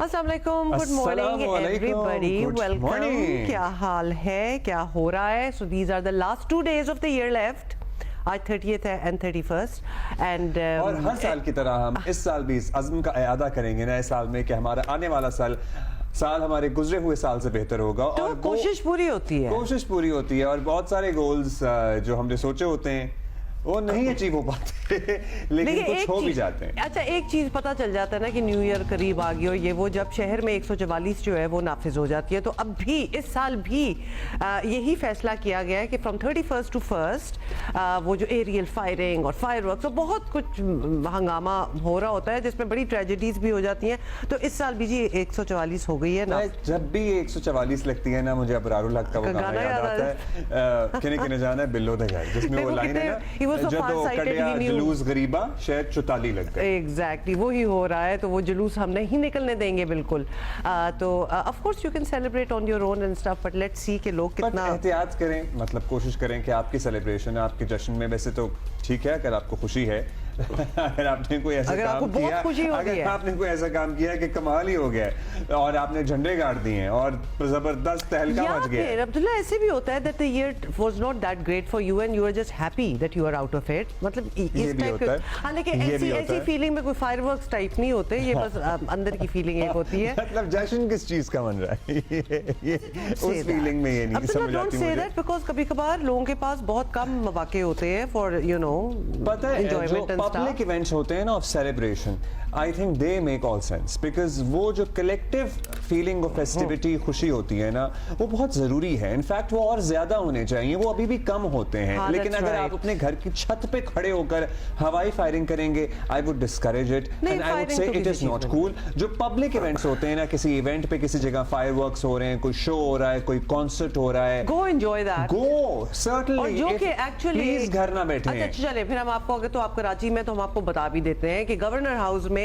अस्सलाम वालेकुम, good morning everybody, welcome. क्या हाल है, क्या हो रहा है? So these are the last 2 days of the year left. आज 30th है एंड 31st एंड और हर साल की तरह हम इस साल भी इस अज़्म का इआदा करेंगे नए साल में कि हमारा आने वाला साल हमारे गुजरे हुए साल से बेहतर होगा। तो और कोशिश पूरी होती है और बहुत सारे गोल्स जो हमने सोचे होते हैं वो नहीं अचीव हो पाते लेकिन कुछ हो भी जाते हैं। अच्छा, एक चीज पता चल जाता है ना कि न्यू ईयर करीब आ गई और ये वो जब शहर में 144 जो है वो नाफिज हो जाती है। तो अब भी इस साल भी यही फैसला किया गया है कि फ्रॉम 31st to 1st वो जो एरियल फायरिंग और फायरवर्क्स तो बहुत कुछ हंगामा हो रहा होता है जिसमें बड़ी ट्रेजेडीज भी हो जाती हैं। तो इस साल भी जी 144 हो गई है ना। जब भी 144 लगती है ना मुझे अबरारुल हक का वो गाना याद आता है, किने किने जाना है बिल्लो दे घर, जिसमें वो लाइन है ना जुलूस गरीबा शायद चुताली लग गए। एग्जैक्टली वही हो रहा है। तो वो जुलूस हम नहीं निकलने देंगे बिल्कुल। तो of course you can celebrate on your own and stuff, but let's see कि लोग कितना एहतियात करें। मतलब कोशिश करें कि आपकी सेलिब्रेशन आपके जश्न में वैसे तो ठीक है अगर आपको खुशी है अगर आपने कोई ऐसा काम किया, अगर आपने कोई ऐसा काम किया कि कमाल ही हो गया और आपने झंडे गाड़ दिए हैं और जबरदस्त तहलका मच गया। अब्दुल्ला ऐसे भी होता है that the year was not that great for you and you are just happy that you are out of it। मतलब इस टाइप का, हालांकि ऐसी फीलिंग में कोई फायरवर्क्स टाइप नहीं होते, ये बस अंदर की फीलिंग एक होती है। मतलब जश्न किस चीज का मन रहा है ये उस फीलिंग में ये नहीं समझ आती मुझे। बिकॉज कभी-कभार लोगों के पास बहुत कम मौके होते हैं फॉर यू नो पता है जो पब्लिक इवेंट्स होते हैं ना of celebration, I think they make all sense because वो जो कलेक्टिव फीलिंग ऑफ फेस्टिविटी खुशी होती है ना वो बहुत जरूरी है। इनफैक्ट वो और ज्यादा होने चाहिए, वो अभी भी कम होते हैं। हाँ, लेकिन अगर आप अपने घर की छत पे खड़े होकर हवाई फायरिंग करेंगे I would discourage it and I would say it is not cool. जो पब्लिक इवेंट्स होते हैं ना, किसी इवेंट पे किसी जगह फायरवर्क्स हो रहे हैं, कोई शो हो रहा है, कोई कॉन्सर्ट हो रहा है, गो एंजॉय दैट, गो सर्टेनली। जो कि एक्चुअली प्लीज घर ना बैठे। अच्छा चले फिर हम आपको आगे तो आप कराची में तो हम आपको बता भी देते हैं कि गवर्नर हाउस में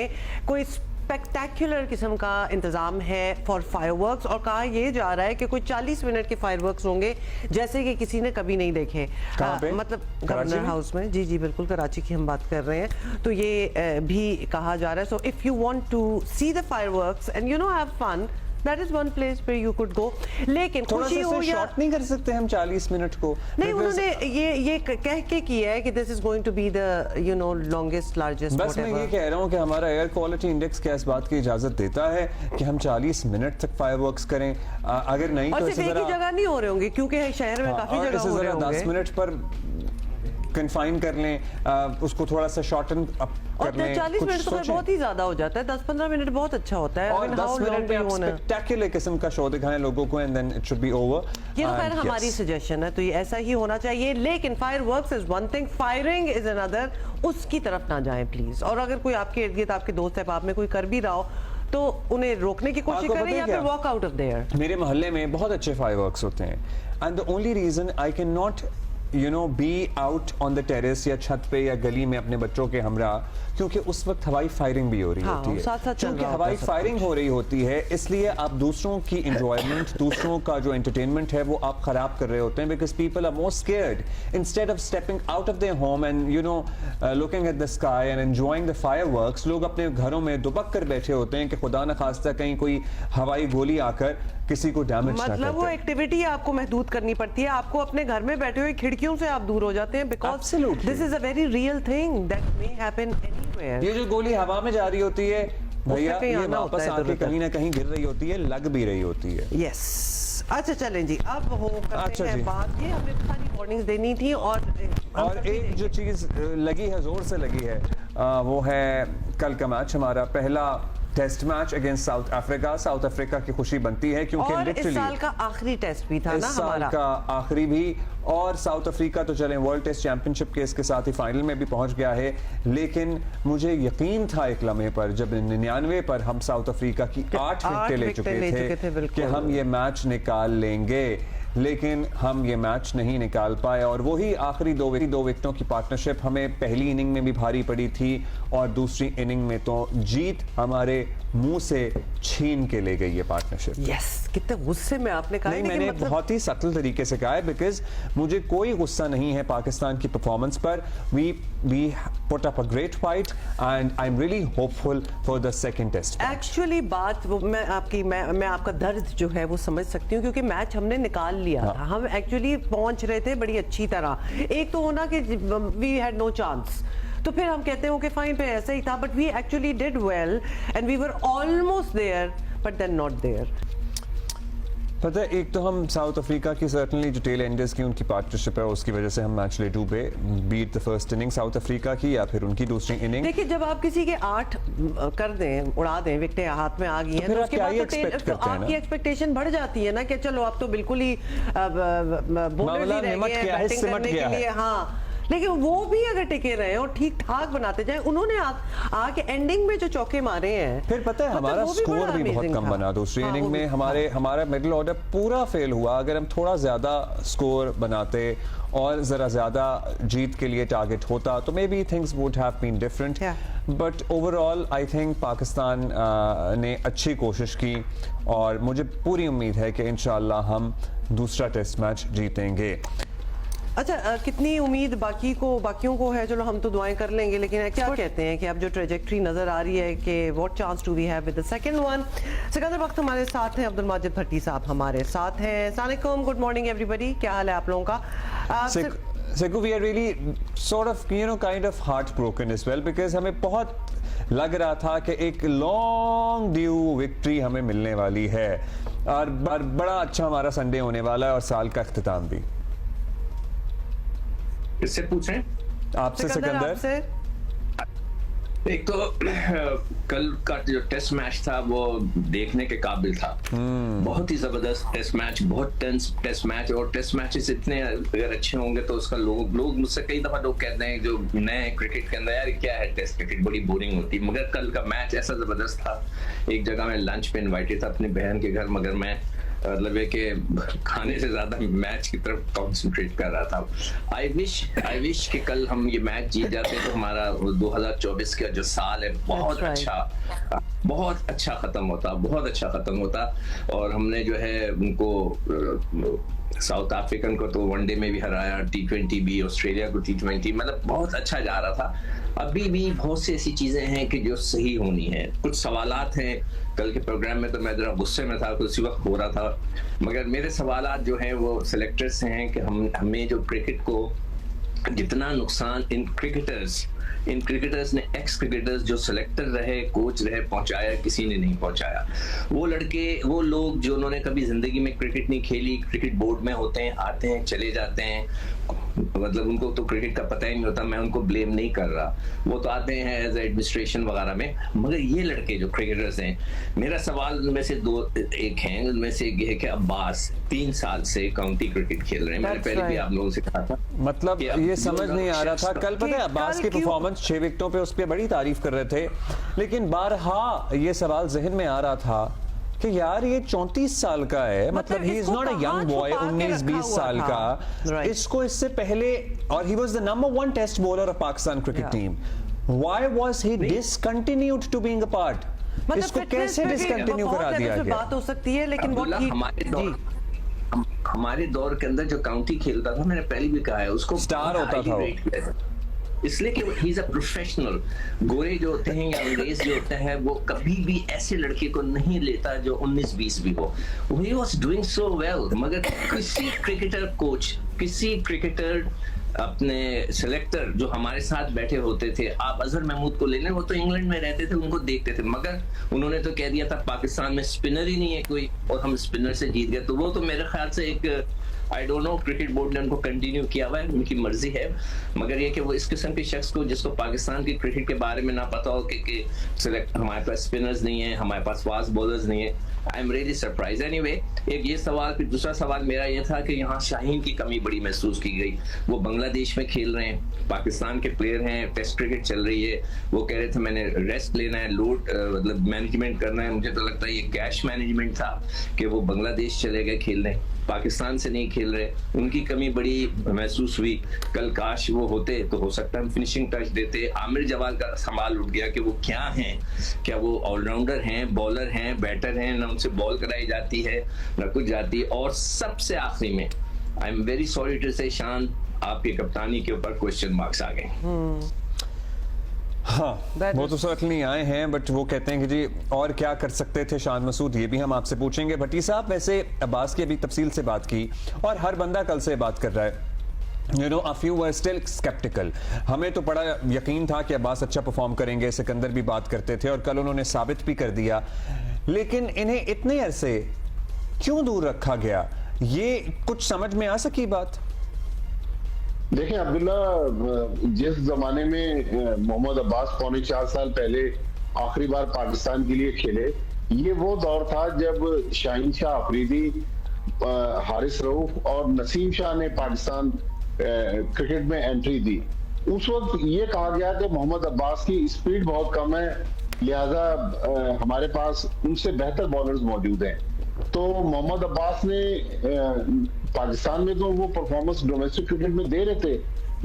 कोई स्पेक्टेक्युलर किस्म का इंतजाम है फॉर फायरवर्क्स और कहा यह जा रहा है कि कोई 40 मिनट के फायरवर्क्स होंगे जैसे कि किसी ने कभी नहीं देखे। मतलब गवर्नर हाउस में, जी बिल्कुल कराची की हम बात कर रहे हैं। तो ये भी कहा जा रहा है so if you want to see the fireworks and you know have fun, that is one place where you could go। लेकिन खुशी हो या शॉर्ट नहीं कर सकते हम 40 मिनट को। नहीं, उन्होंने ये कह के किया है कि this is going to be the you know longest largest. बस मैं ये कह रहा हूँ कि हमारा एयर क्वालिटी इंडेक्स क्या इस बात की इजाजत देता है कि हम 40 मिनट तक फायरवर्क्स करें? अगर नहीं तो सिर्फ एक ही जगह नहीं हो रहे होंगे क्योंकि शहर में काफी जगह हो रहे होंगे। 10 मिनट पर कन्फाइन कर लें, उसको थोड़ा सा शॉर्टन अप कर लें। 40 मिनट तो बहुत ही ज्यादा हो जाता है, 10-15 मिनट बहुत अच्छा होता है। और 10 मिनट में स्पेक्टेक्युलर किस्म का शो दिखाएं लोगों को and then it should be over. ये तो खैर हमारी सजेशन है, तो ये ऐसा ही होना चाहिए। लेकिन fireworks is one thing, firing is another. उसकी तरफ ना जाएं प्लीज। और अगर कोई आपके इर्द गिर्द आपके दोस्त है आप में कोई कर भी रहा हो तो उन्हें रोकने की कोशिश करें या फिर वॉक आउट ऑफ देयर। मेरे मोहल्ले में बहुत अच्छे फायरवर्क्स होते हैं and the only reason I can not you know be out on the terrace या छत पे या गली में अपने बच्चों के हमरा, क्योंकि उस वक्त हवाई फायरिंग भी हो रही होती है। साथ क्योंकि हवाई फायरिंग हो रही होती है इसलिए आप दूसरों की एंजॉयमेंट, दूसरों का जो एंटरटेनमेंट है वो आप खराब कर रहे होते हैं। Because people are more scared instead of stepping out of their home and you know looking at the sky and enjoying the fireworks. लोग अपने घरों में दुबक कर बैठे होते हैं कि खुदा न खास्ता कहीं कोई हवाई गोली आकर किसी को डैमेज ना कर दे। मतलब वो एक्टिविटी आपको महदूद करनी पड़ती है। आपको अपने घर में बैठे हुए खिड़कियों से आप दूर हो जाते हैं because this is a very real thing that may happen anywhere. ये जो गोली हवा में जा रही होती है भैया, ये वापस आके कहीं ना कहीं गिर रही होती है, लग भी रही होती है। यस अच्छा चलें जी, अब हो करते हैं बात। ये हमने सारी वार्निंग्स देनी थी और एक जो चीज लगी है, जोर से लगी है, वो है कल का मैच, हमारा पहला test match against South Africa. South Africa की खुशी बनती है क्योंकि और इस साल का आखिरी टेस्ट भी था ना हमारा, इस साल का आखिरी भी। और साउथ अफ्रीका तो चले वर्ल्ड टेस्ट चैंपियनशिप के इसके साथ ही फाइनल में भी पहुंच गया है। लेकिन मुझे यकीन था एक लम्हे पर जब 99 पर हम साउथ अफ्रीका की 8 विकेटें ले चुके थे कि हम ये मैच निकाल लेंगे। लेकिन हम ये मैच नहीं निकाल पाए और वही आखिरी दो विकेटों की पार्टनरशिप हमें पहली इनिंग में भी भारी पड़ी थी और दूसरी इनिंग में तो जीत हमारे मुंह से छीन के ले गई ये पार्टनरशिप। यस, कितने गुस्से में आपने कहा। नहीं, लेकिन मैंने मतलब बहुत ही सटल तरीके से कहा है बिकॉज मुझे कोई गुस्सा नहीं है पाकिस्तान की परफॉर्मेंस पर। We put up a great fight and I am really hopeful for the second test. Actually बात वो मैं आपका दर्द जो है वो समझ सकती हूँ, क्योंकि मैच हमने निकाल लिया था। हम एक्चुअली पहुंच रहे थे बड़ी अच्छी तरह। एक तो होना कि वी हैड नो चांस, तो फिर हम कहते हैं ओके फाइन, फिर ऐसा ही था, but we actually did well and we were almost there but then not there. पता है, एक तो हम साउथ अफ्रीका की सर्टनली जो टेल एंडर्स की उनकी पार्टनरशिप है उसकी वजह से हम मैच ले डूबे। Beat the first inning South Africa की या फिर उनकी दूसरी इनिंग। देखिए, जब आप किसी के 8 कर दें, उड़ा दें, विकेटें हाथ में आ गई हैं, फिर तो आप उसके क्या बाद ही तो expect करते हैं आपकी ना? एक्सपेक्टेशन बढ़ जाती है ना कि चलो अब तो बिल्कुल ही बॉलर ही रह निमट गए हैं गया है, बैटिंग सिमट करने गया के है। लिए। हाँ, लेकिन वो भी अगर टिके रहे और ठीक ठाक बनाते जाए, उन्होंने आके एंडिंग में जो चौके मारे हैं, फिर पता है मतलब हमारा वो भी स्कोर बड़ा भी बहुत amazing कम था। बना दूसरी हाँ, इनिंग वो भी- में। हमारा मिडिल ऑर्डर पूरा फेल हुआ। अगर हम थोड़ा ज्यादा स्कोर बनाते और जरा ज्यादा जीत के लिए टारगेट होता तो may be things would have been different. Yeah. But overall I think Pakistan ने अच्छी कोशिश की और मुझे पूरी उम्मीद है कि इंशाल्लाह हम दूसरा टेस्ट मैच जीतेंगे। अच्छा, कितनी उम्मीद बाकियों को है? चलो हम तो दुआएं कर लेंगे, लेकिन क्या कहते हैं कि अब जो ट्रेजेक्ट्री नजर आ रही है कि what chance do we have with the second one? Sikandar Bakht हमारे साथ हैं, अब्दुल माजिद भट्टी साहब हमारे साथ हैं। अस्सलाम वालेकुम, गुड मॉर्निंग एवरीबॉडी, क्या हाल है आप लोगों का? Seku, we are really sort of, kind of heartbroken as well because हमें बहुत लग रहा था कि एक लॉन्ग ड्यू विक्ट्री हमें मिलने वाली है और बड़ा अच्छा हमारा संडे होने वाला है और साल का इख्तिताम भी। किससे पूछें? आपसे सिकंदर। आपसे एक तो कल का जो टेस्ट मैच था वो देखने के काबिल था। बहुत ही जबरदस्त टेस्ट मैच, बहुत टेंस टेस्ट मैच। और टेस्ट मैचेस इतने अगर अच्छे होंगे तो उसका लोग मुझसे कई दफा लोग कहते हैं जो नए क्रिकेट के अंदर, यार क्या है टेस्ट क्रिकेट, बड़ी बोरिंग होती है। मगर कल का मैच ऐसा जबरदस्त था। एक जगह मैं लंच पे इन्वाइटेड था अपनी बहन के घर, मगर मैं मतलब है कि खाने से ज्यादा मैच की तरफ कंसंट्रेट कर रहा था। आई विश कि कल हम ये मैच जीत जाते तो हमारा 2024 का जो साल है बहुत अच्छा खत्म होता। और हमने जो है उनको साउथ अफ्रीकन को तो वनडे में भी हराया, T20 भी, ऑस्ट्रेलिया को T20, मतलब बहुत अच्छा जा रहा था। अभी भी बहुत सी ऐसी चीजें हैं कि जो सही होनी है। कुछ सवालात हैं, कल के प्रोग्राम में तो मैं जरा गुस्से में था, उसी वक्त हो रहा था, मगर मेरे सवालात जो हैं वो सिलेक्टर्स से हैं कि हमें जो क्रिकेट को जितना नुकसान इन क्रिकेटर्स ने, एक्स क्रिकेटर्स जो सिलेक्टर रहे, कोच रहे, पहुंचाया, किसी ने नहीं पहुंचाया। वो लोग जो उन्होंने कभी जिंदगी में क्रिकेट नहीं खेली, क्रिकेट बोर्ड में होते हैं, आते हैं, चले जाते हैं, मतलब उनको तो क्रिकेट का पता ही नहीं होता। मैं उनको ब्लेम नहीं कर रहा, वो तो आते हैं एज एडमिनिस्ट्रेशन वगैरह में। मगर ये लड़के जो क्रिकेटर्स हैं, मेरा सवाल उनमें से एक हैं, उनमें से एक है कि अब्बास 3 साल से काउंटी क्रिकेट खेल रहे हैं। मैंने पहले भी आप लोगों से कहा था, मतलब ये समझ नहीं आ रहा था। कल पता है अब्बास की परफॉर्मेंस 6 विकेटों पे, उस पर बड़ी तारीफ कर रहे थे, लेकिन बारहा ये सवाल जहन में आ रहा था कि यार ये 34 साल का है, मतलब he is not a young boy, 19-20 साल का। इसको इससे पहले, और he was the number 1 test bowler of Pakistan cricket team, why was he discontinued to being a part? इसको कैसे डिसकंटिन्यू करा दिया गया? बात हो सकती है, लेकिन हमारे दौर के अंदर जो काउंटी खेलता था, मैंने पहले भी कहा है, उसको स्टार होता था वो, इसलिए कि ही इज अ प्रोफेशनल। गोरे जो होते हैं या अंग्रेज जो होते हैं, वो कभी भी ऐसे लड़के को नहीं लेता जो 19-20 भी हो। He was doing so well, मगर किसी क्रिकेटर कोच, किसी क्रिकेटर अपने सिलेक्टर जो हमारे साथ बैठे होते थे, आप अजहर महमूद को ले लें, वो तो इंग्लैंड में रहते थे, उनको देखते थे, मगर उन्होंने तो कह दिया था पाकिस्तान में स्पिनर ही नहीं है कोई, और हम स्पिनर से जीत गए। तो वो तो मेरे ख्याल से एक, I don't know, cricket board ने उनको कंटिन्यू किया हुआ है, उनकी मर्जी है। मगर ये कि वो इस किस्म के शख्स को, जिसको पाकिस्तान की क्रिकेट के बारे में ना पता हो कि हमारे पास स्पिनर्स नहीं है, हमारे पास फास्ट बॉलर्स नहीं है, आई एम रियली सरप्राइज। एनीवे, एक ये सवाल, फिर दूसरा सवाल मेरा ये था कि यहाँ शाहीन की कमी बड़ी महसूस की गई। वो बांग्लादेश में खेल रहे हैं, पाकिस्तान के प्लेयर हैं, टेस्ट क्रिकेट चल रही है, वो कह रहे थे मैंने रेस्ट लेना है, लोड मतलब मैनेजमेंट करना है। मुझे तो लगता है ये कैश मैनेजमेंट था कि वो बांग्लादेश चले गए खेलने। पाकिस्तान से नहीं खेल रहे, उनकी कमी बड़ी महसूस हुई। कल काश वो होते तो हो सकता है हम फिनिशिंग टच देते। आमिर जवाल का सवाल उठ गया कि वो क्या हैं, क्या वो ऑलराउंडर हैं, बॉलर हैं, बैटर हैं, ना उनसे बॉल कराई जाती है ना कुछ जाती है। और सबसे आखिरी में I am very sorry to say Shan, आपकी कप्तानी के ऊपर क्वेश्चन मार्क्स आ गए। हाँ, वो तो सर्टनली आए हैं, बट वो कहते हैं कि जी और क्या कर सकते थे शान मसूद, ये भी हम आपसे पूछेंगे। भट्टी साहब, वैसे अब्बास की अभी तफसील से बात की और हर बंदा कल से बात कर रहा है, You know, a few were still skeptical. हमें तो बड़ा यकीन था कि अब्बास अच्छा परफॉर्म करेंगे, सिकंदर भी बात करते थे और कल उन्होंने साबित भी कर दिया, लेकिन इन्हें इतने अरसे क्यों दूर रखा गया, ये कुछ समझ में आ सकी बात? देखिए अब्दुल्ला, जिस जमाने में मोहम्मद अब्बास 4.25 साल पहले आखिरी बार पाकिस्तान के लिए खेले, ये वो दौर था जब शाहीन शाह अफरीदी, हारिस रऊफ और नसीम शाह ने पाकिस्तान क्रिकेट में एंट्री दी। उस वक्त ये कहा गया कि मोहम्मद अब्बास की स्पीड बहुत कम है, लिहाजा हमारे पास उनसे बेहतर बॉलर्स मौजूद हैं। तो मोहम्मद अब्बास ने पाकिस्तान में तो वो परफॉर्मेंस डोमेस्टिक क्रिकेट में दे रहे थे,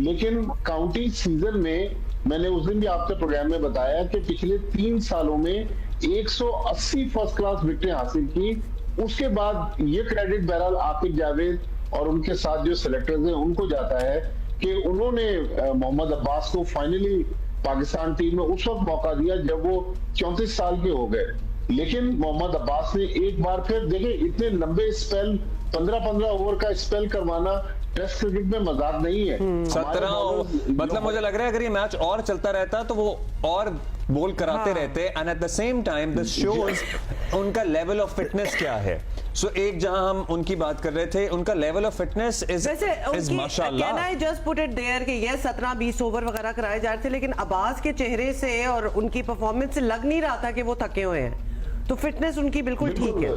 लेकिन काउंटी सीजन में मैंने उस दिन भी आपके प्रोग्राम में बताया कि पिछले 3 सालों में 180 फर्स्ट क्लास विकेटें हासिल की। उसके बाद ये क्रेडिट बहरहाल आकिब जावेद और उनके साथ जो सिलेक्टर्स हैं उनको जाता है कि उन्होंने मोहम्मद अब्बास को फाइनली पाकिस्तान टीम में उस वक्त मौका दिया जब वो 34 साल के हो गए। लेकिन मोहम्मद अब्बास ने एक बार फिर, देखिए इतने लंबे स्पेल, 15-15 ओवर का स्पेल करवाना टेस्ट क्रिकेट में मजाक नहीं है। 17, मतलब मुझे लग रहा है अगर ये मैच और चलता रहता तो वो और बोल कराते रहते, and at the same time this shows उनका लेवल ऑफ फिटनेस क्या है। सो एक जहां हम उनकी बात कर रहे थे, उनका लेवल ऑफ फिटनेस इज माशाल्लाह। Can I just put it there कि ये 17-20 ओवर वगैरह कराए जा रहे थे, लेकिन अब्बास के चेहरे से और उनकी परफॉर्मेंस से लग नहीं रहा था कि वो थके हुए हैं, तो फिटनेस उनकी बिल्कुल ठीक है।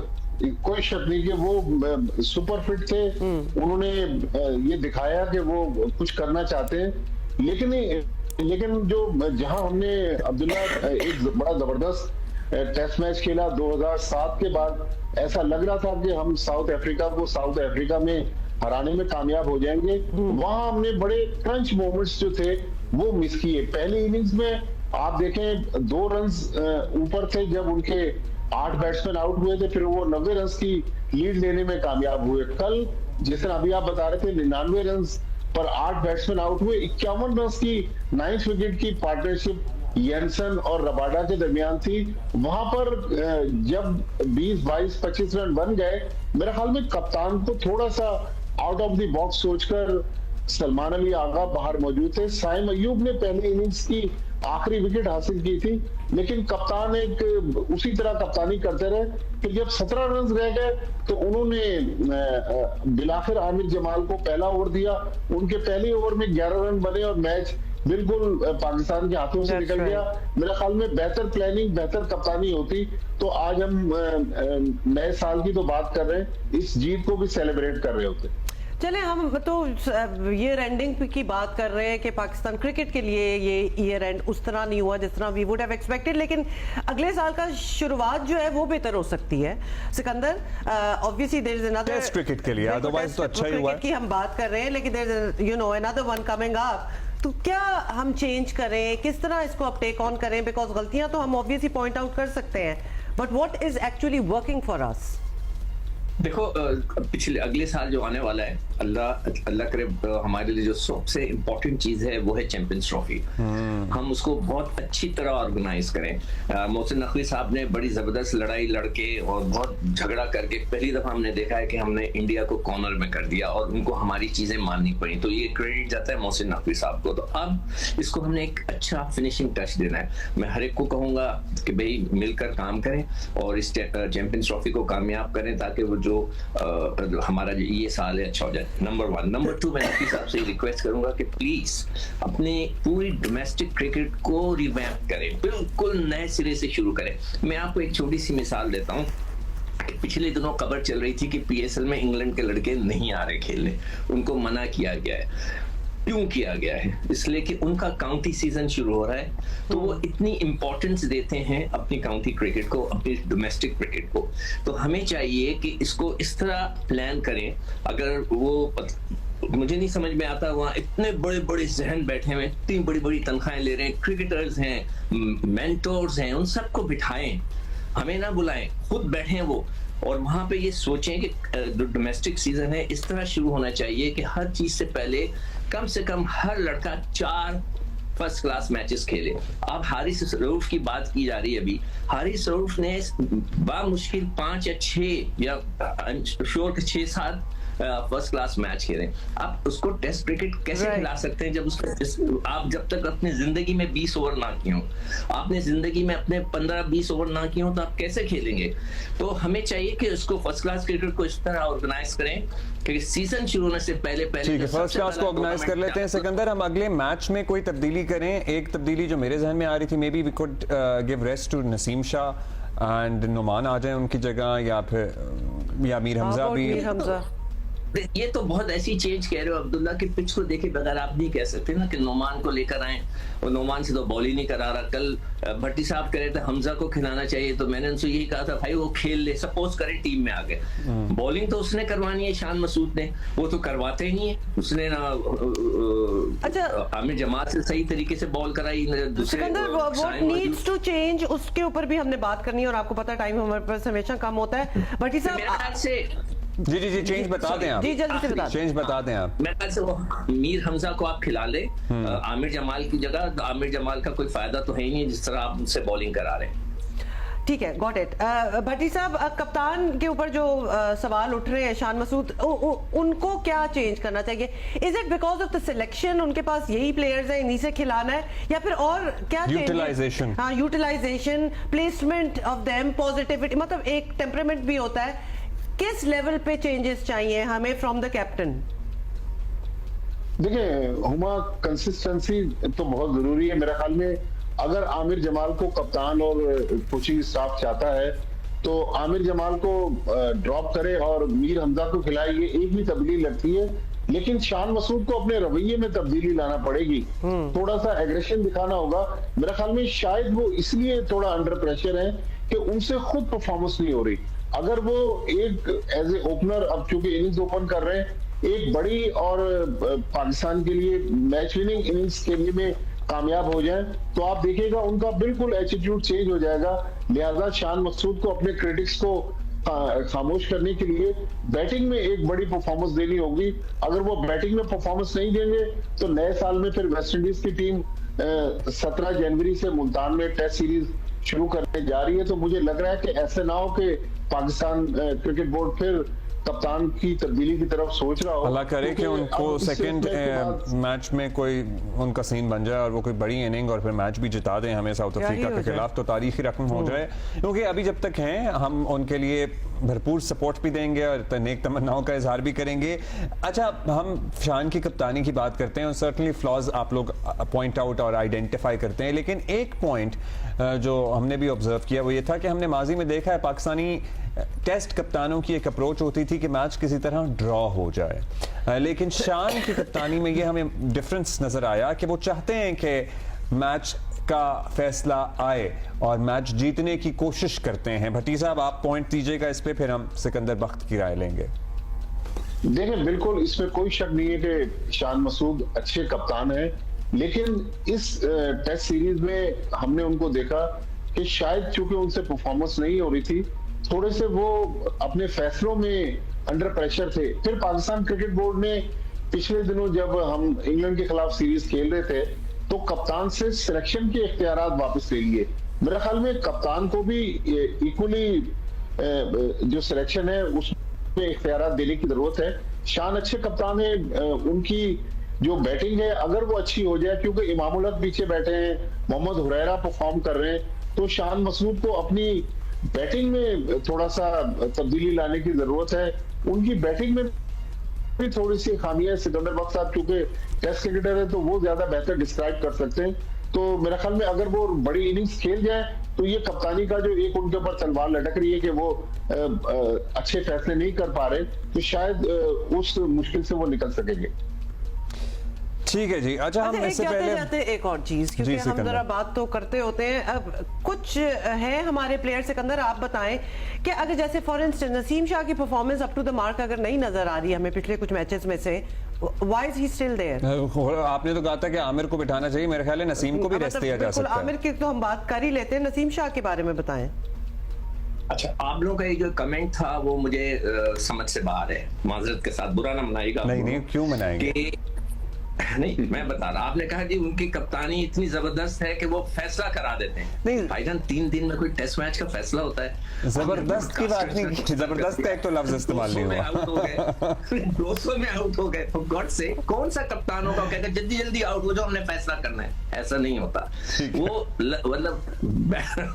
कोई शक नहीं कि वो सुपर फिट थे। उन्होंने ये दिखाया कि वो कुछ करना चाहते हैं, लेकिन जो जहां हमने अब्दुल्ला एक बड़ा जबरदस्त टेस्ट मैच खेला 2007 के बाद, ऐसा लग रहा था कि हम साउथ अफ्रीका में हराने में कामयाब हो जाएंगे। वहां हमने बड़े क्रंच मोमेंट्स जो थे वो मिस किए। पहली इनिंग्स में आप देखें 2 रन ऊपर थे जब उनके 8 बैट्समैन आउट हुए थे, फिर वो 90 रन की लीड लेने में कामयाब हुए। कल जिस तरह अभी आप बता रहे थे 99 रन पर 8 बैट्समैन आउट हुए, 51 रन की 9th विकेट की पार्टनरशिप येंसन और रबाडा के दरमियान थी। वहां पर जब 20, 22, 25 रन बन गए, मेरे ख्याल में कप्तान को थोड़ा सा आउट ऑफ द बॉक्स सोचकर सलमान अली आगा बाहर मौजूद थे। साइम अयूब ने पहली इनिंग्स की आखिरी विकेट हासिल की थी, लेकिन कप्तान उसी तरह कप्तानी करते रहे। फिर जब 17 रन रह गए तो उन्होंने बिलाखिर आमिर जमाल को पहला ओवर दिया। उनके पहले ओवर में 11 रन बने और मैच बिल्कुल पाकिस्तान के हाथों से निकल गया। मेरे ख्याल में बेहतर प्लानिंग, बेहतर कप्तानी होती तो आज हम नए साल की तो बात कर रहे हैं, इस जीत को भी सेलिब्रेट कर रहे होते। चले, हम तो ईयर एंडिंग की बात कर रहे हैं कि पाकिस्तान क्रिकेट के लिए ये ईयर एंड उस तरह नहीं हुआ जिस तरह वी वुड हैव एक्सपेक्टेड, लेकिन अगले साल का शुरुआत जो है वो बेहतर हो सकती है। Sikandar, obviously there is another test cricket के लिए, अदरवाइज तो अच्छा ही हुआ है की हम बात कर रहे हैं, लेकिन there is another one coming up. तो क्या हम चेंज करें, किस तरह इसको अब टेक ऑन करें? बिकॉज गलतियां तो हम ऑब्वियसली पॉइंट आउट कर सकते हैं, but what is actually working for us? देखो, पिछले अगले साल जो आने वाला है, अल्लाह करे हमारे लिए जो सबसे इम्पोर्टेंट चीज है वो है चैंपियंस ट्रॉफी। हम उसको बहुत अच्छी तरह ऑर्गेनाइज करें। मोहसिन नकवी साहब ने बड़ी जबरदस्त लड़ाई लड़के और बहुत झगड़ा करके पहली दफा हमने देखा है कि हमने इंडिया को कॉर्नर में कर दिया और उनको हमारी चीजें माननी पड़ी, तो ये क्रेडिट जाता है मोहसिन नकवी साहब को। तो अब इसको हमने एक अच्छा फिनिशिंग टच देना है। मैं हर एक को कहूंगा कि भाई मिलकर काम करें और इस चैंपियंस ट्रॉफी को कामयाब करें, ताकि वो जो हमारा जो ये साल है अच्छा हो जाए। नंबर 1। नंबर 2, मैं नकवी साहब से रिक्वेस्ट करूंगा कि प्लीज अपने पूरी डोमेस्टिक क्रिकेट को रिवैम्प करें, बिल्कुल नए सिरे से शुरू करें। मैं आपको एक छोटी सी मिसाल देता हूं। पिछले दिनों खबर चल रही थी कि PSL में इंग्लैंड के लड़के नहीं आ रहे खेलने, उनको मना किया गया है। क्यों किया गया है? इसलिए कि उनका काउंटी सीजन शुरू हो रहा है, तो वो इतनी इंपॉर्टेंस देते हैं अपनी काउंटी क्रिकेट को, अपनी डोमेस्टिक क्रिकेट को। तो हमें चाहिए कि इसको इस तरह प्लान करें। अगर वो मुझे नहीं समझ में आता, वहाँ इतने बड़े बड़े जहन बैठे हुए, इतनी बड़ी बड़ी तनख्वाहें ले रहे हैं, क्रिकेटर्स हैं, मेंटोर्स हैं, उन सबको बिठाएं, हमें ना बुलाएं, खुद बैठें वो, और वहां पे ये सोचें कि डोमेस्टिक सीजन है, इस तरह शुरू होना चाहिए कि हर चीज से पहले कम से कम हर लड़का 4 फर्स्ट क्लास मैचेस खेले। अब हारिस रऊफ की बात की जा रही है, अभी हारिस रऊफ ने बामुश्किल 5 या 6 या श्योर 6-7 फर्स्ट क्लास मैच खेले। आप उसको टेस्ट क्रिकेट कैसे खिला सकते हैं जब आप जब तक अपनी जिंदगी में 20 ओवर ना किए हो, आपने जिंदगी में अपने 15-20 ओवर ना किए हो, तो आप कैसे खेलेंगे? तो हमें चाहिए कि उसको फर्स्ट क्लास क्रिकेट को इस तरह ऑर्गेनाइज करें कि सीजन शुरू होने से पहले ठीक है, फर्स्ट क्लास को ऑर्गेनाइज कर लेते हैं। सिकंदर, हम अगले मैच में कोई तब्दीली करें। एक तब्दीली जो मेरे जहन में आ रही थी, maybe we could give rest to Naseem Shah and Noman आ जाए उनकी जगह, या फिर या मीर हमजा भी। ये तो बहुत ऐसी चेंज कह रहे हो अब्दुल्ला कि पिच को देखे बगैर आप नहीं कह सकते ना कि नोमान को लेकर आए, और नोमान से तो बॉल ही नहीं करा रहा। कल भट्टी साहब कह रहे थे हमजा को खिलाना चाहिए, तो मैंने उनसे यही कहा था भाई वो खेल ले, सपोज करें टीम में आ गए, बॉलिंग तो उसने करवानी है शान मसूद ने, वो तो करवाते ही नहीं है। उसने ना अच्छा आमिर जमाल से सही तरीके से बॉल कराई, Sikandar what needs to change, उसके ऊपर भी हमने बात करनी है, और आपको पता है टाइम हमारे पास हमेशा कम होता है। भट्टी साहब से जी चेंज बता दें आप। जी जल्दी से बता चेंज बता दें आप। मेरे ख्याल से वो मीर हमजा को आप खिला ले आमिर जमाल की जगह। आमिर जमाल का कोई फायदा तो है ही नहीं जिस तरह आप उनसे बॉलिंग करा रहे हैं। ठीक है, गॉट इट। भट्टी साहब, कप्तान के ऊपर जो सवाल उठ रहे हैं शान मसूद, उनको क्या चेंज करना चाहिए? Is it because of the selection, उनके पास यही प्लेयर्स हैं, इन्हीं से खिलाना है, या फिर और क्या? यूटिलाइजेशन। हाँ, utilization, placement of them, positivity, मतलब एक टेम्परामेंट भी होता है। किस लेवल पे चेंजेस चाहिए हमें फ्रॉम द कैप्टन? देखिए हुमा, कंसिस्टेंसी तो बहुत जरूरी है मेरे ख्याल में। अगर आमिर जमाल को कप्तान और कोचिंग स्टाफ चाहता है तो आमिर जमाल को ड्रॉप करे और मीर हमजा को खिलाए, ये एक भी तब्दीली लगती है। लेकिन शान मसूद को अपने रवैये में तब्दीली लाना पड़ेगी, थोड़ा सा एग्रेशन दिखाना होगा। मेरे ख्याल में शायद वो इसलिए थोड़ा अंडर प्रेशर है कि उनसे खुद परफॉर्मेंस नहीं हो रही। अगर वो एक एज ए ओपनर, अब चूंकि इनिंग्स ओपन कर रहे हैं, एक बड़ी और पाकिस्तान के लिए मैच विनिंग इनिंग्स के लिए में कामयाब हो जाए, तो आप देखिएगा उनका बिल्कुल एटीट्यूड चेंज हो जाएगा। लिहाजा शान मसूद को अपने क्रिटिक्स को खामोश करने के लिए बैटिंग में एक बड़ी परफॉर्मेंस देनी होगी। अगर वो बैटिंग में परफॉर्मेंस नहीं देंगे तो नए साल में फिर वेस्ट इंडीज की टीम 17 जनवरी से मुल्तान में टेस्ट सीरीज शुरू करने जा रही है। तो मुझे लग रहा है कि ऐसे ना हो कि पाकिस्तान क्रिकेट बोर्ड फिर कप्तान की तब्दीली की तरफ सोच रहा हो। अल्लाह करे कि उनको सेकंड मैच में कोई उनका सीन बन जाए और वो कोई बड़ी इनिंग और फिर मैच भी जिता दें हमें साउथ अफ्रीका के खिलाफ, तो तारीखी रकम हो जाए। क्योंकि अभी जब तक हैं हम उनके लिए भरपूर सपोर्ट भी देंगे और नेक तमन्नाओं का इजहार भी करेंगे। अच्छा, हम शान की कप्तानी की बात करते हैं और सर्टनली फ्लॉज आप लोग पॉइंट आउट और आइडेंटिफाई करते हैं, लेकिन एक पॉइंट जो हमने भी ऑब्जर्व किया वो ये था कि हमने माजी में देखा है पाकिस्तानी टेस्ट कप्तानों की एक अप्रोच होती थी कि मैच किसी तरह ड्रॉ हो जाए, लेकिन शान की कप्तानी में ये हमें डिफरेंस नजर आया कि वो चाहते हैं कि मैच का फैसला आए और मैच जीतने की कोशिश करते हैं। भट्टी साहब, आप पॉइंट दीजिएगा इस पे, फिर हम सिकंदर बख्त की राय लेंगे। देखिए, बिल्कुल इसमें कोई शक नहीं है कि शान मसूद अच्छे कप्तान हैं, लेकिन इस टेस्ट सीरीज में हमने उनको देखा कि शायद चूंकि उनसे परफॉर्मेंस नहीं हो रही थी, थोड़े से वो अपने फैसलों में अंडर प्रेशर थे। फिर पाकिस्तान क्रिकेट बोर्ड ने पिछले दिनों जब हम इंग्लैंड के खिलाफ सीरीज खेल रहे थे तो कप्तान से सिलेक्शन के इख्तियारात वापस ले लिए। मेरे ख्याल में कप्तान को भी इक्वली जो सिलेक्शन है उसमें इख्तियारात देने की जरूरत है। शान अच्छे कप्तान है, उनकी जो बैटिंग है अगर वो अच्छी हो जाए, क्योंकि इमामुल हक पीछे बैठे हैं, मोहम्मद हुरैरा परफॉर्म कर रहे हैं, तो शान मसूद को अपनी बैटिंग में थोड़ा सा तब्दीली लाने की जरूरत है। उनकी बैटिंग में भी थोड़ी सी खामियां है। सिकंदर बख्त साहब चूंकि टेस्ट क्रिकेटर है तो वो ज्यादा बेहतर डिस्क्राइब कर सकते हैं। तो मेरे ख्याल में अगर वो बड़ी इनिंग्स खेल जाए तो ये कप्तानी का जो एक उनके ऊपर तलवार लटक रही है कि वो अच्छे फैसले नहीं कर पा रहे, तो शायद उस मुश्किल से वो निकल सकेंगे। ठीक है जी। अच्छा, हम अच्छा, इससे एक पहले जाते एक और चीज, क्योंकि जी, हम सिकंदर। जरा बात तो करते होते हैं। अब कुछ है हमारे प्लेयर, सिकंदर आप बताएं कि अगर जैसे फॉर इंस्टेंस नसीम शाह की performance up to the mark अगर नहीं नजर आ रही है हमें पिछले कुछ मैचेस में से, why is he still there? आपने तो कहा था कि आमिर को बिठाना चाहिए, मेरे ख्याल है नसीम को भी रेस्ट दिया जा बिल्कुल, सकता है। आमिर की तो हम बात कर ही लेते हैं, नसीम शाह के बारे में बताएं। अच्छा, आप लोगों का ये जो कमेंट था वो मुझे समझ से बाहर है, माजरत के साथ, बुरा ना मनाइएगा। नहीं नहीं, क्यों मनाएंगे? कि नहीं, मैं बता रहा, आपने कहा कि उनकी कप्तानी इतनी जबरदस्त है कि वो फैसला करा देते हैं। नहीं। भाईजान 3 दिन में कोई टेस्ट मैच का फैसला होता है? जबरदस्त की बात नहीं की, जबरदस्त का एक तो लफ्ज इस्तेमाल नहीं हुआ। 200 में आउट हो गए, फॉर गॉड से कौन सा कप्तान होगा कहकर जल्दी जल्दी आउट हो जाओ, हमने फैसला करना है? ऐसा नहीं होता। वो मतलब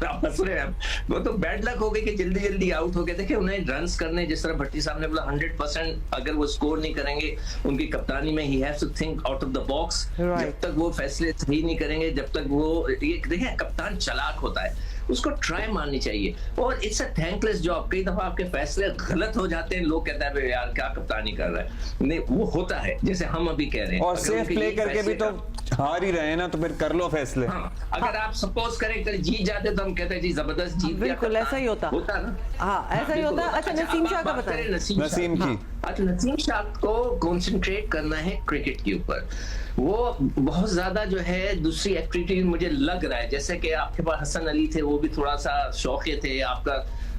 आप हंस रहे हैं, वो तो बैड लक हो गई कि जल्दी जल्दी आउट हो गए। देखिए, उन्हें रन्स करने, जिस तरह भट्टी साहब ने बोला 100% अगर वो स्कोर नहीं करेंगे उनकी कप्तानी में, he have to think out of the box. जब तक वो फैसले सही नहीं करेंगे, जब तक वो, ये देखिए कप्तान चालाक होता है, उसको ट्राई मारनी चाहिए। और इट्स अ थैंकलेस जॉब। कई दफा आपके फैसले गलत हो जाते हैं, लोग कहते हैं यार क्या कप्तानी कर रहा है। नहीं, वो होता है, जैसे हम अभी कह रहे हैं। और अगर सेफ उनके प्ले ये करके भी फैसले तो हार ही रहे हैं ना, तो फिर कर लो फैसले। हाँ, अगर आप सपोज करें कल जीत जाते तो हम कहते हैं जी जबरदस्त जीत गया। बिल्कुल, ऐसा ही होता ना। हाँ, ऐसा ही होता। अच्छा, नसीम शाह का बताएं। नसीम की। अच्छा, नसीम शाह को कंसंट्रेट करना है क्रिकेट के ऊपर। वो बहुत ज्यादा जो है दूसरी एक्टिविटी मुझे लग रहा है, जैसे कि आपके पास हसन अली थे, वो भी थोड़ा सा शौके थे, आपका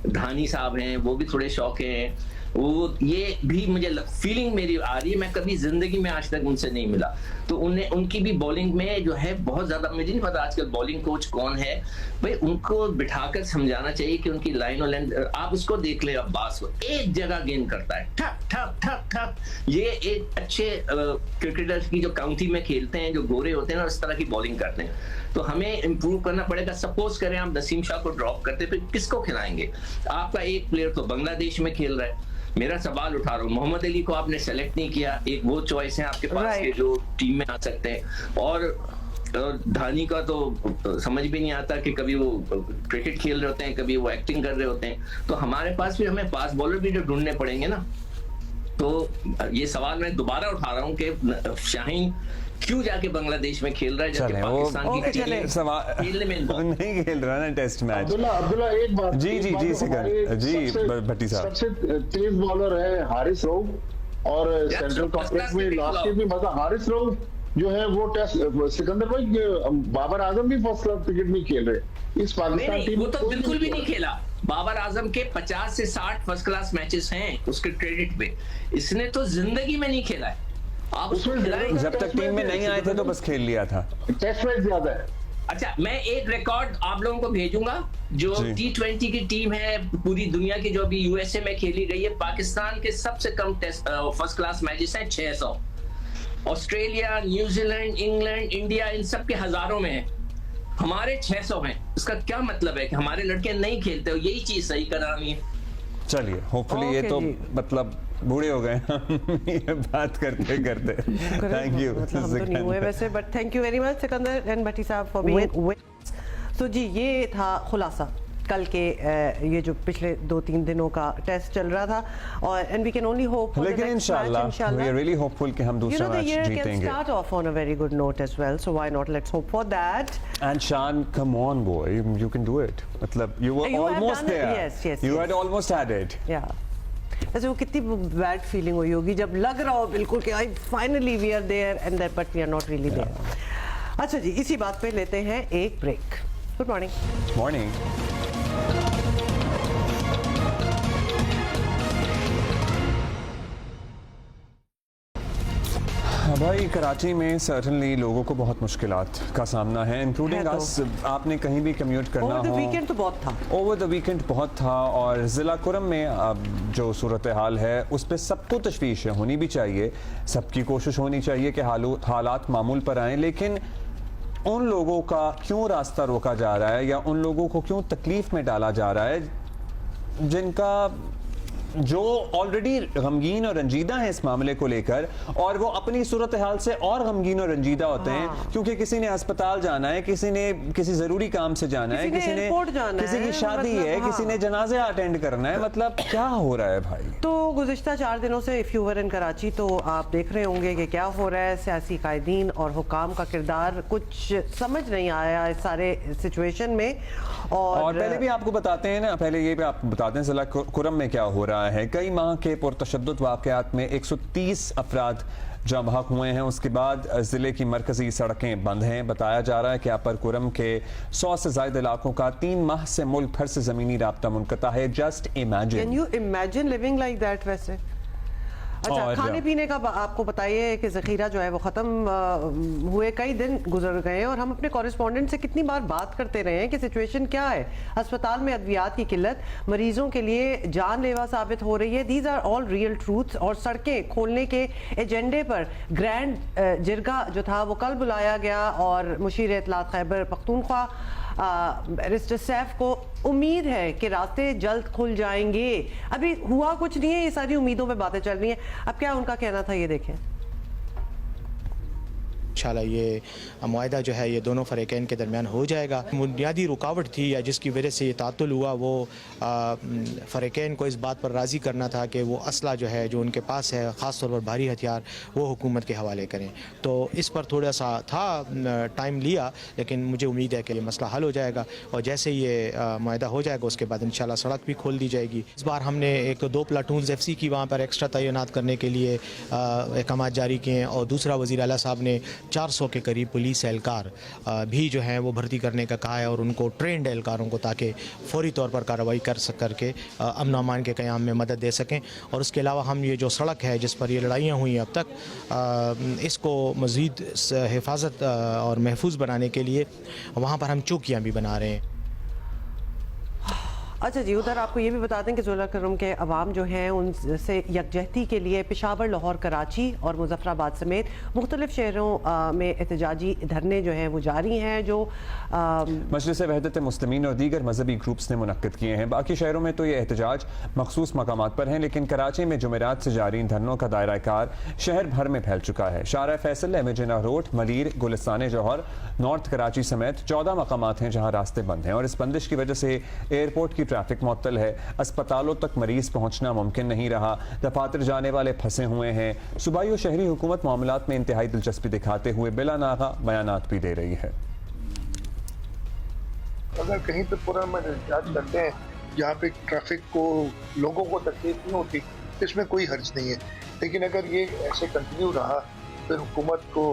धानी साहब हैं वो भी थोड़े शौके हैं, वो ये भी मुझे फीलिंग मेरी आ रही है। मैं कभी जिंदगी में आज तक उनसे नहीं मिला, तो उन्हें उनकी भी बॉलिंग में जो है बहुत ज्यादा, मुझे नहीं पता आजकल बॉलिंग कोच कौन है भाई, उनको बिठाकर समझाना चाहिए कि उनकी लाइन और लेंथ, आप उसको देख ले, अब्बास को एक जगह गेंद करता है, ठक ठक ठक ठक। ये एक अच्छे क्रिकेटर्स की जो काउंटी में खेलते हैं, जो गोरे होते हैं ना, उस तरह की बॉलिंग करते हैं। तो हमें इंप्रूव करना पड़ेगा। सपोज करें आप नसीम शाह को ड्रॉप करते, फिर किसको खिलाएंगे? आपका एक प्लेयर तो बांग्लादेश में खेल रहा है। मेरा सवाल उठा रहा हूँ, मोहम्मद अली को आपने सेलेक्ट नहीं किया, एक वो चॉइस है आपके पास के जो टीम में आ सकते हैं। और धानी का तो समझ भी नहीं आता कि कभी वो क्रिकेट खेल रहे होते हैं, कभी वो एक्टिंग कर रहे होते हैं। तो हमारे पास भी, हमें फास्ट बॉलर भी जो ढूंढने पड़ेंगे ना। तो ये सवाल मैं दोबारा उठा रहा हूँ कि शाहीन क्यों जाके बांग्लादेश में खेल रहा है, जबकि पाकिस्तान की टीम खेलने में नहीं खेल रहा ना टेस्ट मैच। अब्दुल्ला एक बात, जी जी जी जी भट्टी साहब, सबसे तेज बॉलर है हारिस रऊफ, और सेंट्रल कॉम्प्लेक्स में लास्ट ईयर भी मतलब हारिस रऊफ जो है वो टेस्ट, सिकंदर भाई बाबर आजम भी फर्स्ट क्लास क्रिकेट नहीं खेल रहे इस पाकिस्तान टीम में। वो तो बिल्कुल भी नहीं खेला। बाबर आजम के 50 से 60 फर्स्ट क्लास मैचेस हैं उसके क्रेडिट पे, इसने तो जिंदगी में नहीं खेला है। आप उसको जब तक टीम में नहीं आए थे तो बस खेल लिया था। टेस्ट मैच ज्यादा है। अच्छा, मैं एक रिकॉर्ड आप लोगों को भेजूंगा, जो T20 की टीम है पूरी दुनिया की, जो अभी यूएसए में खेली गई है। पाकिस्तान के सबसे कम टेस्ट फर्स्ट क्लास मैचेस हैं 600। ऑस्ट्रेलिया, न्यूजीलैंड, इंग्लैंड, इंडिया, इन सब के हजारों में है, हमारे 600 हैं। इसका क्या मतलब है कि हमारे लड़के नहीं खेलते हो, यही चीज सही करानी है। चलिए, होपफुली ये तो मतलब बूढ़े हो गए ये बात करते करते। Thank you. मतलब हम तो नहीं हुए वैसे, but thank you very much Sikandar and Bhatti sahab for being. सो जी, ये था खुलासा कल के ये जो पिछले 2-3 दिनों का टेस्ट चल रहा था, और and we can only hope, लेकिन इंशाल्लाह वी आर रियली होपफुल कि हम दूसरा मैच जीतेंगे। Can start off on a very good note as well, so why not, let's hope for that. And Shan, come on boy, you can do it. मतलब you were almost there, you had almost had it. या वैसे वो कितनी bad feeling हुई होगी जब लग रहा हो बिल्कुल कि I finally we are there and that, but we are not really there. अच्छा जी, इसी बात पे लेते हैं एक ब्रेक। Good morning. मॉर्निंग। भाई, कराची में सर्टनली लोगों को बहुत मुश्किलात का सामना है, इंक्लूडिंग अस। आपने कहीं भी कम्यूट करना हो, वीकेंड तो बहुत था, ओवर द वीकेंड बहुत था, और ज़िला कुरम में अब जो सूरत हाल है उस पर सबको तशवीश है, होनी भी चाहिए। सबकी कोशिश होनी चाहिए कि हालात मामूल पर आएँ, लेकिन उन लोगों का क्यों रास्ता रोका जा रहा है, या उन लोगों को क्यों तकलीफ में डाला जा रहा है जिनका जो ऑलरेडी गमगीन और रंजीदा है इस मामले को लेकर, और वो अपनी सूरत हाल से और गमगीन और रंजीदा होते हैं क्योंकि किसी ने अस्पताल जाना है, किसी ने किसी जरूरी काम से जाना है, किसी ने एयरपोर्ट जाना किसी है, की शादी मतलब, है, किसी ने जनाजे अटेंड करना है। मतलब क्या हो रहा है भाई? तो गुज़िश्ता 4 दिनों से इफ़ यू वर इन कराची तो आप देख रहे होंगे कि क्या हो रहा है। सियासी कायदीन और हुकाम का किरदार कुछ समझ नहीं आया इस सारे सिचुएशन में। और पहले भी आपको बताते हैं ना, पहले ये भी आपको बताते हैं जिला कुरम में क्या हो रहा है। कई माह के पुरतशद्दुद वाक़यात में 130 अफराद जब हक हुए हैं, उसके बाद जिले की मरकजी सड़कें बंद हैं। बताया जा रहा है कि अपर कुरम के 100 से ज्यादा इलाकों का 3 माह से मुल्क भर से जमीनी राब्ता मुनक़ता है। Just imagine, can you imagine living like that? वैसे अच्छा, खाने पीने का आपको बताइए कि ज़ख़ीरा जो है वो ख़त्म हुए कई दिन गुजर गए हैं और हम अपने कॉरेस्पॉन्डेंट से कितनी बार बात करते रहे हैं कि सिचुएशन क्या है। अस्पताल में अद्वियात की किल्लत मरीजों के लिए जानलेवा साबित हो रही है। These are all real truths. और सड़कें खोलने के एजेंडे पर ग्रैंड जिरगा जो था वो कल बुलाया गया और मुशीर इत्तलात खैबर पख्तूनख्वा बैरिस्टर सैफ को उम्मीद है कि रास्ते जल्द खुल जाएंगे। अभी हुआ कुछ नहीं है, ये सारी उम्मीदों पे बातें चल रही हैं। अब क्या उनका कहना था, ये देखें। इंशाल्लाह ये मुआहदा जो है ये दोनों फ़रीक़ैन के दरमियान हो जाएगा। बुनियादी रुकावट थी या जिसकी वजह से ये तातुल हुआ वो फ़रीक़ैन को इस बात पर राज़ी करना था कि वो असला जो है जो उनके पास है, ख़ास तौर पर भारी हथियार, वो हुकूमत के हवाले करें। तो इस पर थोड़ा सा था, टाइम लिया, लेकिन मुझे उम्मीद है कि ये मसला हल हो जाएगा और जैसे ये मुआहदा हो जाएगा उसके बाद इंशाल्लाह सड़क भी खोल दी जाएगी। इस बार हमने 2 प्लाटून्स FC की वहाँ पर एक्स्ट्रा तैनात करने के लिए अहकाम जारी किए हैं और दूसरा वज़ीर आला साहब ने 400 के करीब पुलिस एहलकार भी जो हैं वो भर्ती करने का कहा है और उनको ट्रेंड एहलकारों को, ताकि फौरी तौर पर कार्रवाई करके अमन अमान के क़याम में मदद दे सकें। और उसके अलावा हम ये जो सड़क है जिस पर ये लड़ाइयाँ हुई अब तक, इसको मज़ीद हिफाजत और महफूज बनाने के लिए वहाँ पर हम चौकियाँ भी बना रहे हैं। अच्छा जी, उधर आपको ये भी बता दें कि ज़िला कुरम के अवाम जो हैं उनसे यकजहती के लिए पेशावर, लाहौर, कराची और मुजफ्फराबाद समेत मुख्तलिफ शहरों में एहतजाजी धरने जो हैं वो जारी हैं, जो मजलिस वहदत मुस्लिमीन और दीगर मजहबी ग्रुप्स ने मुनक्किद किए हैं। बाकी शहरों में तो ये एहतजाज मखसूस मकामात पर हैं, लेकिन कराची में जुमेरात से जारी इन धरनों का दायरा कार शहर भर में फैल चुका है। शारा फैसल, एमजिना रोड, मलीर, गुलिस्तान जौहर, नॉर्थ कराची समेत 14 मकामात हैं जहाँ रास्ते बंद हैं और इस बंदिश की वजह से एयरपोर्ट की ट्रैफिक मुअत्तल है। अस्पतालों तक मरीज पहुंचना मुमकिन नहीं रहा। दफातर जाने वाले फंसे हुए हैं। सूबाई और शहरी हुकूमत मामलात में इंतहाई दिलचस्पी दिखाते हुए बिला नागा बयानात भी दे रही है। अगर कहीं पे पूरा हम एहतजाज करते हैं जहाँ पे ट्रैफिक को, लोगों को तकलीफ नहीं होती, इसमें कोई हर्ज नहीं है। लेकिन अगर ये ऐसे कंटिन्यू रहा फिर हुकूमत को,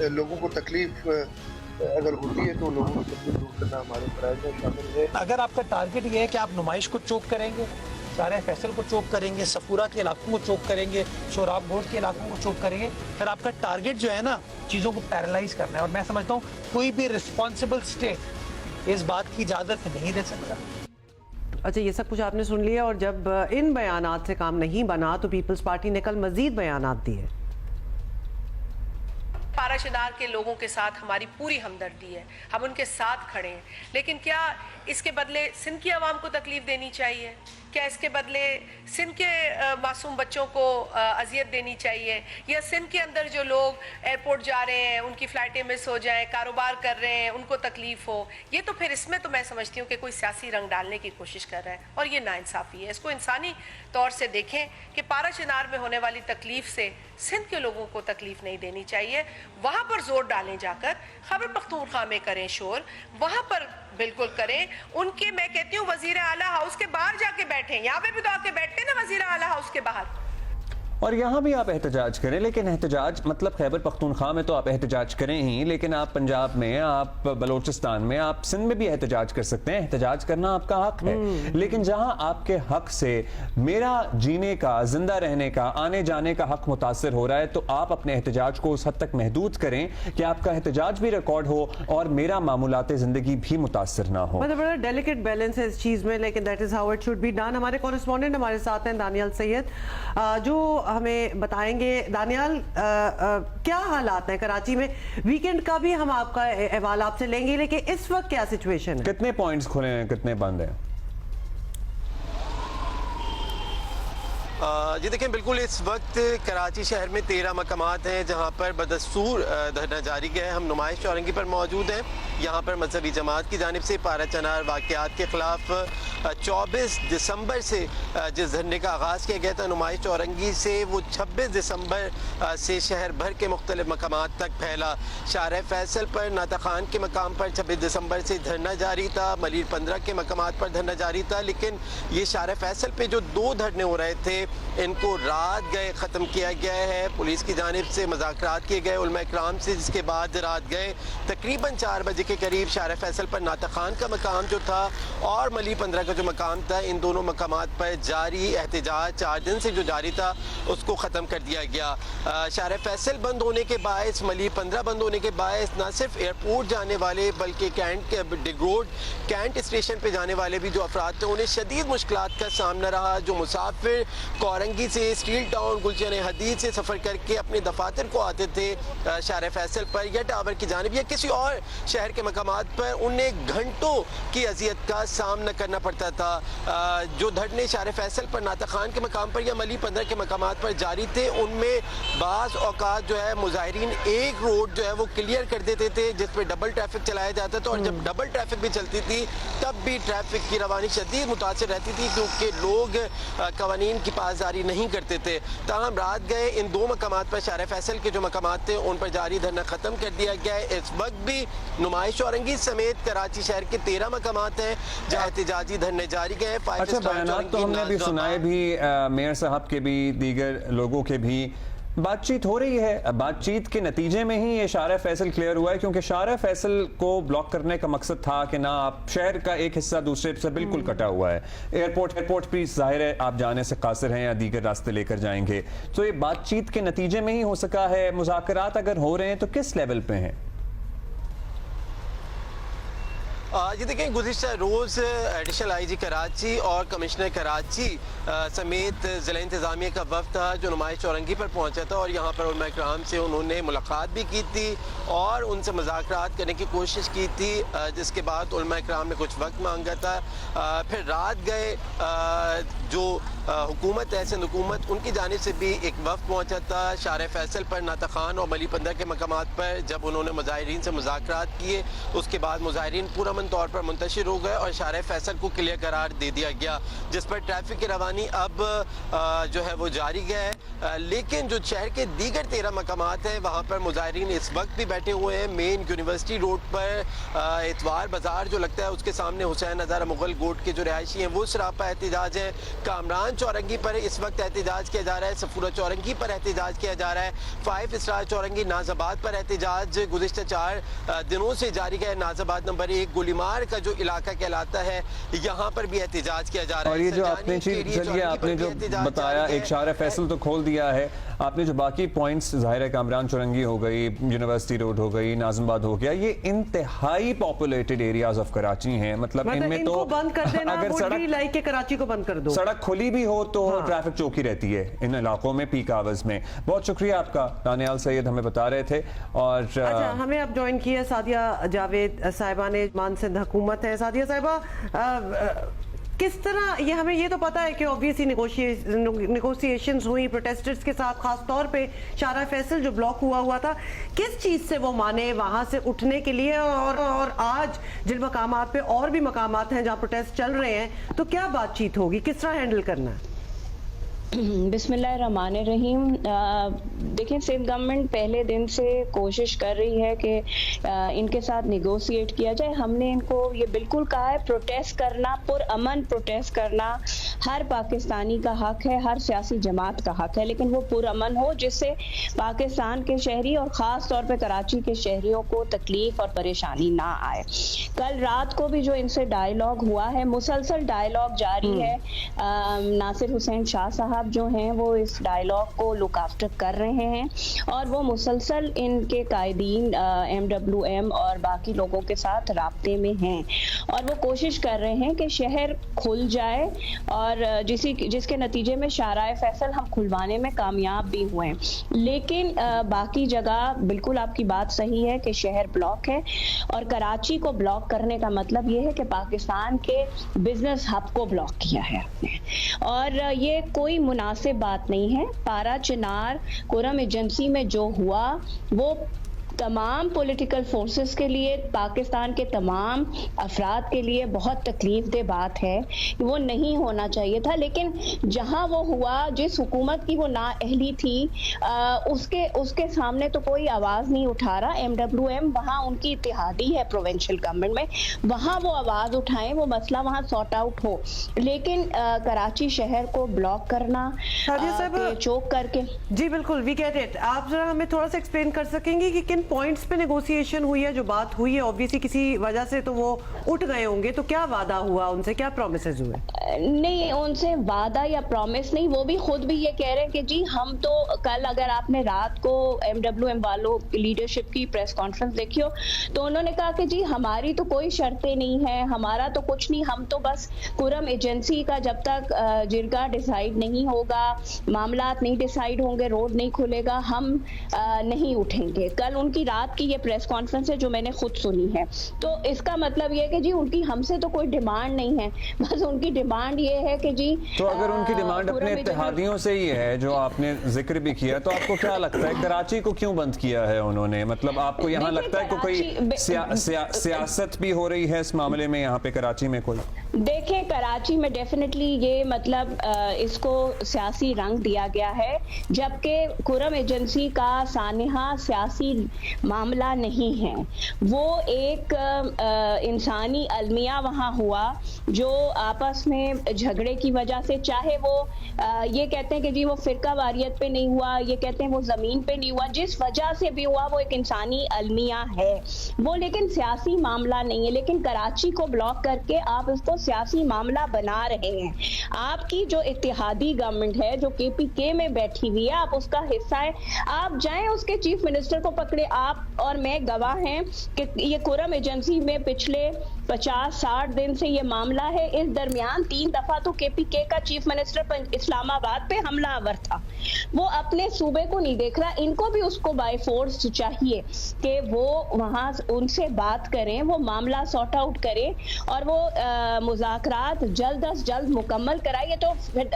लोगों को तकलीफ अगर होती है तो लोगों को तकलीफ दूर करना हमारे फ़राइज़ में शामिल है। अगर आपका टारगेट ये है कि आप नुमाइश को चोक करेंगे, सारे फैसल को चोक करेंगे, सफूरा के इलाकों को चोक करेंगे, शोराब बोर्ड के इलाकों को चोक करेंगे, फिर आपका टारगेट जो है ना चीज़ों को पैरालाइज करना है। और मैं समझता हूँ कोई भी रिस्पॉन्सिबल स्टेट इस बात की इजाज़त नहीं दे सकता। अच्छा, ये सब कुछ आपने सुन लिया और जब इन बयानात से काम नहीं बना तो पीपल्स पार्टी ने कल मजीद बयानात दिए। पाराशदार के लोगों के साथ हमारी पूरी हमदर्दी है, हम उनके साथ खड़े हैं, लेकिन क्या इसके बदले सिंध की आवाम को तकलीफ देनी चाहिए? क्या इसके बदले सिंध के मासूम बच्चों को अजियत देनी चाहिए? या सिंध के अंदर जो लोग एयरपोर्ट जा रहे हैं उनकी फ़्लाइटें मिस हो जाएं, कारोबार कर रहे हैं उनको तकलीफ हो? ये तो फिर इसमें तो मैं समझती हूँ कि कोई सियासी रंग डालने की कोशिश कर रहा है और ये नाइंसाफ़ी है। इसको इंसानी तौर से देखें कि पाराशनार में होने वाली तकलीफ से सिंध के लोगों को तकलीफ नहीं देनी चाहिए। वहाँ पर जोर डालें, जाकर खैबर पख्तूनख्वा में करें शोर, वहाँ पर बिल्कुल करें। उनके, मैं कहती हूँ वजीर आला हाउस के बाहर जाके बैठे, यहाँ पे भी तो आके बैठते ना वजीर आला हाउस के बाहर। और यहाँ भी आप एहतजाज करें, लेकिन एहतजाज मतलब खैबर पख्तूनख्वा में तो आप एहतजाज करें ही, लेकिन आप पंजाब में, आप बलोचिस्तान में, आप सिंध में भी एहतजाज कर सकते हैं। एहतजाज करना आपका हक है, लेकिन जहाँ आपके हक से मेरा जीने का, जिंदा रहने का, आने जाने का हक मुतासर हो रहा है तो आप अपने एहतजाज को उस हद तक महदूद करें कि आपका एहतजाज भी रिकॉर्ड हो और मेरा मामूलात जिंदगी भी मुतासर ना हो। मतलब बड़ा डेलिकेट बैलेंस है इस चीज़ में, लेकिन that is how it should be done. हमारे कॉरेस्पॉन्डेंट हमारे साथ हैं दानियाल सैयद, जो हमें बताएंगे। दानियाल, क्या हालात हैं कराची में? वीकेंड का भी हम आपका अहवाल आपसे लेंगे, लेकिन इस वक्त क्या सिचुएशन है? कितने पॉइंट्स खुले हैं, कितने बंद हैं? जी देखें, बिल्कुल इस वक्त कराची शहर में 13 मकामात हैं जहां पर बदस्तूर धरना जारी है। हम नुमाइश चौरंगी पर मौजूद हैं। यहाँ पर मजहबी जमात की जानिब से पारा चनार वाक़यात के ख़िलाफ़ 24 दिसंबर से जिस धरने का आगाज़ किया गया था नुमाइश चौरंगी से, वो 26 दिसंबर से शहर भर के मुख्तलिफ मकामात तक फैला। शाहर फैसल पर नाता खान के मकाम पर 26 दिसंबर से धरना जारी था। मलीर 15 के मकामात पर धरना जारी था। लेकिन ये शाहर फैसल पे जो 2 धरने हो रहे थे, इनको रात गए ख़त्म किया गया है। पुलिस की जानिब से मुज़ाकरात किए गए उलमा इकराम से, जिसके बाद रात गए तकरीबन 4 बजे के करीब शाहर फैसल पर नाता खान का मकाम जो था और मली 15 का जो मकाम था, इन दोनों मकामात पर जारी एहतजाज 4 दिन से जो जारी था उसको ख़त्म कर दिया गया। शाहर फैसल बंद होने के बायस, मली 15 बंद होने के बायस न सिर्फ एयरपोर्ट जाने वाले बल्कि कैंट डिगरोड कैंट स्टेशन पर जाने वाले भी जो अफराद थे, उन्हें शदीद मुश्किलात का सामना रहा। जो मुसाफिर कोरंगी से, स्टील टाउन, गुलशन हदीद से सफ़र करके अपने दफातर को आते थे शाहर फैसल पर या टावर की जानिब या किसी और शहर के मकामात पर, उन्हें घंटों की अजियत का सामना करना पड़ता था। जो धरने शाहर फैसल पर नाता खान के मकाम पर या मली 15 के मकामात पर जारी थे, उनमें बाज़ औकात जो है मुजाहिरीन एक रोड जो है वो क्लियर कर देते थे जिस पर डबल ट्रैफिक चलाया जाता था, और जब डबल ट्रैफिक भी चलती थी तब भी ट्रैफिक की रवानी शदीद मुतासिर रहती थी क्योंकि लोग कवानीन की पासदारी नहीं करते थे। ताहम रात गए इन 2 मकामात पर शाहर फैसल के जो मकामात थे उन पर जारी धरना ख़त्म कर दिया गया है। इस वक्त भी नुमाइश चौरंगी समेत कराची शहर के 13 मकामात हैं जहाँ एहतजाजी धरने जारी गए। अच्छा, बयानात तो हमने भी सुनाए भी, मेयर साहब के भी, दीगर लोगों के भी। बातचीत हो रही है, बातचीत के नतीजे में ही ये शाहर फैसल क्लियर हुआ है, क्योंकि शाहर फैसल को ब्लॉक करने का मकसद था कि ना आप शहर का एक हिस्सा दूसरे से बिल्कुल कटा हुआ है। एयरपोर्ट भी जाहिर है आप जाने से कासिर हैं या दीगर रास्ते लेकर जाएंगे, तो ये बातचीत के नतीजे में ही हो सका है। मुज़ाकरात अगर हो रहे हैं तो किस लेवल पे हैं? जी देखिए, गुज़िश्ता रोज़ एडिशनल आईजी कराची और कमिश्नर कराची समेत ज़िला इंतज़ामिया का वफ़द था जो नुमाइश चौरंगी पर पहुंचा था और यहाँ पर उलमा इकराम से उन्होंने मुलाकात भी की थी और उनसे मुज़ाकरात करने की कोशिश की थी, जिसके बाद उलमा इकराम ने कुछ वक्त मांगा था। फिर रात गए जो हुकूमत है, सिंध हुकूमत, उनकी जानिब से भी एक वफ़द पहुँचा था शाहर फैसल पर नाता खान और मली 15 के मकामात पर। जब उन्होंने मुजाहिरीन से मुज़ाकरात किए उसके बाद मुजाहिरीन पूरा तौर पर मुंतशिर हो गए और शाहर फैसल को क्लियर करार दे दिया गया, जिस पर ट्रैफिक की रवानी अब जो है वो जारी है। लेकिन जो शहर के दीगर 13 मकामात हैं वहाँ पर मुजाहिरीन इस वक्त भी बैठे हुए हैं। मेन यूनिवर्सिटी रोड पर इतवार बाजार जो लगता है उसके सामने हुसैन हज़ारा मुगल गोट के जो रहायशी हैं वो सरापा एहतजाज है। कामरान चौरंगी पर इस वक्त एहतजाज किया जा रहा है। सफूरा चौरंगी पर एहतजाज किया जा रहा है। 5 स्टार चौरंगी नाजाबाद पर एहतजाज गुज़िश्ता 4 दिनों से जारी है। नाजाबाद नंबर 1 गोलीमार का जो इलाका कहलाता है यहाँ पर भी एहतजाज किया जा रहा है। और ये जो आपने चलिए आपने जो बताया, एक शाहर फैसल तो खोल दिया है, आपने जो बाकी पॉइंट्स, ज़ाहिर कामरान चौरंगी हो गई, यूनिवर्सिटी रोड हो गई, नाज़िमाबाद हो गया, ये इंतहाई पॉपुलेटेड एरियाज ऑफ कराची हैं। मतलब इनमें तो बंद कर देना, अगर सड़क लाइक के कराची को बंद कर दो, सड़क खुली भी हो तो ट्रैफिक चौकी रहती है इन इलाकों में पीक आवर्स में। बहुत शुक्रिया आपका, रानियाल सैयद हमें बता रहे थे। और अच्छा, हमें अब ज्वाइन किया सादिया जावेद साहिबा ने, मान सिंध हुकूमत है। सादिया साहिबा, किस तरह ये, हमें ये तो पता है कि ऑब्वियसली नेगोशिएशंस हुई प्रोटेस्टर्स के साथ, खास तौर पे शाहर फैसल जो ब्लॉक हुआ था, किस चीज़ से वो माने वहाँ से उठने के लिए, और आज जिन मकामात पे और भी मकामात हैं जहाँ प्रोटेस्ट चल रहे हैं, तो क्या बातचीत होगी, किस तरह हैंडल करना है? बिस्मिल्लाहिर्रहमानिर्रहीम। देखिए, सिंध गवर्नमेंट पहले दिन से कोशिश कर रही है कि इनके साथ निगोशिएट किया जाए। हमने इनको ये बिल्कुल कहा है, प्रोटेस्ट करना, पुरअमन प्रोटेस्ट करना हर पाकिस्तानी का हक है, हर सियासी जमात का हक है, लेकिन वो पुरअमन हो जिससे पाकिस्तान के शहरी और ख़ास तौर पे कराची के शहरियों को तकलीफ और परेशानी ना आए। कल रात को भी जो इनसे डायलॉग हुआ है, मुसलसल डायलॉग जारी है। नासिर हुसैन शाह साहब जो हैं वो इस डायलॉग को लुक आफ्टर कर रहे हैं और वो मुसलसल इनके कायदीन MWM और बाकी लोगों के साथ राब्ते में हैं और वो कोशिश कर रहे हैं कि शहर खुल जाए और जिसके नतीजे में शाहर फैसल हम खुलवाने में कामयाब भी हुए। लेकिन बाकी जगह बिल्कुल आपकी बात सही है कि शहर ब्लॉक है और कराची को ब्लॉक करने का मतलब ये है कि पाकिस्तान के बिजनेस हब को ब्लॉक किया है और ये कोई मुनासिब बात नहीं है। पारा चिनार कुरम एजेंसी में जो हुआ वो तमाम पॉलिटिकल फोर्सेस के लिए, पाकिस्तान के तमाम अफराद के लिए बहुत तकलीफ दे बात है। वो नहीं होना चाहिए था, लेकिन जहां वो हुआ, जिस हुकूमत की वो नाअहली थी, उसके सामने तो कोई आवाज़ नहीं उठा रहा। MWM वहाँ उनकी इत्तेहादी है प्रोविंशियल गवर्नमेंट में, वहाँ वो आवाज़ उठाएं, वो मसला वहाँ सॉर्ट आउट हो। लेकिन कराची शहर को ब्लॉक करना, चोक करके। जी बिल्कुल, वी गेट इट। आप जरा हमें थोड़ा सा एक्सप्लेन कर सकेंगे कि किन पॉइंट्स पे नेगोशिएशन हुई है, जो बात हुई है? ऑब्वियसली किसी वजह से तो वो उठ गए होंगे, तो क्या वादा हुआ उनसे, क्या प्रोमिसेस हुए? नहीं, उनसे वादा या प्रॉमिस नहीं, वो भी खुद भी ये कह रहे हैं कि जी हम तो कल, अगर आपने रात को MWM वालों लीडरशिप की प्रेस कॉन्फ्रेंस देखी हो, तो उन्होंने कहा कि जी हमारी तो कोई शर्तें नहीं है, हमारा तो कुछ नहीं, हम तो बस कुरम एजेंसी का जब तक जिरगा डिसाइड नहीं होगा, मामलात नहीं डिसाइड होंगे, रोड नहीं खुलेगा, हम नहीं उठेंगे। कल उनकी रात की ये प्रेस कॉन्फ्रेंस है जो मैंने खुद सुनी है। तो इसका मतलब ये है कि जी उनकी हमसे तो कोई डिमांड नहीं है, बस उनकी डिमांड ये है कि जी, तो अगर उनकी डिमांड अपने इत्तेहादियों से ही है, जो आपने जिक्र भी किया, तो आपको क्या लगता है कराची को क्यों बंद किया है उन्होंने? मतलब आपको यहाँ लगता है कि कोई सियासत भी हो रही है इस मामले में यहाँ पे कराची में? कोई देखें, कराची में डेफिनेटली ये मतलब इसको सियासी रंग दिया गया है, जबकि कुरम एजेंसी का सानिहा सियासी मामला नहीं है। वो एक इंसानी अलमिया वहाँ हुआ, जो आपस में झगड़े की वजह से, चाहे वो ये कहते हैं कि जी वो फिरका वारियत पे नहीं हुआ, ये कहते हैं वो जमीन पे नहीं हुआ, जिस वजह से भी हुआ वो एक इंसानी अलमिया है वो, लेकिन सियासी मामला नहीं है। लेकिन कराची को ब्लॉक करके आप इसको सियासी मामला बना रहे हैं। आपकी जो इत्तेहादी गवर्नमेंट है, जो KPK में बैठी हुई है, आप उसका हिस्सा है, आप जाएं उसके चीफ मिनिस्टर को पकड़े। आप और मैं गवाह हैं कि ये कुरम एजेंसी में पिछले 50-60 दिन से ये मामला है। इस दरमियान 3 दफा तो KPK का चीफ मिनिस्टर इस्लामाबाद पे हमलावर था। वो अपने सूबे को नहीं देख रहा। इनको भी उसको बाय फोर्स चाहिए कि वो वहां उनसे बात करें, वो मामला सॉर्ट आउट करें और वो मुज़ाकरात जल्द अज जल्द मुकम्मल कराइए। तो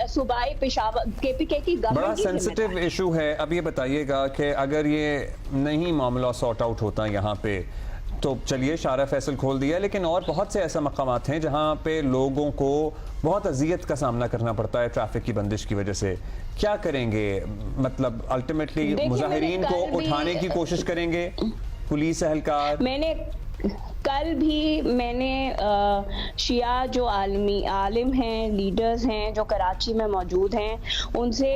सूबाई पेशावर KPK की बड़ा सेंसिटिव इशू है। अब ये बताइएगा कि अगर ये नहीं मामला सॉर्ट आउट होता यहाँ पे, तो चलिए शारा फैसल खोल दिया, लेकिन और बहुत से ऐसे मकामात हैं जहाँ पे लोगों को बहुत अजियत का सामना करना पड़ता है ट्रैफिक की बंदिश की वजह से। क्या करेंगे? मतलब अल्टीमेटली मुजाहिरीन को उठाने की कोशिश करेंगे पुलिस एहलकार? कल भी मैंने शिया जो आलिम हैं, लीडर्स हैं जो कराची में मौजूद हैं, उनसे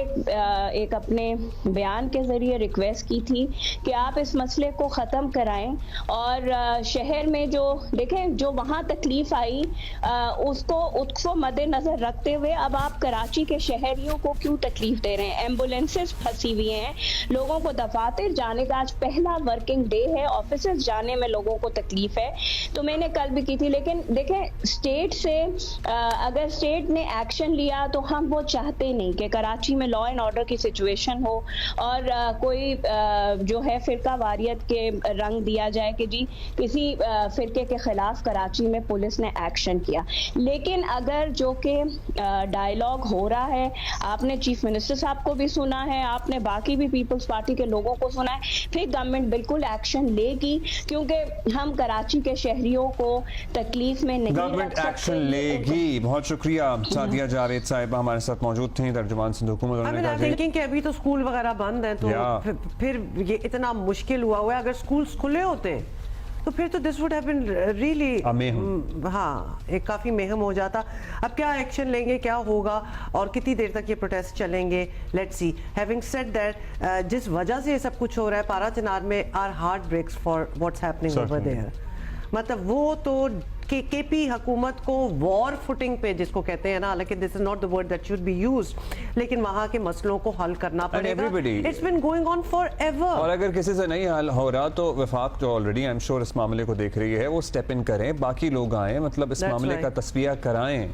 एक अपने बयान के ज़रिए रिक्वेस्ट की थी कि आप इस मसले को ख़त्म कराएं और शहर में जो देखें, जो वहाँ तकलीफ़ आई उसको मद्देनज़र रखते हुए अब आप कराची के शहरियों को क्यों तकलीफ़ दे रहे हैं? एम्बुलेंसेस फंसी हुई हैं, लोगों को दफातर जाने का आज पहला वर्किंग डे है, ऑफिस जाने में लोगों को तकलीफ है। तो मैंने कल भी की थी, लेकिन देखें स्टेट से अगर स्टेट ने एक्शन लिया तो हम वो चाहते नहीं कि कराची में लॉ एंड ऑर्डर की सिचुएशन हो और कोई जो है फिरका वारियत के रंग दिया जाए कि जी किसी फिरके के खिलाफ कराची में पुलिस ने एक्शन किया। लेकिन अगर जो कि डायलॉग हो रहा है, आपने चीफ मिनिस्टर साहब को भी सुना है, आपने बाकी भी पीपल्स पार्टी के लोगों को सुना है, फिर गवर्नमेंट बिल्कुल एक्शन लेगी, क्योंकि हम कराची के शहरियों को तकलीफ में नहीं गवर्नमेंट एक्शन लेगी। बहुत शुक्रिया सादिया जावेद साहिबा हमारे साथ मौजूद थी, तर्जुमान सिंध हुकूमत। उन्होंने कहा कि अभी तो स्कूल वगैरह बंद हैं, तो फिर ये इतना मुश्किल हुआ है। अगर स्कूल्स खुले होते तो फिर तो this would have been really, हाँ, एक काफ़ी महम हो जाता। अब क्या एक्शन लेंगे, क्या होगा और कितनी देर तक ये प्रोटेस्ट चलेंगे, let's see. Having said that, जिस वजह से ये सब कुछ हो रहा है, पारा चिनार में are heart breaks for what's happening over there. मतलब वो तो KP हुकूमत को वॉर फुटिंग पे जिसको कहते हैं ना, हालांकि this is not the word that should be used, लेकिन वहां के मसलों को हल करना पड़ेगा। It's been going on forever. और अगर किसी से नहीं हल हो रहा तो वफाक जो ऑलरेडी आई एम श्योर इस मामले को देख रही है, वो स्टेप इन करें, बाकी लोग आए, मतलब इस मामले का तस्वीर कराएं।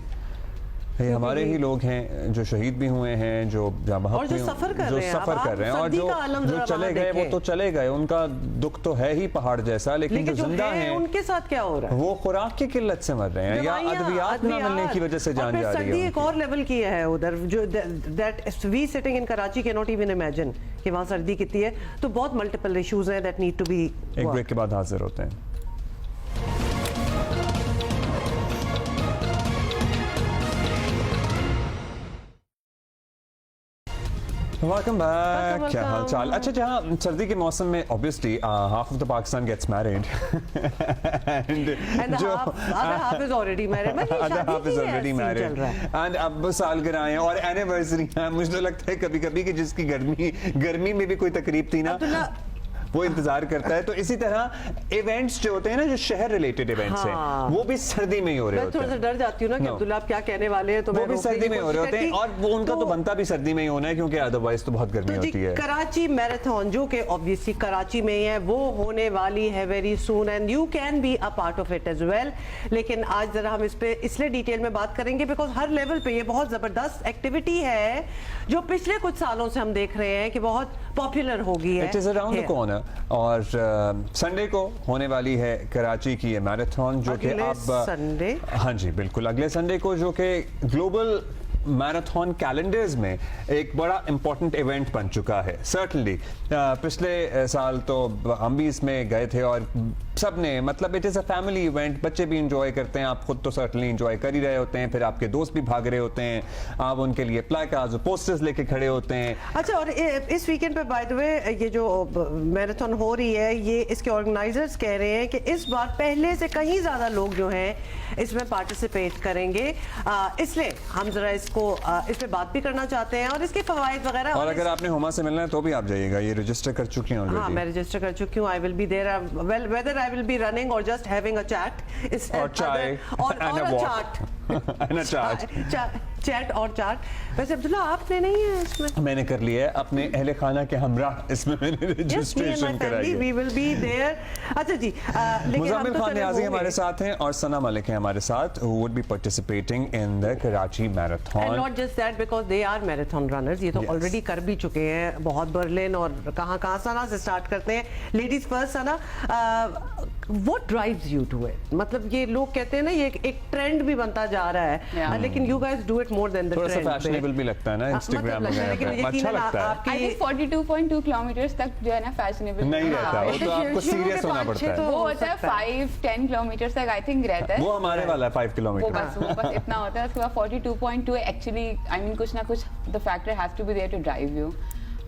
ये हमारे ही लोग हैं जो शहीद भी हुए हैं, जो और जो सफर कर रहे हैं, सफर अब कर आप रहे हैं, और सर्दी का आलम जो जरा चले वहाँ गए वो देखें। तो चले गए, उनका दुख तो है ही पहाड़ जैसा, लेकिन जो जिंदा हैं उनके साथ क्या हो रहा है? वो खुराक की किल्लत से मर रहे हैं या अद्वियात ना मिलने की वजह से जान जा रही सर्दी है एक और लेवल की है उधर, जो that we sitting in Karachi can not even imagine कि वहाँ सर्दी कितनी है। तो बहुत मल्टीपल इश्यूज हैं दैट नीड टू बी। एक ब्रेक के बाद हाजिर होते हैं। Welcome back. क्या हाल चाल? अच्छा, जहाँ सर्दी के मौसम में obviously half of the Pakistan gets married And the other half is already married. मतलब ये other शादी half की is है, already scene married. चल रहा है। And अब सालगिरह हैं और एनिवर्सरी हैं। मुझे तो लगता है कभी कभी कि जिसकी गर्मी में भी कोई तकरीब थी ना, वो इंतजार करता है। तो इसी तरह इवेंट्स जो होते हैं ना, जो शहर रिलेटेड इवेंट्स हैं, वो भी सर्दी में ही हो रहे मैं होते थोड़ा सा हैं। डर जाती हूँ ना कि अब्दुल्ला आप क्या कहने वाले हैं, तो वो मैं भी रोकने सर्दी की में हो रहे कोशिश होते हैं, करती। और वो उनका तो बनता भी सर्दी में ही होना है, क्योंकि अदरवाइज तो बहुत गर्मी तो जी, होती है। कराची मैराथन जो कि ऑब्वियसली कराची में ही है, वो होने वाली है very soon and you can be a part of it as well. लेकिन आज जरा हम इस पे इसलिए डिटेल में बात करेंगे बिकॉज हर लेवल पे ये बहुत जबरदस्त एक्टिविटी है जो पिछले कुछ सालों से हम देख रहे हैं कि बहुत पॉपुलर हो गई है। It is around the corner, और संडे को होने वाली है कराची की ये मैराथन, जो कि अब संडे, हाँ जी बिल्कुल अगले संडे को, जो कि ग्लोबल मैराथन कैलेंडर्स में एक बड़ा इंपॉर्टेंट इवेंट बन चुका है। सर्टनली पिछले साल तो हम भी इसमें गए थे और सब ने, मतलब it is a family event, बच्चे भी इंजॉय करते हैं, आप खुद तो सर्टनली इंजॉय कर ही रहे होते हैं, फिर आपके दोस्त भी भाग रहे होते हैं, आप उनके लिए प्लाकार्ड्स और पोस्टर्स लेके खड़े होते हैं। अच्छा, और इस वीकेंड पे बाय द वे ये जो मैराथन हो रही है, ये इसके ऑर्गेनाइजर्स कह रहे हैं कि इस बार पहले से कहीं ज्यादा लोग जो हैं इसमें पार्टिसिपेट करेंगे, इसलिए हम जरा इसको इस पे बात भी करना चाहते हैं और इसके फवाइद वगैरह। और अगर आपने हुमा से मिलना है तो भी आप जाइएगा, ये रजिस्टर कर चुकी हैं ऑलरेडी। हाँ, मैं रजिस्टर कर चुकी हूँ। I will be there, well whether I will be running और जस्ट हैविंग अ चैट और चाय और and a a walk. And a chaat chat और चाट। वैसे अब्दुल्ला आपने नहीं है इसमें? मैंने कर लिया है, अपने अहले खाना के हमरा इसमें मैंने रजिस्ट्रेशन कराई है। We will be there. अच्छा जी, लेकिन मुज़म्मिल खान नियाज़ी हमारे साथ हैं और सना मलिक हैं हमारे साथ, who would be participating in the Karachi Marathon. And not just that, because they are marathon runners. ये तो Yes. ऑलरेडी कर भी चुके हैं बहुत, बर्लिन और कहाँ सना से स्टार्ट करते हैं। Ladies first Sana, what drives you to it? मतलब ये लोग कहते हैं ना, ये एक ट्रेंड भी बनता जा रहा है, लेकिन you guys do it more than the थोड़ा सा trend. फैशनेबल भी लगता है ना इंस्टाग्राम वगैरह पे, अच्छा लगता है। आई थिंक 42.2 किलोमीटर तक जो है ना फैशनेबल नहीं रहता, वो तो आपको सीरियस होना पड़ता है। वो होता है 5-10 किलोमीटर तक आई थिंक रहता है। वो हमारे वाला है 5 वो किलोमीटर। बस इतना होता है। उसके बाद 42.2 एक्चुअली आई मीन कुछ ना कुछ the factor has to be there to drive you.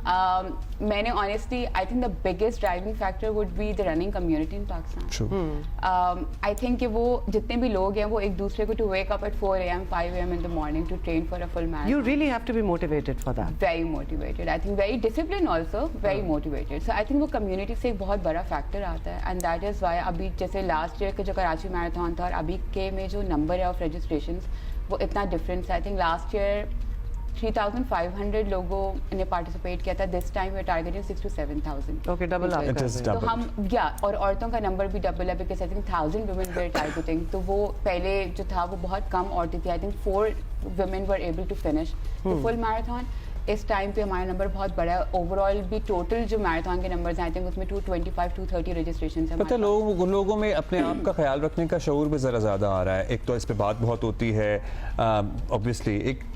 मैंने honestly I think the biggest driving factor would be the running community in Pakistan. I think कि वो जितने भी लोग हैं वो एक दूसरे को to wake up at 4 AM 5 AM in the morning to train for a full marathon. You really have to be motivated for that. Very motivated. I think very disciplined also, very motivated. So I think वो community से एक बहुत बड़ा factor आता है, and that is why अभी जैसे last year के जो कराची मैराथन था और अभी के में जो number है of registrations वो इतना difference है। I think last year 3,500 लोगों ने पार्टिसिपेट किया था। This time we are targeting 6,000 to 7,000। Okay, double up. It is तो double. हम और औरतों का नंबर भी डबल है, because I think 1,000 women way targeting. तो वो पहले जो था वो बहुत कम औरतें थी। I think 4 women were able to finish the full marathon. इस टाइम पे हमारा नंबर बहुत बड़ा है। ओवरऑल भी टोटल जो मैराथन के नंबर्स हैं आई थिंक उसमें 225-230 रजिस्ट्रेशन है। पता है लोगों में अपने आप का ख्याल रखने का शऊर भी ज़रा ज़्यादा आ रहा है। एक तो इस पे बात बहुत होती है ऑब्वियसली, एक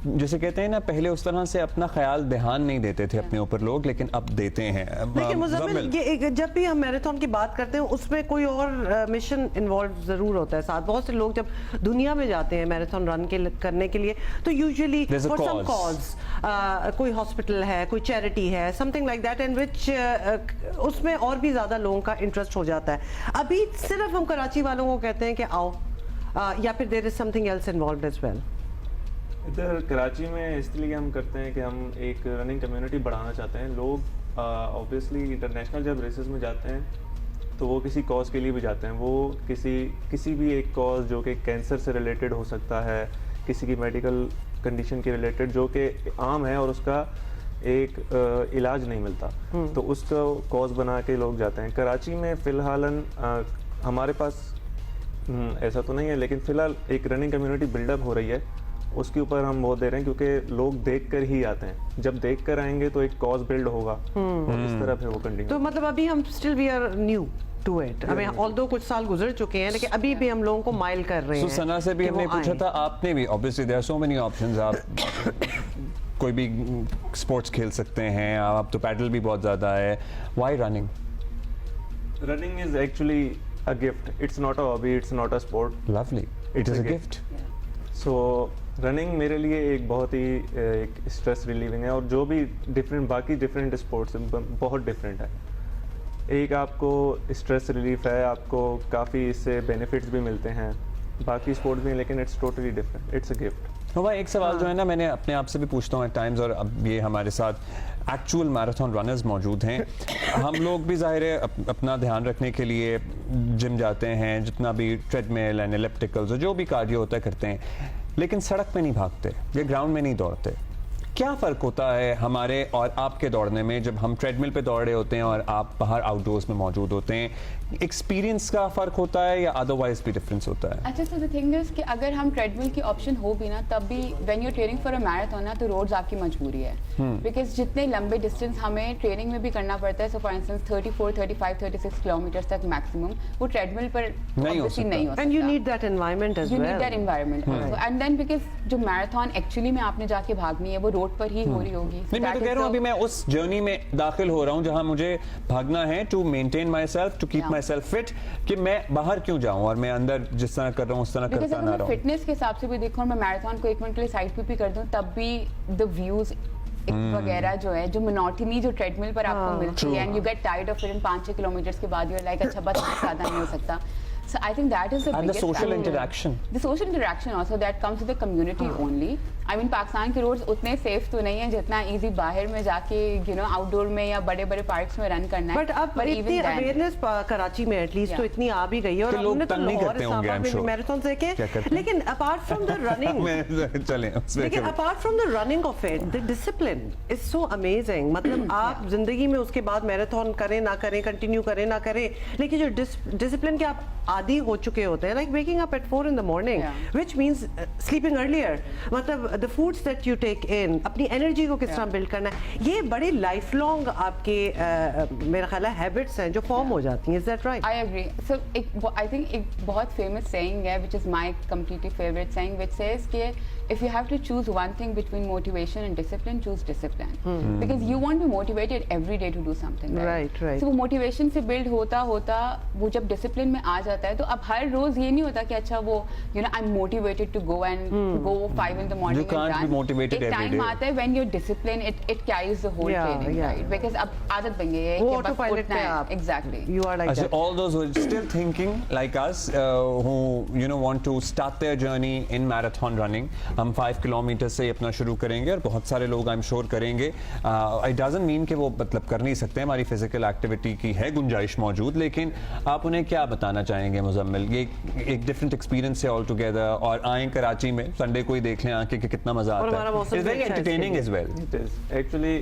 जैसे कहते हैं ना, पहले उस तरह से अपना ख्याल ध्यान नहीं देते थे अपने ऊपर लोग, लेकिन अब देते हैं। लेकिन मुज़म्मिल, ये जब भी हम मैराथन की बात करते हैं उसमें कोई और मिशन इन्वॉल्व जरूर होता है साथ। बहुत से लोग जब दुनिया में जाते हैं मैराथन रन करने के लिए तो यूजुअली फॉर सम कॉज, कोई हॉस्पिटल है, कोई चैरिटी है, समथिंग लाइक दैट, इन विच उसमें और भी ज्यादा लोगों का इंटरेस्ट हो जाता है। अभी सिर्फ हम कराची वालों को कहते हैं कि आओ, या फिर there is something else involved as well. इधर कराची में इसलिए हम करते हैं कि हम एक रनिंग कम्युनिटी बढ़ाना चाहते हैं। लोग ऑब्वियसली इंटरनेशनल जब रेसेस में जाते हैं तो वो किसी कॉज के लिए भी जाते हैं। वो किसी भी एक कॉज जो कि कैंसर से रिलेटेड हो सकता है, किसी की मेडिकल कंडीशन के रिलेटेड जो कि आम है और उसका एक इलाज नहीं मिलता, तो उसका कॉज बना के लोग जाते हैं। कराची में फ़िलहाल हमारे पास ऐसा तो नहीं है, लेकिन फ़िलहाल एक रनिंग कम्युनिटी बिल्डअप हो रही है उसके ऊपर हम बहुत दे रहे हैं, क्योंकि लोग देख कर ही आते हैं। जब देख कर आएंगे तो एक कॉज बिल्ड होगा और इस तरह फिर वो कंटिन्यू। तो मतलब अभी हम still we are new to it, हमें ऑल्दो कुछ साल गुजर चुके हैं, लेकिन अभी भी हम लोगों को माइल कर रहे हैं। सना से भी कि हमने वो पूछा आएं। था, आपने भी, obviously there are so many options, आप कोई भी स्पोर्ट्स खेल सकते हैं, आप तो पैडल भी बहुत ज़्यादा है, why running? Running is actually a gift, it's not a hobby, it's not a sport, lovely, it is a gift. So running मेरे लिए एक बहुत ही एक स्ट्रेस रिलीविंग है, और जो भी डिफरेंट बाकी डिफरेंट स्पोर्ट्स बहुत डिफरेंट है। एक आपको स्ट्रेस रिलीफ है, आपको काफ़ी इससे बेनिफिट्स भी मिलते हैं, बाकी स्पोर्ट्स में, लेकिन it's totally different, it's a gift. तो भाई एक सवाल जो है ना, मैंने अपने आप से भी पूछता हूँ एट टाइम्स, और अब ये हमारे साथ एक्चुअल मैराथन रनर्स मौजूद हैं। हम लोग भी ज़ाहिर है अपना ध्यान रखने के लिए जिम जाते हैं, जितना भी ट्रेडमिल एंड एलिप्टिकल्स जो भी कार्डियो होता है करते हैं, लेकिन सड़क पे नहीं भागते या ग्राउंड में नहीं दौड़ते। क्या फ़र्क होता है हमारे और आपके दौड़ने में, जब हम ट्रेडमिल पे दौड़ रहे होते हैं और आप बाहर आउटडोर्स में मौजूद होते हैं? एक्सपीरियंस का फ़र्क होता है या अदरवाइज भी डिफरेंस होता है? अच्छा, सो द थिंग इज कि अगर हम ट्रेडमिल की ऑप्शन हो भी ना, तब भी when you training for a marathon ना, तो रोड्स आपकी मजबूरी है, बिकॉज जितने लंबे डिस्टेंस हमें ट्रेनिंग में भी करना पड़ता है, सो फॉर इंस्टेंस 34, 35, 36 किलोमीटर तक मैक्सिमम, वो ट्रेडमिल पर obviously नहीं हो सकता। And you need that environment as You well. need that environment also. And then because जो मैराथन एक्चुअली में आपने जाके भागनी है, वो रोड पर ही हो रही होगी। So नहीं, मैं तो that कह is रहा हूँ the- अभी मैं उस जर्नी में दाखिल हो रहा हूँ जहाँ मुझे भागना है to maintain myself, to keep Yeah. Myself fit, कि मैं बाहर क्यों जाऊँ और मैं अंदर जिस तरह कर रहा हूँ उस तरह Because करता अगर ना मैं रहूँ। फिटनेस के हिसाब से भी देखूँ और मैं मैराथन को 1 मिनट के लिए साइड पे भी कर दूँ, तब भी द व्यूज वगैरह जो है, जो मोनोटनी जो ट्रेडमिल पर आपको मिलती है, and you get tired of it in 5-6 kilometre के बाद, यू आर लाइक अच्छा बस इससे ज्यादा नहीं हो सकता। So I think that is the And the biggest social factor. interaction. The social interaction also that comes with the community only. I mean Pakistan के रोड्स उतने सेफ तो नहीं है जितना इजी बाहर में जाके आउटडोर में या बड़े बड़े पार्क्स में रन करना है। बट अब इतनी अवेयरनेस कराची में एटलीस्ट तो इतनी आ भी गई है, और कि लोग हमने तो तंग नहीं लाहौर करते होंगे, I'm sure. मैराथन से क्या करते हैं? लेकिन अपार्ट फ्रॉम द रनिंग चलें उसमें लेकिन क्या- apart from the running of it, the discipline is so amazing. मतलब आप जिंदगी में उसके बाद मैराथन करें ना करें, कंटिन्यू करें ना करें, लेकिन जो डिसिप्लिन के आप आदी हो चुके होते हैं, like waking up at 4 in the morning, which means sleeping earlier, मतलब the foods that you take in, अपनी एनर्जी को किस तरह बिल्ड करना है, ये बड़े लाइफ लॉन्ग आपके मेरा ख्याल है हैबिट्स हैं जो फॉर्म हो जाती हैं। Is that right? I agree. So I think एक बहुत famous saying है, which is my completely favorite saying, which says कि if you have to choose one thing between motivation and discipline, choose discipline. Because you won't be motivated every day to do something. Right, right. So वो motivation से build होता होता वो जब discipline में आ जाता है, तो अब हर रोज ये नहीं होता कि अच्छा वो I'm motivated to go and go 5 in the morning You can't and be run. motivated एक every time day. आता है when you're disciplined, it carries the whole Yeah, training, yeah. right? Because अब आदत बन गई है वो कि बस autopilot उठना पे है। आप Exactly. you are like Actually, that. all those who are still thinking like us, who want to start their journey in marathon running, हम 5 किलोमीटर से अपना शुरू करेंगे और बहुत सारे लोग आई एम श्योर करेंगे। इट डजंट मीन कि वो मतलब कर नहीं सकते, हमारी फिजिकल एक्टिविटी की है गुंजाइश मौजूद, लेकिन आप उन्हें क्या बताना चाहेंगे मुजम्मिल? ये एक डिफरेंट एक्सपीरियंस है ऑल टुगेदर, और आए कराची में संडे को ही देख लें आके कि कितना मजा और आता हमारा है। मौसम इट्स भी वेरी अच्छा है इसके एंटरटेनिंग लिए। As well. It is actually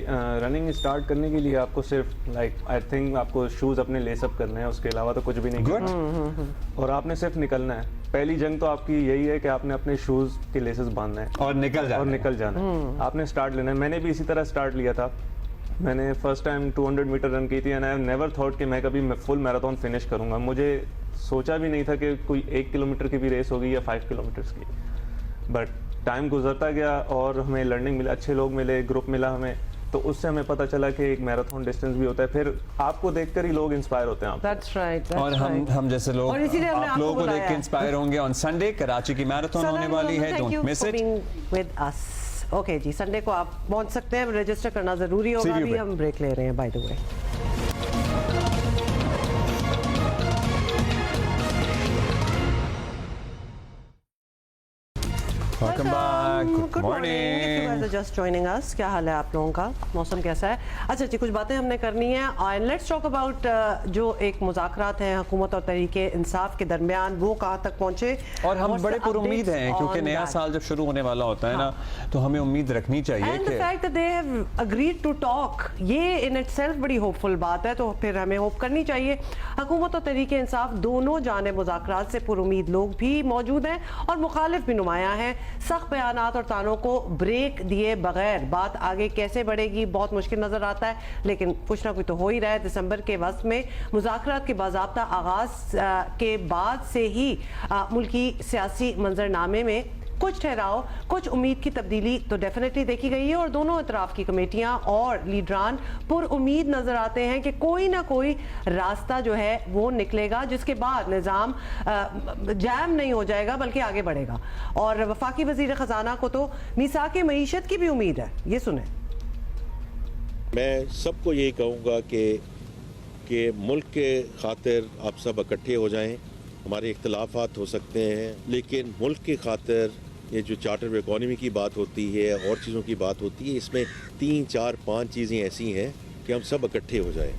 running start करने के लिए आपको सिर्फ आई थिंक आपको शूज अपने लेसअप करने हैं, उसके अलावा तो कुछ भी नहीं Good. करना, और आपने सिर्फ निकलना है। पहली जंग तो आपकी यही है कि आपने अपने शूज के लेसेस बांधना है और निकल जाना है। आपने स्टार्ट लेना है। मैंने भी इसी तरह स्टार्ट लिया था। मैंने फर्स्ट टाइम 200 मीटर रन की थी, and I have never thought कि मैं कभी फुल मैराथन फिनिश करूंगा। मुझे सोचा भी नहीं था कि कोई 1 किलोमीटर की भी रेस होगी या 5 किलोमीटर्स की। बट टाइम गुजरता गया और हमें लर्निंग मिला, अच्छे लोग मिले, ग्रुप मिला हमें, तो उससे हमें पता चला कि एक मैराथन डिस्टेंस भी होता है। फिर आपको देखकर ही लोग इंस्पायर होते हैं आपसे। That's right. और हम जैसे लोग और इसीलिए हमने आप आपको लोगों को देख बुलाया के है। इंस्पायर होंगे। ऑन संडे कराची की मैराथन होने वाली है, don't miss it. With us. Okay जी, संडे को आप पहुंच सकते हैं, रजिस्टर करना जरूरी होगा। See you अभी back. हम ब्रेक ले रहे हैं by the way. Welcome back, good Good morning. If you guys morning. are just joining us, क्या हाल है आप लोगों का? मौसम कैसा है? अच्छा जी, कुछ बातें हमने करनी है, और लेट्स टॉक अबाउट जो एक मुज़ाकरात हैं हुकूमत और तहरीके इंसाफ के दरमियान, वो कहाँ तक पहुँचे। और हम What's बड़े the पुरुम्मीद updates हैं, क्योंकि on नया that? साल जब शुरू होने वाला होता है ना, तो हमें उम्मीद रखनी चाहिए And the कि fact that they have agreed to talk, ये in itself बड़ी होपफुल बात है, तो फिर हमें होप करनी चाहिए। हुकूमत और तहरीके इंसाफ दोनों जाने मुज़ाकरात से पुरुम्मीद लोग भी मौजूद हैं और मुखालिफ भी नुमायां हैं। सख्त बयानात और तानों को ब्रेक दिए बगैर बात आगे कैसे बढ़ेगी, बहुत मुश्किल नजर आता है, लेकिन कुछ ना कुछ तो हो ही रहा है। दिसंबर के वक्त में मुज़ाकरात के बाज़ाब्ता आगाज के बाद से ही मुल्की सियासी मंजरनामे में कुछ ठहराव, कुछ उम्मीद की तब्दीली तो डेफिनेटली देखी गई है और दोनों इतराफ की कमेटियां और लीडरान पुर उम्मीद नजर आते हैं कि कोई ना कोई रास्ता जो है वो निकलेगा, जिसके बाद निज़ाम जैम नहीं हो जाएगा बल्कि आगे बढ़ेगा। और वफाकी वजीर खजाना को तो मीसाक मईशत की भी उम्मीद है। ये सुने। मैं सबको यही कहूँगा कि मुल्क के खातिर आप सब इकट्ठे हो जाएं। हमारे इख्तलाफात हो सकते हैं, लेकिन मुल्क की खातिर ये जो चार्टर ऑफ इकोनॉमी की बात होती है और चीज़ों की बात होती है, इसमें 3, 4, 5 चीज़ें ऐसी हैं कि हम सब इकट्ठे हो जाएं।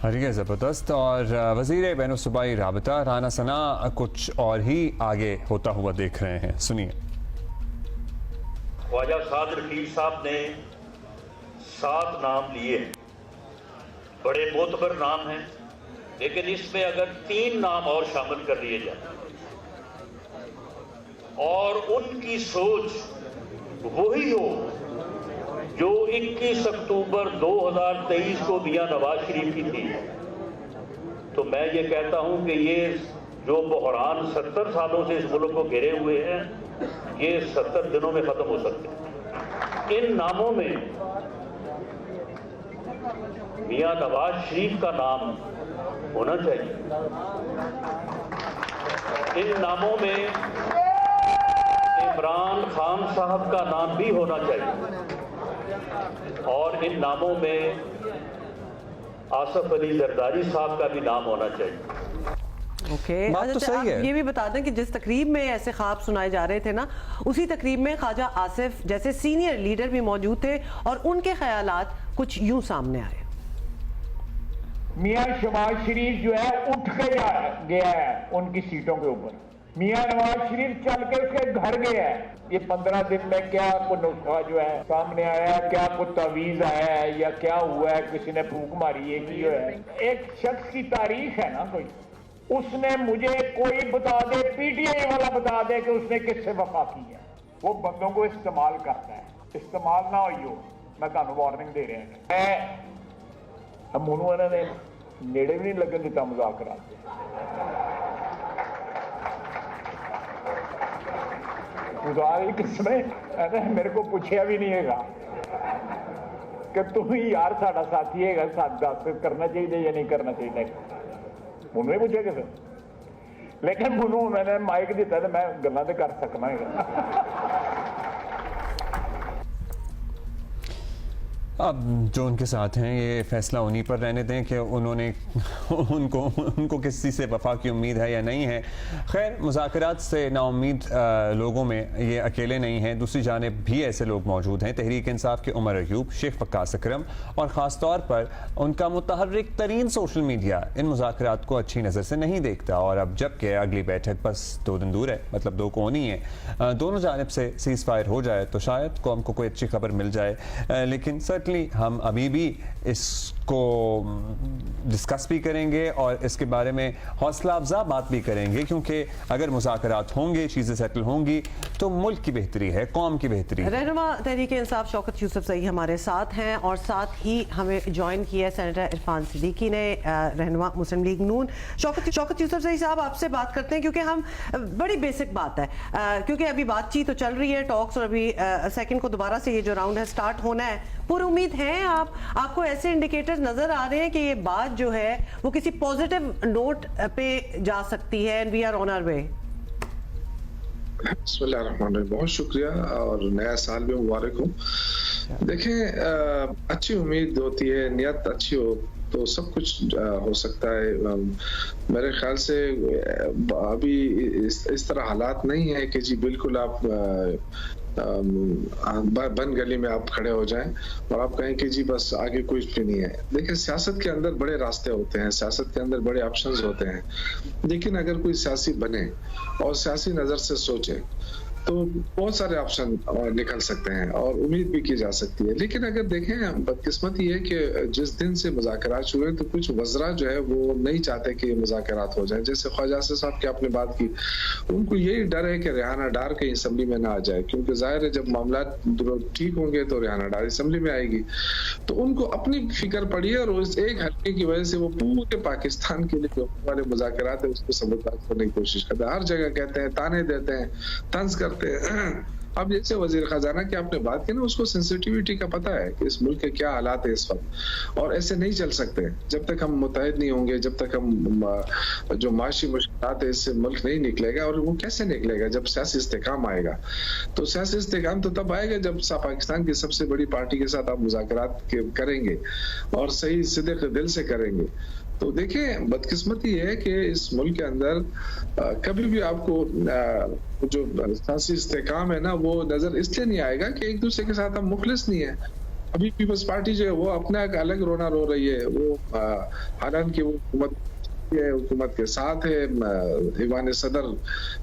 हरिया ज़बरदस्त। और वज़ीर बैनुल-सूबाई राबता राना सना कुछ और ही आगे होता हुआ देख रहे हैं, सुनिए। ख्वाजा साद रकीब साहब ने 7 नाम लिए, बड़े मोतबर नाम हैं, लेकिन इसमें अगर 3 नाम और शामिल कर लिए जाए और उनकी सोच वही हो जो 21 अक्टूबर 2023 को मियां नवाज शरीफ की थी, तो मैं ये कहता हूं कि ये जो बहरान 70 सालों से इस मुल्क को घेरे हुए हैं, ये 70 दिनों में खत्म हो सकते हैं। इन नामों में मियां नवाज शरीफ का नाम होना चाहिए, इन नामों में इमरान खान साहब का नाम भी होना चाहिए और इन नामों में आसफ अली जरदारी साहब का भी नाम होना चाहिए। ओके, बात तो सही है। ये भी बता दें कि जिस तकरीब में ऐसे ख्वाब सुनाए जा रहे थे ना, उसी तकरीब में ख्वाजा आसिफ जैसे सीनियर लीडर भी मौजूद थे और उनके ख्यालात कुछ यूं सामने आए। मियां शहबाज शरीफ जो है उठ के गया है उनकी सीटों के ऊपर, मियां नवाज शरीफ चल के उसके घर गया है। ये 15 दिन में क्या कोई नुस्खा जो है सामने आया है, क्या कोई तवीज आया है या क्या हुआ है, किसी ने फूक मारी है कि है। एक शख्स की तारीख है ना, कोई उसने मुझे कोई बता दे, पीटीआई वाला बता दे कि उसने किससे वफा की है। वो बंदों को इस्तेमाल करता है, इस्तेमाल ना हो। मैं ਤੁਹਾਨੂੰ वार्निंग दे रहा है, मोनू इन्होंने नेड़े भी नहीं लगन दिता मुजाकरा। किसने मेरे को पूछा भी नहीं है कि तू ही यार साडा साथी है, दस करना चाहिए या नहीं करना चाहिए। मुनू ही पूछा किसे, लेकिन मुनू मैंने माइक दिता तो मैं गल्लां ते कर सकना है। अब जो उनके साथ हैं ये फैसला उन्हीं पर रहने दें कि उनको किसी से वफा की उम्मीद है या नहीं है। खैर, मुज़ाकरात से नाउम्मीद लोगों में ये अकेले नहीं हैं, दूसरी जानिब भी ऐसे लोग मौजूद हैं। तहरीक इंसाफ के उमर अयूब, शेख वक्कास अकरम और ख़ास तौर पर उनका मुतहर्रिक तरीन सोशल मीडिया इन मुज़ाकरात को अच्छी नज़र से नहीं देखता। और अब जबकि अगली बैठक बस 2 दिन दूर है, मतलब 2 कोनी है, दोनों जानिब से सीज़ फायर हो जाए तो शायद कौम को कोई अच्छी खबर मिल जाए। लेकिन हम अभी भी इसको डिस्कस भी करेंगे और इसके बारे में हौसला अफजा बात भी करेंगे, क्योंकि अगर मुज़ाकरात होंगे, चीज़ें सेटल होंगी तो मुल्क की बेहतरी है, कौम की बेहतरी है। रहनुमा तहरीक इंसाफ शौकत यूसुफज़ई हमारे साथ हैं और साथ ही हमें ज्वाइन किया है सेनेटर इरफान सिद्दीकी ने, रहनुमा मुस्लिम लीग नून। शौकत यूसुफज़ई साहब, आपसे बात करते हैं क्योंकि हम बड़ी बेसिक बात है, क्योंकि अभी बातचीत तो चल रही है, टॉक्स, और अभी सेकंड को दोबारा से ये जो राउंड है स्टार्ट होना है। पूरी उम्मीद है आपको ऐसे इंडिकेटर्स नजर आ रहे हैं कि ये बात जो है वो किसी पॉजिटिव नोट पे जा सकती है, and we are on our way. बिस्मिल्लाहिर्रहमानिर्रहीम, बहुत शुक्रिया और नया साल भी मुबारक हो। देखें, अच्छी उम्मीद होती है, नियत अच्छी हो तो सब कुछ हो सकता है। मेरे ख्याल से अभी इस तरह हालात नहीं है कि जी बिल्कुल आप बंद गली में आप खड़े हो जाएं और आप कहें कि जी बस आगे कुछ भी नहीं है। देखिए, सियासत के अंदर बड़े रास्ते होते हैं, सियासत के अंदर बड़े ऑप्शंस होते हैं, लेकिन अगर कोई सियासी बने और सियासी नज़र से सोचे तो बहुत सारे ऑप्शन निकल सकते हैं और उम्मीद भी की जा सकती है। लेकिन अगर देखें, बदकिस्मती है कि जिस दिन से मुज़ाकरात शुरू हुए तो कुछ वज़रा जो है वो नहीं चाहते कि मुज़ाकरात हो जाए। जैसे ख्वाजा साहब की आपने बात की, उनको यही डर है कि रेहाना डार कहीं असम्बली में ना आ जाए, क्योंकि जाहिर है जब मामला ठीक होंगे तो रेहाना डार असम्बली में आएगी। तो उनको अपनी फिक्र पड़ी है और उस एक हल्के की वजह से वो पूरे पाकिस्तान के लिए जो हमारे मुज़ाकरात है उसको सबूत करने की कोशिश करते हैं। हर जगह कहते हैं, ताने देते हैं, तंज करते हैं। अब जैसे वजीर खजाना की आपने बात की ना, उसको सेंसिटिविटी का पता है कि इस मुल्क के क्या हालात है इस वक्त, और ऐसे नहीं चल सकते जब तक हम मुत्तहिद नहीं होंगे, जब तक हम जो माशी मुश्किलात है इससे मुल्क नहीं निकलेगा। और वो कैसे निकलेगा? जब सियासी इस्तेकाम आएगा। तो सियासी इस्तेकाम तो तब आएगा जब पाकिस्तान की सबसे बड़ी पार्टी के साथ आप मुज़ाकरात करेंगे और सही सीधे दिल से करेंगे। तो देखें, बदकिस्मती है कि इस मुल्क के अंदर कभी भी आपको जो सियासी इस्तेकाम है ना वो नजर इसलिए नहीं आएगा कि एक दूसरे के साथ हम मुखलिस नहीं है। अभी पीपल्स पार्टी जो है वो अपना एक अलग रोना रो रही है। वो हालांकि वो हुकूमत के साथ है, ईवान सदर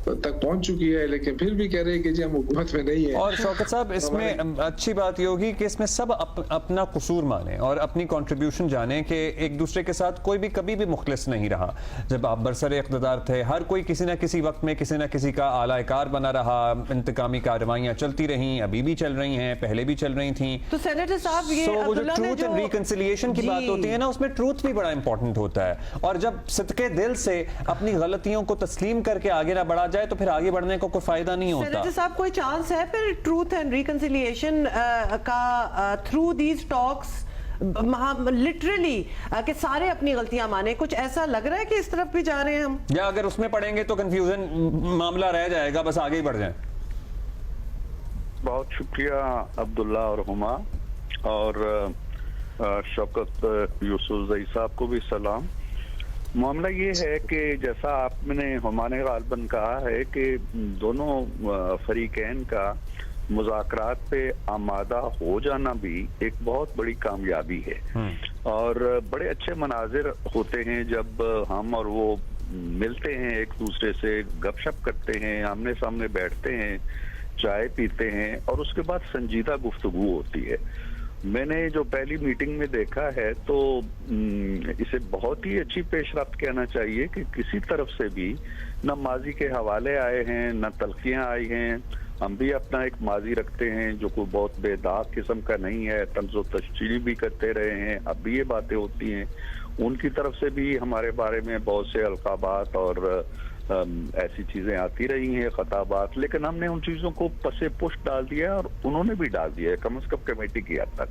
तक पहुंच चुकी है, लेकिन फिर भी कह रहे हैं कि जी हम हुकूमत में नहीं है। और शौकत साहब, इसमें अच्छी बात ये होगी कि इसमें सब अपना कसूर माने और अपनी कंट्रीब्यूशन जाने कि एक दूसरे के साथ कोई भी कभी भी मुखलिस नहीं रहा। जब आप बरसर इक़्तिदार थे, हर कोई किसी न किसी वक्त में किसी न किसी का आलाकार बना रहा, इंतकामी कार्रवाइयां चलती रही, अभी भी चल रही हैं, पहले भी चल रही थी। तो सेनेटर साहब, ये वो जो ट्रूथ एंड रिकंसिलिएशन की बात होती है ना, उसमें ट्रूथ भी बड़ा इंपॉर्टेंट होता है। और जब सदके दिल से अपनी गलतियों को तस्लीम करके आगे ना बढ़ा जाए तो फिर आगे बढ़ने को कोई फायदा नहीं होता। सेनेटर साहब, कोई चांस है फिर ट्रूथ एंड रिकंसिलिएशन का थ्रू दीज टॉक्स, लिटरली कि सारे अपनी गलतियां माने? कुछ ऐसा लग रहा है कि इस तरफ भी जा रहे हैं हम, या अगर उसमें पड़ेंगे तो कंफ्यूजन मामला रह जाएगा, बस आगे ही बढ़ जाए? बहुत शुक्रिया अब्दुल्ला और हुमा, और शौकत यूसुफ साहब को भी सलाम। मामला ये है कि जैसा आपने हुमाने गालबन कहा है कि दोनों फरीकैन का मुज़ाकरात पे आमादा हो जाना भी एक बहुत बड़ी कामयाबी है। और बड़े अच्छे मनाजिर होते हैं जब हम और वो मिलते हैं, एक दूसरे से गपशप करते हैं, आमने सामने बैठते हैं, चाय पीते हैं और उसके बाद संजीदा गुफ्तगू होती है। मैंने जो पहली मीटिंग में देखा है तो इसे बहुत ही अच्छी पेशरफ्त कहना चाहिए कि किसी तरफ से भी न माजी के हवाले आए हैं, न तलखियां आई हैं। हम भी अपना एक माजी रखते हैं जो कोई बहुत बेदाग किस्म का नहीं है, तंज़ो तशजीह भी करते रहे हैं, अब भी ये बातें होती हैं। उनकी तरफ से भी हमारे बारे में बहुत से अलकाबात और ऐसी चीजें आती रही हैं, खताबात, लेकिन हमने उन चीजों को पसे पुष्ट डाल दिया और उन्होंने भी डाल दिया है, कम से कम कमेटी की हद तक।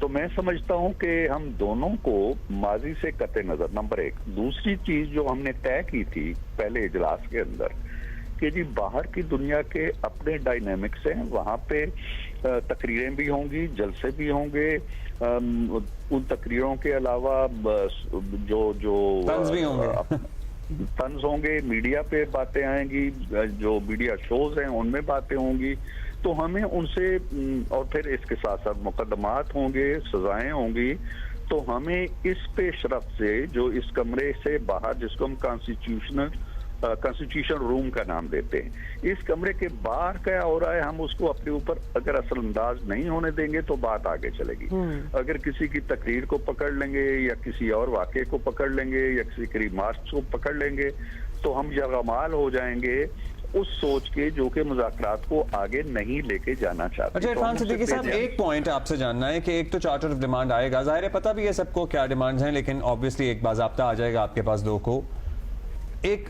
तो मैं समझता हूं कि हम दोनों को माजी से कते नजर, नंबर एक। दूसरी चीज जो हमने तय की थी पहले इजलास के अंदर कि जी बाहर की दुनिया के अपने डायनेमिक्स हैं, वहां पे तकरीरें भी होंगी, जलसे भी होंगे, उन तकरीरों के अलावा जो तंज होंगे, मीडिया पे बातें आएंगी, जो मीडिया शोज हैं उनमें बातें होंगी। तो हमें उनसे, और फिर इसके साथ साथ मुकदमात होंगे, सजाएं होंगी। तो हमें इस पेशरफ्त से जो इस कमरे से बाहर, जिसको हम कॉन्स्टिट्यूशन रूम का नाम देते हैं, इस कमरे के बाहर क्या हो रहा है हम उसको अपने ऊपर अगर असरअंदाज नहीं होने देंगे तो बात आगे चलेगी। अगर किसी की तकरीर को पकड़ लेंगे या किसी और वाक़े को पकड़ लेंगे या किसी के रिमार्क्स को पकड़ लेंगे तो हम यरगमाल हो जाएंगे उस सोच के जो कि मुज़ाकरात को आगे नहीं लेके जाना चाहते। अच्छा इरफान सिद्दीकी साहब, एक पॉइंट आपसे जानना है कि एक तो चार्टर ऑफ डिमांड आएगा, जाहिर है पता भी है सबको क्या डिमांड्स हैं, लेकिन ऑब्वियसली एक बाज़ाब्ता आ जाएगा आपके पास दो को। एक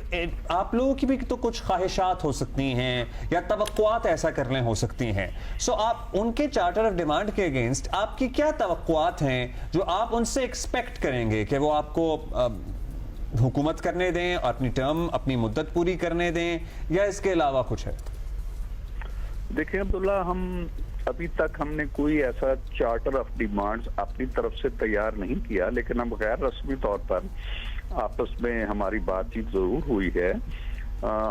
आप लोगों की भी तो कुछ ख्वाहिशात हो सकती हैं या तवक्कुआत ऐसा करने हो सकती हैं। सो आप उनके चार्टर ऑफ डिमांड के अगेंस्ट आपकी क्या तवक्कुआत हैं जो आप उनसे एक्सपेक्ट करेंगे कि वो आपको हुकूमत करने दें, अपनी टर्म, अपनी मुद्दत पूरी करने दें, या इसके अलावा कुछ है? देखिए अब्दुल्ला, हम अभी तक हमने कोई ऐसा चार्टर ऑफ डिमांड्स अपनी तरफ से तैयार नहीं किया, लेकिन हम गैर रस्मी तौर पर आपस में हमारी बातचीत जरूर हुई है।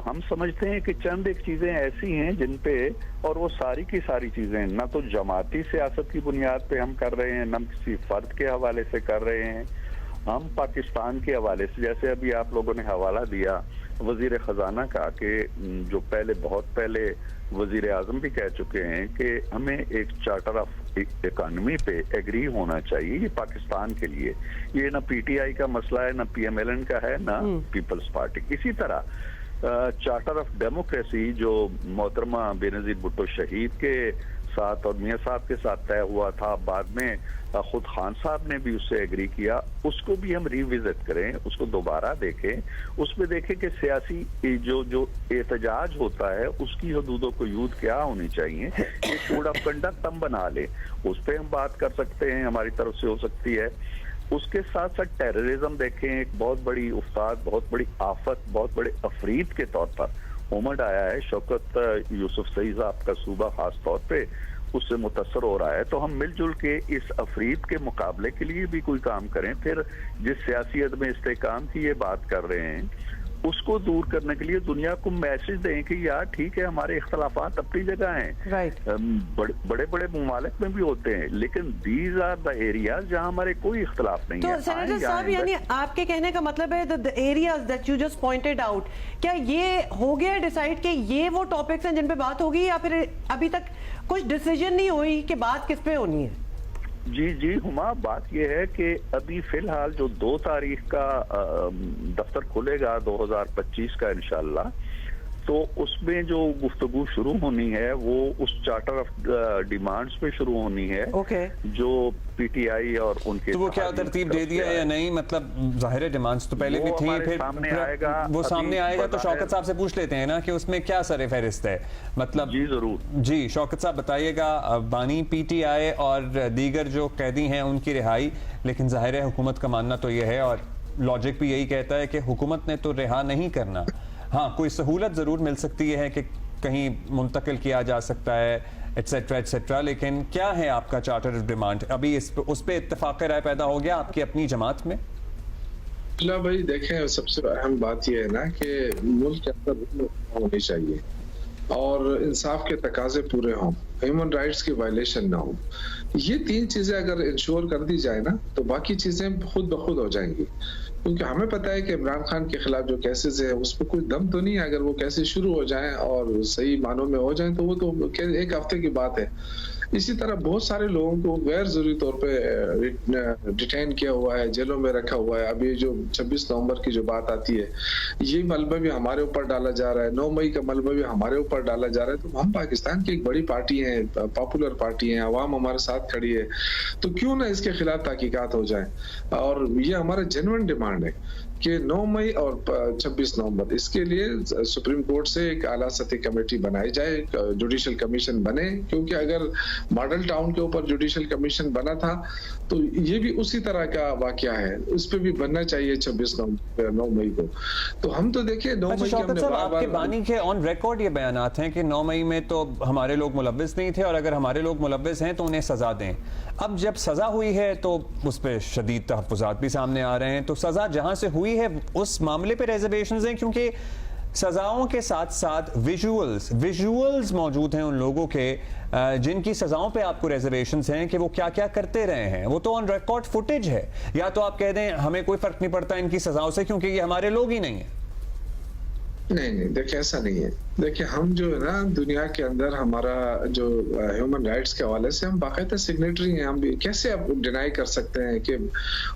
हम समझते हैं कि चंद एक चीजें ऐसी हैं जिन पे, और वो सारी की सारी चीजें ना तो जमाती सियासत की बुनियाद पे हम कर रहे हैं, ना किसी फर्द के हवाले से कर रहे हैं, हम पाकिस्तान के हवाले से, जैसे अभी आप लोगों ने हवाला दिया वजीर खजाना का, कि जो बहुत पहले वजीर आजम भी कह चुके हैं कि हमें एक चार्टर ऑफ इकोनॉमी पे एग्री होना चाहिए, ये पाकिस्तान के लिए, ये ना पीटीआई का मसला है, ना पीएमएलएन का है, ना पीपल्स पार्टी। इसी तरह चार्टर ऑफ डेमोक्रेसी जो मोहतरमा बेनजीर भुट्टो शहीद के साथ और मियां साहब के साथ तय हुआ था, बाद में खुद खान साहब ने भी उससे एग्री किया, उसको भी हम रिविजिट करें, उसको दोबारा देखें, उसमें देखें कि सियासी जो एहतजाज होता है उसकी हदूदों को यूद क्या होनी चाहिए, एक कोड ऑफ कंडक्ट हम बना लें, उस पर हम बात कर सकते हैं, हमारी तरफ से हो सकती है। उसके साथ साथ टेररिज्म देखें, एक बहुत बड़ी उस्ताद, बहुत बड़ी आफत, बहुत बड़े अफरीद के तौर पर उमड़ आया है। शौकत यूसुफ सईद साहब का सूबा खास तौर पे उससे मुतासर हो रहा है, तो हम मिलजुल के इस अफरीद के मुकाबले के लिए भी कोई काम करें। फिर जिस सियासियत में इस्तेकाम की ये बात कर रहे हैं, उसको दूर करने के लिए दुनिया को मैसेज दें कि यार ठीक है, हमारे इख्तलाफात अपनी जगह हैं, राइट, बड़े बड़े ममालिक में भी होते हैं, लेकिन दीज आर द एरियाज जहां हमारे कोई इख्तलाफ नहीं है। तो सेनेटर साहब, यानी आपके कहने का मतलब है the areas that you just pointed out, क्या ये हो गया डिसाइड कि ये वो टॉपिक्स हैं जिन पे बात होगी, या फिर अभी तक कुछ डिसीजन नहीं हुई कि बात किस पे होनी है? जी हुमा, बात यह है कि अभी फिलहाल जो 2 तारीख का दफ्तर खुलेगा 2025 का इंशाल्लाह, तो उसमें जो गुफ्तगू शुरू होनी है वो उस चार्टर ऑफ डिमांड्स पे शुरू होनी है, जो पीटीआई और उनके, तो वो क्या तरतीब दे दिया है या नहीं? मतलब जाहिर है डिमांड्स तो पहले भी थी, फिर सामने आएगा, वो सामने आएगा तो शौकत साहब से पूछ लेते हैं ना कि उसमें क्या सर फहरिस्त है। मतलब जी जरूर, जी शौकत साहब बताइएगा, बानी, पीटीआई और दीगर जो कैदी हैं उनकी रिहाई, लेकिन जाहिर है हुकूमत का मानना तो यह है और लॉजिक भी यही कहता है कि हुकूमत ने तो रिहा नहीं करना, हाँ कोई सहूलत जरूर मिल सकती है कि कहीं मुंतकिल किया जा सकता है, एटसेट्रा एटसेट्रा, लेकिन क्या है आपका चार्टर ऑफ डिमांड? अभी उस पे इत्तेफाक राय पैदा हो गया आपकी अपनी जमात में? भाई देखें, सबसे अहम बात यह है ना कि मुल्क के अंदर होनी चाहिए और इंसाफ के तकाजे पूरे हों, ह्यूमन राइट्स की वायलेशन ना हो। ये 3 चीजें अगर इंश्योर कर दी जाए ना, तो बाकी चीजें खुद ब खुद हो जाएंगी। क्योंकि हमें पता है कि इमरान खान के खिलाफ जो केसेस है उसमें कोई दम तो नहीं है। अगर वो केसेस शुरू हो जाएं और सही मानों में हो जाएं तो वो तो 1 हफ्ते की बात है। इसी तरह बहुत सारे लोगों को गैर जरूरी तौर पे डिटेन किया हुआ है, जेलों में रखा हुआ है। अभी जो 26 नवंबर की जो बात आती है, ये मलबा भी हमारे ऊपर डाला जा रहा है, 9 मई का मलबा भी हमारे ऊपर डाला जा रहा है। तो हम पाकिस्तान की एक बड़ी पार्टी है, पॉपुलर पार्टी है, अवाम हमारे साथ खड़ी है, तो क्यों ना इसके खिलाफ तहकीकात हो जाए। और ये हमारा जेन्युइन डिमांड है कि 9 मई और 26 नवंबर इसके लिए सुप्रीम कोर्ट से एक आला सतही कमेटी बनाई जाए, जुडिशल कमीशन बने। क्योंकि अगर मॉडल टाउन के ऊपर जुडिशल कमीशन बना था तो ये भी उसी तरह का वाकया है, उस पे भी बनना चाहिए 26 नवंबर 9 मई को। तो हम तो देखिए 9 मई शौकत साहब, आपके बानी के ऑन रिकॉर्ड ये बयानात हैं कि 9 मई में तो हमारे लोग मुलव्विस नहीं थे और अगर हमारे लोग मुलव्विस हैं तो उन्हें सजा दें। अब जब सजा हुई है तो उस पर शदीद तहफ़्फ़ुज़ात भी सामने आ रहे हैं, तो सजा जहां से हुई है उस मामले पे रिजर्वेशंस हैं, क्योंकि सजाओं के साथ साथ विजुअल्स मौजूद हैं उन लोगों के जिनकी सजाओं पे आपको रिजर्वेशंस हैं कि वो क्या क्या करते रहे हैं। वो तो ऑन रिकॉर्ड फुटेज है। या तो आप कह दें हमें कोई फर्क नहीं पड़ता इनकी सजाओं से क्योंकि ये हमारे लोग ही नहीं है। नहीं, देखिए ऐसा नहीं है। देखिए हम जो है ना दुनिया के अंदर हमारा जो ह्यूमन राइट्स के हवाले से हम बाकायदा सिग्नेटरी हैं। हम कैसे आप डिनाई कर सकते हैं कि,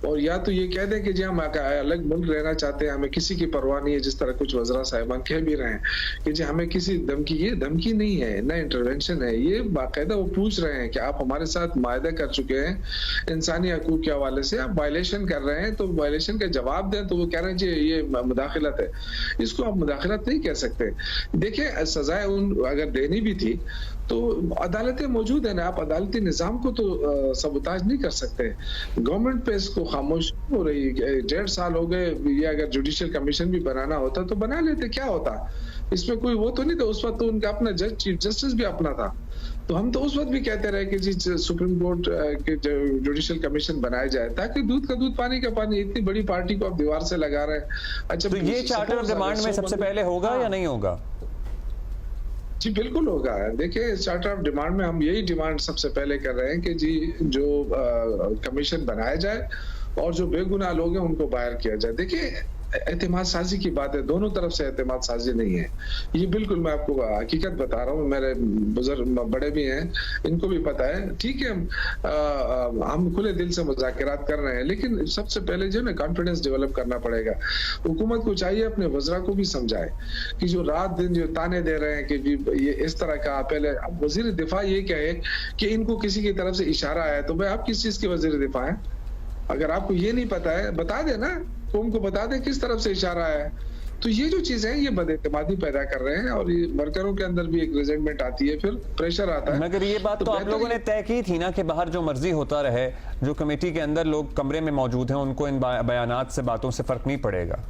और या तो ये कह दें कि जी हम अलग मुल्क रहना चाहते हैं, हमें किसी की परवाह नहीं है, जिस तरह कुछ वज़रा साहिबान कह भी रहे हैं कि जी हमें किसी धमकी, ये धमकी नहीं है, ना इंटरवेंशन है। ये बाकायदा वो पूछ रहे हैं कि आप हमारे साथ मायदा कर चुके हैं इंसानी हकूक के हवाले से, आप वायलेशन कर रहे हैं, तो वायलेशन का जवाब दें। तो वो कह रहे हैं जी ये मुदाखलत है, इसको आप मुदाखलत नहीं कह सकते। देखिए सजाएं अगर देनी भी थी तो अदालतें मौजूद है ना, आप अदालती निजाम को तो सबूताज नहीं कर सकते। गवर्नमेंट पे इसको खामोश हो रही है, 1.5 साल हो गए। ये अगर जुडिशियल कमीशन भी बनाना होता तो बना लेते, क्या होता इसमें? कोई वो तो नहीं था उस वक्त, तो उनका अपना जज, चीफ जस्टिस भी अपना था। तो हम तो उस वक्त भी कहते रहे कि जी सुप्रीम कोर्ट के जुडिशियल कमीशन बनाया जाए ताकि दूध का दूध पानी का पानी। इतनी बड़ी पार्टी को आप दीवार से लगा रहे हैं। अच्छा, तो ये चार्टर ऑफ डिमांड में सबसे पहले होगा या नहीं होगा? जी बिल्कुल होगा। देखिए चार्टर ऑफ डिमांड में हम यही डिमांड सबसे पहले कर रहे हैं कि जी जो कमीशन बनाया जाए और जो बेगुनाह लोग हैं उनको बाहर किया जाए। देखिए, एतमाद साजी की बात है, दोनों तरफ से एतमाद साजी नहीं है, ये बिल्कुल मैं आपको हकीकत बता रहा हूँ। मेरे बुजुर्ग बड़े भी हैं, इनको भी पता है। ठीक है, हम खुले दिल से मुज़ाकरात कर रहे हैं, लेकिन सबसे पहले जो है ना कॉन्फिडेंस डेवलप करना पड़ेगा। हुकूमत को चाहिए अपने वज़रा को भी समझाए कि जो रात दिन जो ताने दे रहे हैं कि ये इस तरह का, पहले अब वज़ीर दिफा ये कहे कि इनको किसी की तरफ से इशारा आया, तो भाई आप किस चीज के वज़ीर दिफा है? अगर आपको ये नहीं पता है बता देना, तो उनको बता दें किस तरफ से इशारा है। तो ये जो चीजें हैं ये बदएतमादी पैदा कर रहे हैं और ये वर्करों के अंदर भी एक रिजेंटमेंट आती है, फिर प्रेशर आता है। मगर ये बात तो आप लोगों ने तय की थी ना कि बाहर जो मर्जी होता रहे, जो कमेटी के अंदर लोग कमरे में मौजूद हैं उनको इन बयानात से, बातों से फर्क नहीं पड़ेगा।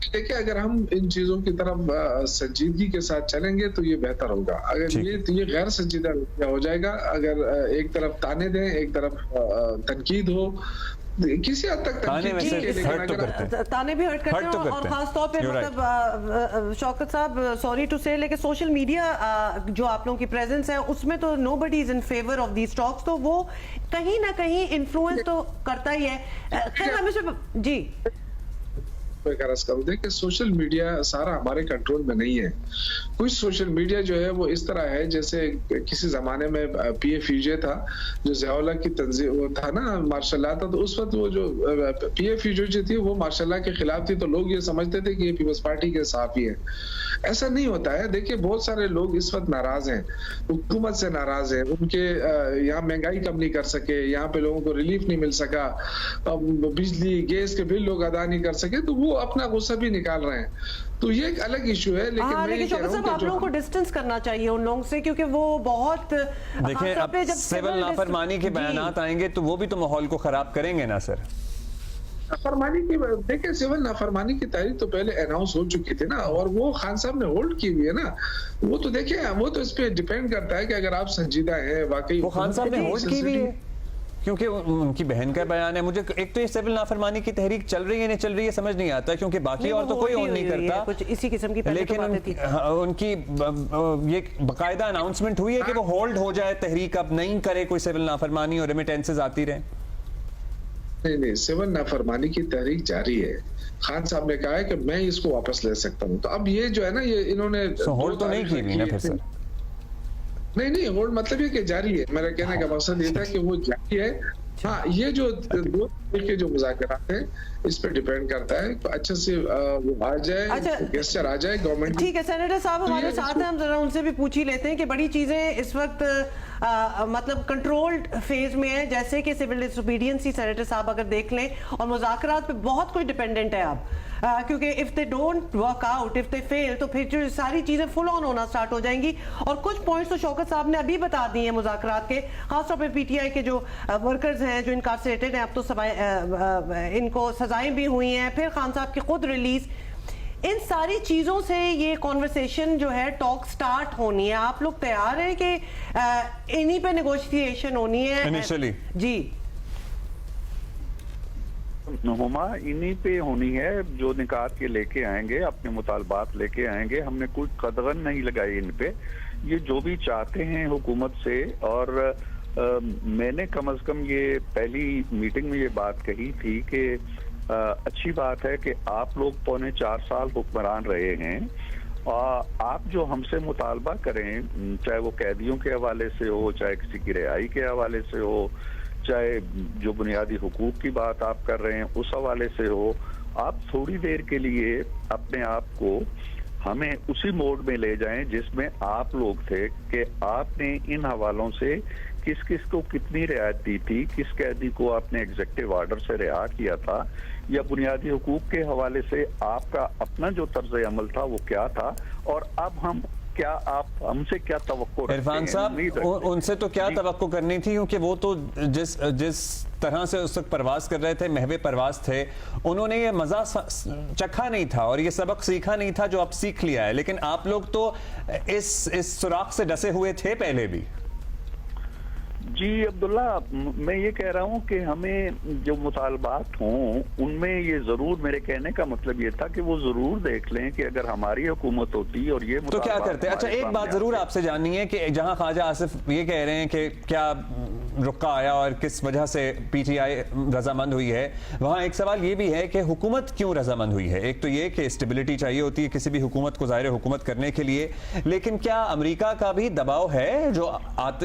देखिए, अगर हम इन चीजों की तरफ संजीदगी के साथ चलेंगे तो ये बेहतर होगा। अगर ये गैर संजीदा हो जाएगा, अगर एक तरफ ताने दें, एक तरफ तनकीद हो, किसी हद तक ताने भी हर्ट करते हैं और खास तौर पे मतलब शौकत साहब, सॉरी टू से, लेकिन सोशल मीडिया जो आप लोगों की प्रेजेंस है उसमें तो nobody is in favour of these talks, तो वो कहीं ना कहीं इन्फ्लुएंस तो करता ही है। खैर हमेशा जी देखिए, सोशल मीडिया सारा हमारे कंट्रोल में नहीं है। कुछ सोशल मीडिया जो है वो इस तरह है जैसे किसी जमाने में PFUJ था, जो ज़ियाउल्लाह की तंजीम वो था ना, मार्शल लॉ था, तो उस वक्त वो जो PFUJ जो थी वो मार्शल लॉ के खिलाफ थी, तो लोग ये समझते थे कि ये पीपल्स पार्टी के साफी है। ऐसा नहीं होता है। देखिए, बहुत सारे लोग इस वक्त नाराज हैं, हुकूमत से नाराज हैं, उनके यहाँ महंगाई कम नहीं कर सके, यहाँ पे लोगों को रिलीफ नहीं मिल सका, बिजली गैस के बिल लोग अदा नहीं कर सके, तो वो अपना गुस्सा भी निकाल रहे हैं। तो ये एक अलग इशू है। लेकिन मैं ये कह रहा हूं कि आप लोगों को डिस्टेंस करना चाहिए उन लोगों से, क्योंकि वो बहुत देखिए, अब सिविल नाफरमानी के बयानात आएंगे तो वो भी तो माहौल को खराब करेंगे ना सर। नाफरमानी की देखिए, सिविल नाफरमानी की तारीख तो पहले अनाउंस हो चुकी थी ना, और वो खान साहब ने होल्ड की हुई है ना। वो तो देखिए, वो तो इस पे डिपेंड करता है कि अगर आप संजीदा हैं वाकई। वो खान साहब ने होल्ड की हुई है क्योंकि उनकी बहन का बयान है। मुझे एक तो ये सिविल नाफरमानी की तहरीक चल रही है नहीं चल रही है समझ नहीं आता, क्योंकि बाकी और तो कोई होल्ड नहीं करता, कुछ इसी किस्म की, लेकिन उनकी ये बाकायदा अनाउंसमेंट हुई है कि वो होल्ड हो जाए तहरीक, अब नहीं करे कोई सिविल नाफरमानी और रेमिटेंसेस आती रहे। नहीं, सिविल नाफरमानी की तहरीक जारी है। खान साहब ने कहा है कि मैं इसको वापस ले सकता हूँ। तो अब ये जो है ना, ये इन्होंने होल्ड तो नहीं की हुई ना फिर सर। नहीं, होल्ड मतलब ये कि जारी है। मेरा कहने का मकसद ये था कि वो जारी है। हाँ, ये जो दो के जो मुज़ाकरात हैं इस पे डिपेंड करता है, तो अच्छे से वो आ जाए, गेस्चर आ जाए गवर्नमेंट। ठीक है, सेनेटर साहब हमारे साथ हैं, हम जरा उनसे भी पूछ ही लेते हैं कि बड़ी चीजें इस वक्त मतलब कंट्रोल्ड फेज में है, जैसे कि सिविल डिसोबीडियंस। सेनेटर साहब अगर देख लें, और मुज़ाकरात पे बहुत कुछ डिपेंडेंट है अब, क्योंकि if they don't work out, if they fail, तो फिर जो सारी चीजें फुल ऑन होना स्टार्ट हो जाएंगी। और कुछ पॉइंट्स तो शौकत साहब ने अभी बता दिए हैं मुज़ाकरात के, खासतौर पर PTI के जो वर्कर्स हैं जो इनकार्सरेटेड हैं, अब तो इनको सजाएं भी हुई हैं, फिर खान साहब की खुद रिलीज, इन सारी चीजों से ये कॉन्वर्सेशन जो है टॉक स्टार्ट होनी है। आप लोग तैयार हैं कि इन्हीं पे नेगोशिएशन होनी है इनिशियली? जी हुमा, इन्हीं पे होनी है जो निकात के लेके आएंगे, अपने मुतालबात लेके आएंगे। हमने कोई कदगन नहीं लगाई इन पे। ये जो भी चाहते हैं हुकूमत से, और मैंने कम से कम ये पहली मीटिंग में ये बात कही थी कि अच्छी बात है कि आप लोग 3.25 साल हुक्मरान रहे हैं, और आप जो हमसे मुतालबा करें, चाहे वो कैदियों के हवाले से हो, चाहे किसी की रिहाई के हवाले से हो, चाहे जो बुनियादी हुकूक की बात आप कर रहे हैं उस हवाले से हो, आप थोड़ी देर के लिए अपने आप को हमें उसी मोड में ले जाएं जिसमें आप लोग थे कि आपने इन हवालों से किस किस को कितनी रियायत दी थी, किस कैदी को आपने एग्जीक्यूटिव ऑर्डर से रिहा किया था, या बुनियादी हुकूक के हवाले से आपका अपना जो तर्ज अमल था वो क्या था, और अब हम क्या, आप हमसे क्या तवक्को रखते हैं? इरफान साहब, उनसे तो क्या तवक्को करनी थी, क्योंकि वो तो जिस तरह से उस वक्त परवाज कर रहे थे, महवे परवाज थे, उन्होंने ये मजा चखा नहीं था और ये सबक सीखा नहीं था जो अब सीख लिया है। लेकिन आप लोग तो इस सुराख से डसे हुए थे पहले भी। जी अब्दुल्ला, मैं ये कह रहा हूँ कि हमें जो मुतालबात हों उनमें ये जरूर, मेरे कहने का मतलब ये था कि वो जरूर देख लें कि अगर हमारी हुकूमत होती और ये तो क्या करते। अच्छा, एक बात जरूर आपसे जाननी है कि जहां ख्वाजा आसिफ ये कह रहे हैं कि क्या रुका आया और किस वजह से पीटीआई रजामंद हुई है, वहां एक सवाल ये भी है कि हुकूमत क्यों रजामंद हुई है। एक तो ये कि स्टेबिलिटी चाहिए होती है किसी भी हुकूमत को, ज़ाहिर हुकूमत करने के लिए, लेकिन क्या अमेरिका का भी दबाव है जो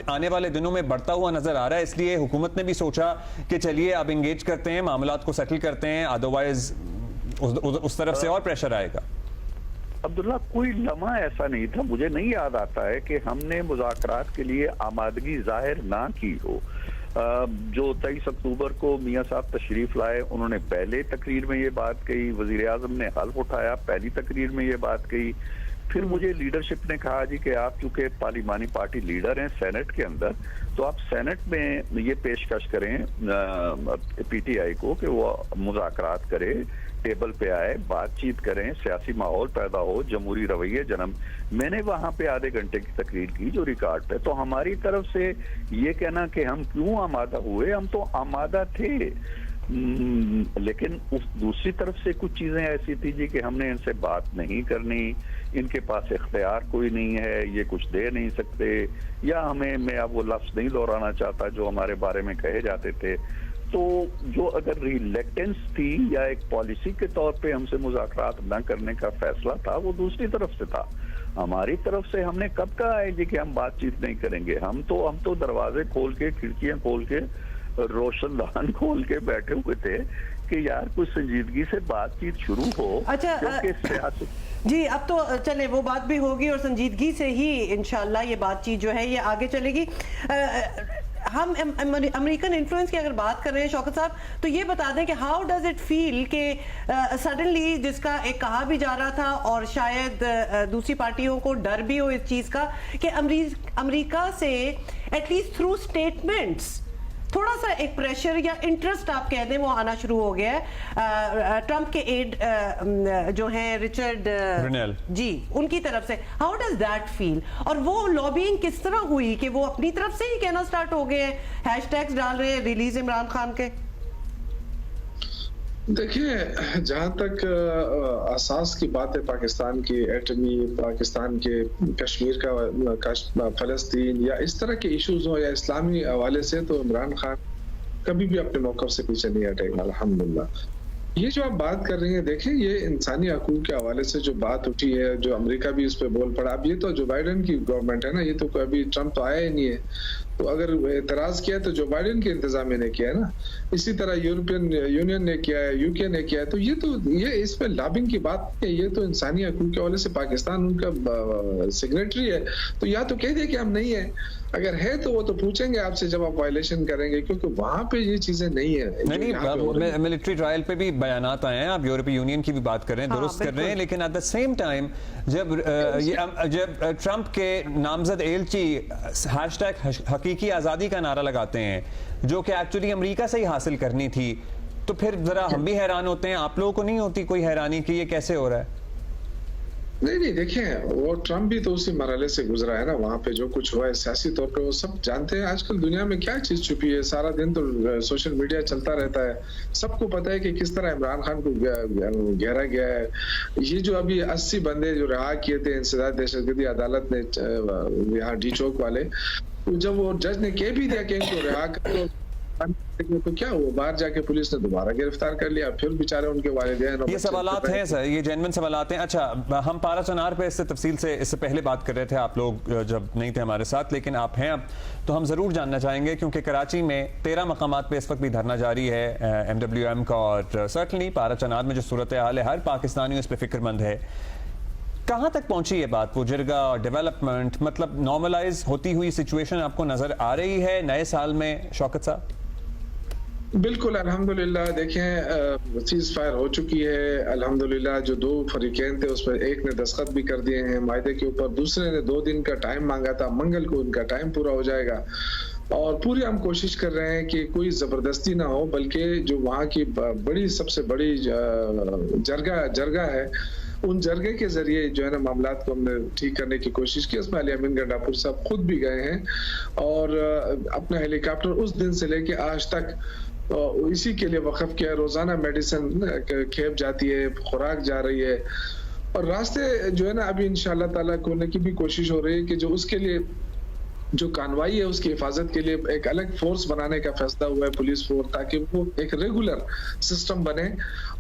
आने वाले दिनों में बढ़ता हुआ नजर आ रहा है, इसलिए हुकूमत ने भी सोचा कि चलिए अब इंगेज करते हैं, मामलात को सेटल करते हैं, अदरवाइज उस तरफ से और प्रेशर आएगा। अब्दुल्ला, कोई लम्हा ऐसा नहीं था, मुझे नहीं याद आता है कि हमने मुज़ाकरात के लिए आमादगी जाहिर ना की हो। जो 23 अक्टूबर को मियां साहब तशरीफ लाए, उन्होंने पहले तकरीर में ये बात कही, वजीर आजम ने हल्फ उठाया, पहली तकरीर में ये बात कही, फिर मुझे लीडरशिप ने कहा जी कि आप चूंकि पार्लिमानी पार्टी लीडर हैं सेनेट के अंदर, तो आप सेनेट में ये पेशकश करें पीटीआई को कि वो मुज़ाकरात करे, टेबल पे आए, बातचीत करें, सियासी माहौल पैदा हो, जमहूरी रवैये जन्म। मैंने वहां पे आधे घंटे की तकरीर की जो रिकॉर्ड पे, तो हमारी तरफ से ये कहना कि हम क्यों आमादा हुए, हम तो आमादा थे, लेकिन उस दूसरी तरफ से कुछ चीजें ऐसी थी जी कि हमने इनसे बात नहीं करनी, इनके पास इख्तियार कोई नहीं है, ये कुछ दे नहीं सकते, या हमें, मैं अब वो लफ्ज नहीं दोहराना चाहता जो हमारे बारे में कहे जाते थे। तो जो अगर रिलेक्टेंस थी या एक पॉलिसी के तौर पे हमसे मुज़ाकरात न करने का फैसला था, वो दूसरी तरफ से था। हमारी तरफ से हमने कब कहा है जी कि हम बातचीत नहीं करेंगे, हम तो दरवाजे खोल के, खिड़कियां खोल के, रोशनदान खोल के बैठे हुए थे कि यार कुछ संजीदगी से बातचीत शुरू हो। अच्छा जी, अब तो चले वो बात भी होगी और संजीदगी से ही इंशाल्लाह ये बातचीत जो है ये आगे चलेगी। हम अमेरिकन इन्फ्लुएंस की अगर बात कर रहे हैं शौकत साहब, तो ये बता दें कि हाउ डज इट फील कि सडनली, जिसका एक कहा भी जा रहा था और शायद दूसरी पार्टियों को डर भी हो इस चीज का, कि अमेरिका से एटलीस्ट थ्रू स्टेटमेंट्स थोड़ा सा एक प्रेशर या इंटरेस्ट आप कह दें वो आना शुरू हो गया है ट्रंप के एड जो हैं रिचर्ड ग्रेनेल जी, उनकी तरफ से। हाउ डज दैट फील, और वो लॉबिंग किस तरह हुई कि वो अपनी तरफ से ही कहना स्टार्ट हो गए हैं, हैशटैग्स डाल रहे हैं रिलीज इमरान खान के? देखिए, जहां तक असास की बात है पाकिस्तान की एटमी, पाकिस्तान के कश्मीर का फलस्तीन या इस तरह के इश्यूज हो या इस्लामी हवाले से, तो इमरान खान कभी भी अपने मौक़िफ़ से पीछे नहीं हटेगा अल्हम्दुलिल्लाह। ये जो आप बात कर रही हैं, देखिए ये इंसानी हकूक़ के हवाले से जो बात उठी है, जो अमेरिका भी इस पे बोल पड़ा। अब ये तो जो बाइडेन की गवर्नमेंट है ना, ये तो अभी ट्रंप तो आया ही नहीं है, तो अगर एतराज किया तो जो बाइडेन के इंतजामिया ने किया है ना, इसी तरह यूरोपियन यूनियन ने किया है, यूके ने किया है, तो ये इसमें लॉबिंग की बात है, ये तो इंसानी हकूक़ के हवाले से पाकिस्तान उनका सिग्नेटरी है, तो या तो कह दे कि हम नहीं है, अगर है तो वो तो पूछेंगे आपसे जब आप वायलेशन करेंगे, क्योंकि वहां पे ये चीजें नहीं है। नहीं, मिलिट्री ट्रायल पे भी बयानात आए हैं, आप यूरोपीय यूनियन की भी बात कर रहे हैं, दुरुस्त कर रहे हैं, लेकिन एट द सेम टाइम जब ट्रंप के नामजद एलची हैशटैग हकीकी आज़ादी का नारा लगाते हैं, जो कि एक्चुअली अमेरिका से ही हासिल करनी थी, तो फिर जरा हम भी हैरान होते हैं। आप लोगों को नहीं होती कोई हैरानी कि ये कैसे हो रहा है? नहीं, देखें, वो ट्रंप भी तो उसी मरहले से गुजरा है ना, वहां पे जो कुछ हुआ है सियासी तौर पे वो सब जानते हैं। आजकल दुनिया में क्या चीज छुपी है, सारा दिन तो सोशल मीडिया चलता रहता है, सबको पता है कि किस तरह इमरान खान को घेरा गया है। ये जो अभी 80 बंदे जो रिहा किए थे इंसदाद दहशतगर्दी अदालत ने यहाँ डी चौक वाले, तो जब वो जज ने कह भी दिया कि इनको रिहा कर, तो क्या हुआ, बाहर जाके पुलिस ने दोबारा गिरफ्तार कर लिया, फिर बेचारे उनके वालिदैन। ये सवालात हैं सर, ये जेन्युइन सवालात हैं। अच्छा, हम पारा चनार पे इससे तफसील से इससे पहले बात कर रहे थे, आप लोग जब नहीं थे हमारे साथ, लेकिन आप हैं अब, तो हम जरूर जानना चाहेंगे, क्योंकि कराची में 13 मकामात पे इस वक्त भी धरना जारी है MWM का, और सर्टनली पारा चनार में जो सूरत हाल है, हर पाकिस्तानी इस पर फिक्रमंद है। कहाँ तक पहुंची ये बात, वो जिरगा और डेवलपमेंट, मतलब नॉर्मलाइज होती हुई सिचुएशन आपको नजर आ रही है नए साल में शौकत साहब? बिल्कुल, अल्हम्दुलिल्लाह। देखें, सीज फायर हो चुकी है अल्हम्दुलिल्लाह। जो 2 फरीकैन थे उसमें एक ने दस्तखत भी कर दिए हैं मायदे के ऊपर, दूसरे ने 2 दिन का टाइम मांगा था, मंगल को उनका टाइम पूरा हो जाएगा। और पूरी हम कोशिश कर रहे हैं कि कोई जबरदस्ती ना हो, बल्कि जो वहाँ की सबसे बड़ी जरगा है, उन जरगे के जरिए जो है ना मामलात को हमने ठीक करने की कोशिश की। उसमें अली अमीन गंडापुर साहब खुद भी गए हैं और अपना हेलीकॉप्टर उस दिन से लेके आज तक इसी के लिए वक़फ़ किया। रोजाना मेडिसिन खेप जाती है, खुराक जा रही है, और रास्ते जो है ना अभी इंशाअल्लाह ताला खोलने की भी कोशिश हो रही है कि जो उसके लिए जो कानवाई है उसकी हिफाजत के लिए एक अलग फोर्स बनाने का फैसला हुआ है, पुलिस फोर्स, ताकि वो एक रेगुलर सिस्टम बने।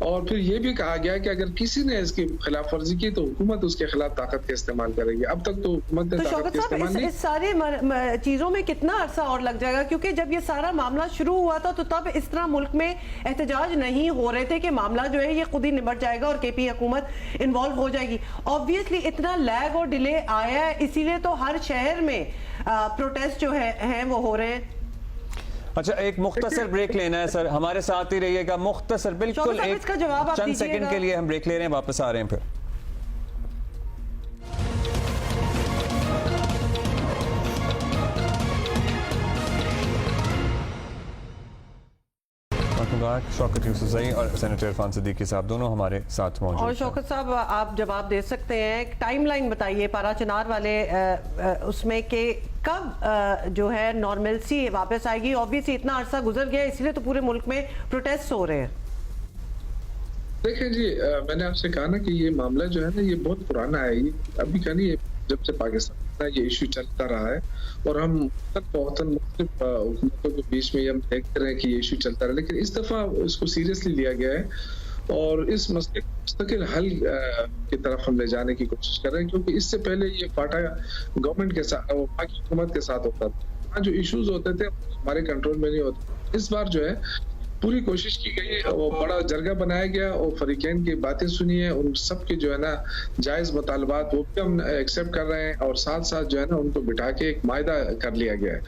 और फिर ये भी कहा गया कि अगर किसी ने इसकी खिलाफ वर्जी की तो हुकूमत उसके खिलाफ ताकत का इस्तेमाल करेगी। अब तक तो हुकूमत ने तो ताकत शौकत का इस्तेमाल साहब, नहीं। इस सारे चीजों में कितना अरसा और लग जाएगा? क्योंकि जब ये सारा मामला शुरू हुआ था तो तब इस तरह मुल्क में एहतजाज नहीं हो रहे थे कि मामला जो है ये खुद ही निपट जाएगा और केपी हुकूमत इन्वॉल्व हो जाएगी। ऑब्वियसली इतना लैग और डिले आया है, इसीलिए तो हर शहर में प्रोटेस्ट जो है वो हो रहे हैं। अच्छा, एक मुख्तसर ब्रेक लेना है सर, हमारे साथ ही रहिएगा। मुख्तसर, बिल्कुल एक चंद सेकंड के लिए हम ब्रेक ले रहे हैं, वापस आ रहे हैं फिर। शौकत यूसुफजई और सेनेटर इरफान सिद्दीकी साहब दोनों हमारे साथ मौजूद हैं। और शौकत साहब, आप जवाब दे सकते हैं, टाइमलाइन बताइए पारा चनार वाले उसमें कि कब जो है नॉर्मलसी वापस आएगी? ऑब्वियसली इतना अरसा गुजर गया, इसलिए तो पूरे मुल्क में प्रोटेस्ट हो रहे हैं। देखें जी, मैंने आपसे कहा ना कि ये मामला जो है ना ये बहुत पुराना है। ये अभी का नहीं, जब से पाकिस्तान का ये इशू चलता रहा है और हम मुख्तलिफ हुकूमतों के बीच में हम देखते रहे कि ये इशू चलता रहा, लेकिन इस दफा इसको सीरियसली लिया गया है और इस मसले को मुस्तकिल हल की तरफ हम ले जाने की कोशिश कर रहे हैं। क्योंकि इससे पहले ये फाटा गवर्नमेंट के साथ, पाकिस्तान हुकूमत के साथ होता था, वहाँ जो इश्यूज होते थे हमारे कंट्रोल में नहीं होते। इस बार जो है पूरी कोशिश की गई, वो बड़ा जरगा बनाया गया और फरीकैन की बातें सुनी है, उन सब के जो है ना जायज मुतालबात वो भी हम एक्सेप्ट कर रहे हैं और साथ साथ जो है ना उनको बिठा के एक मायदा कर लिया गया है।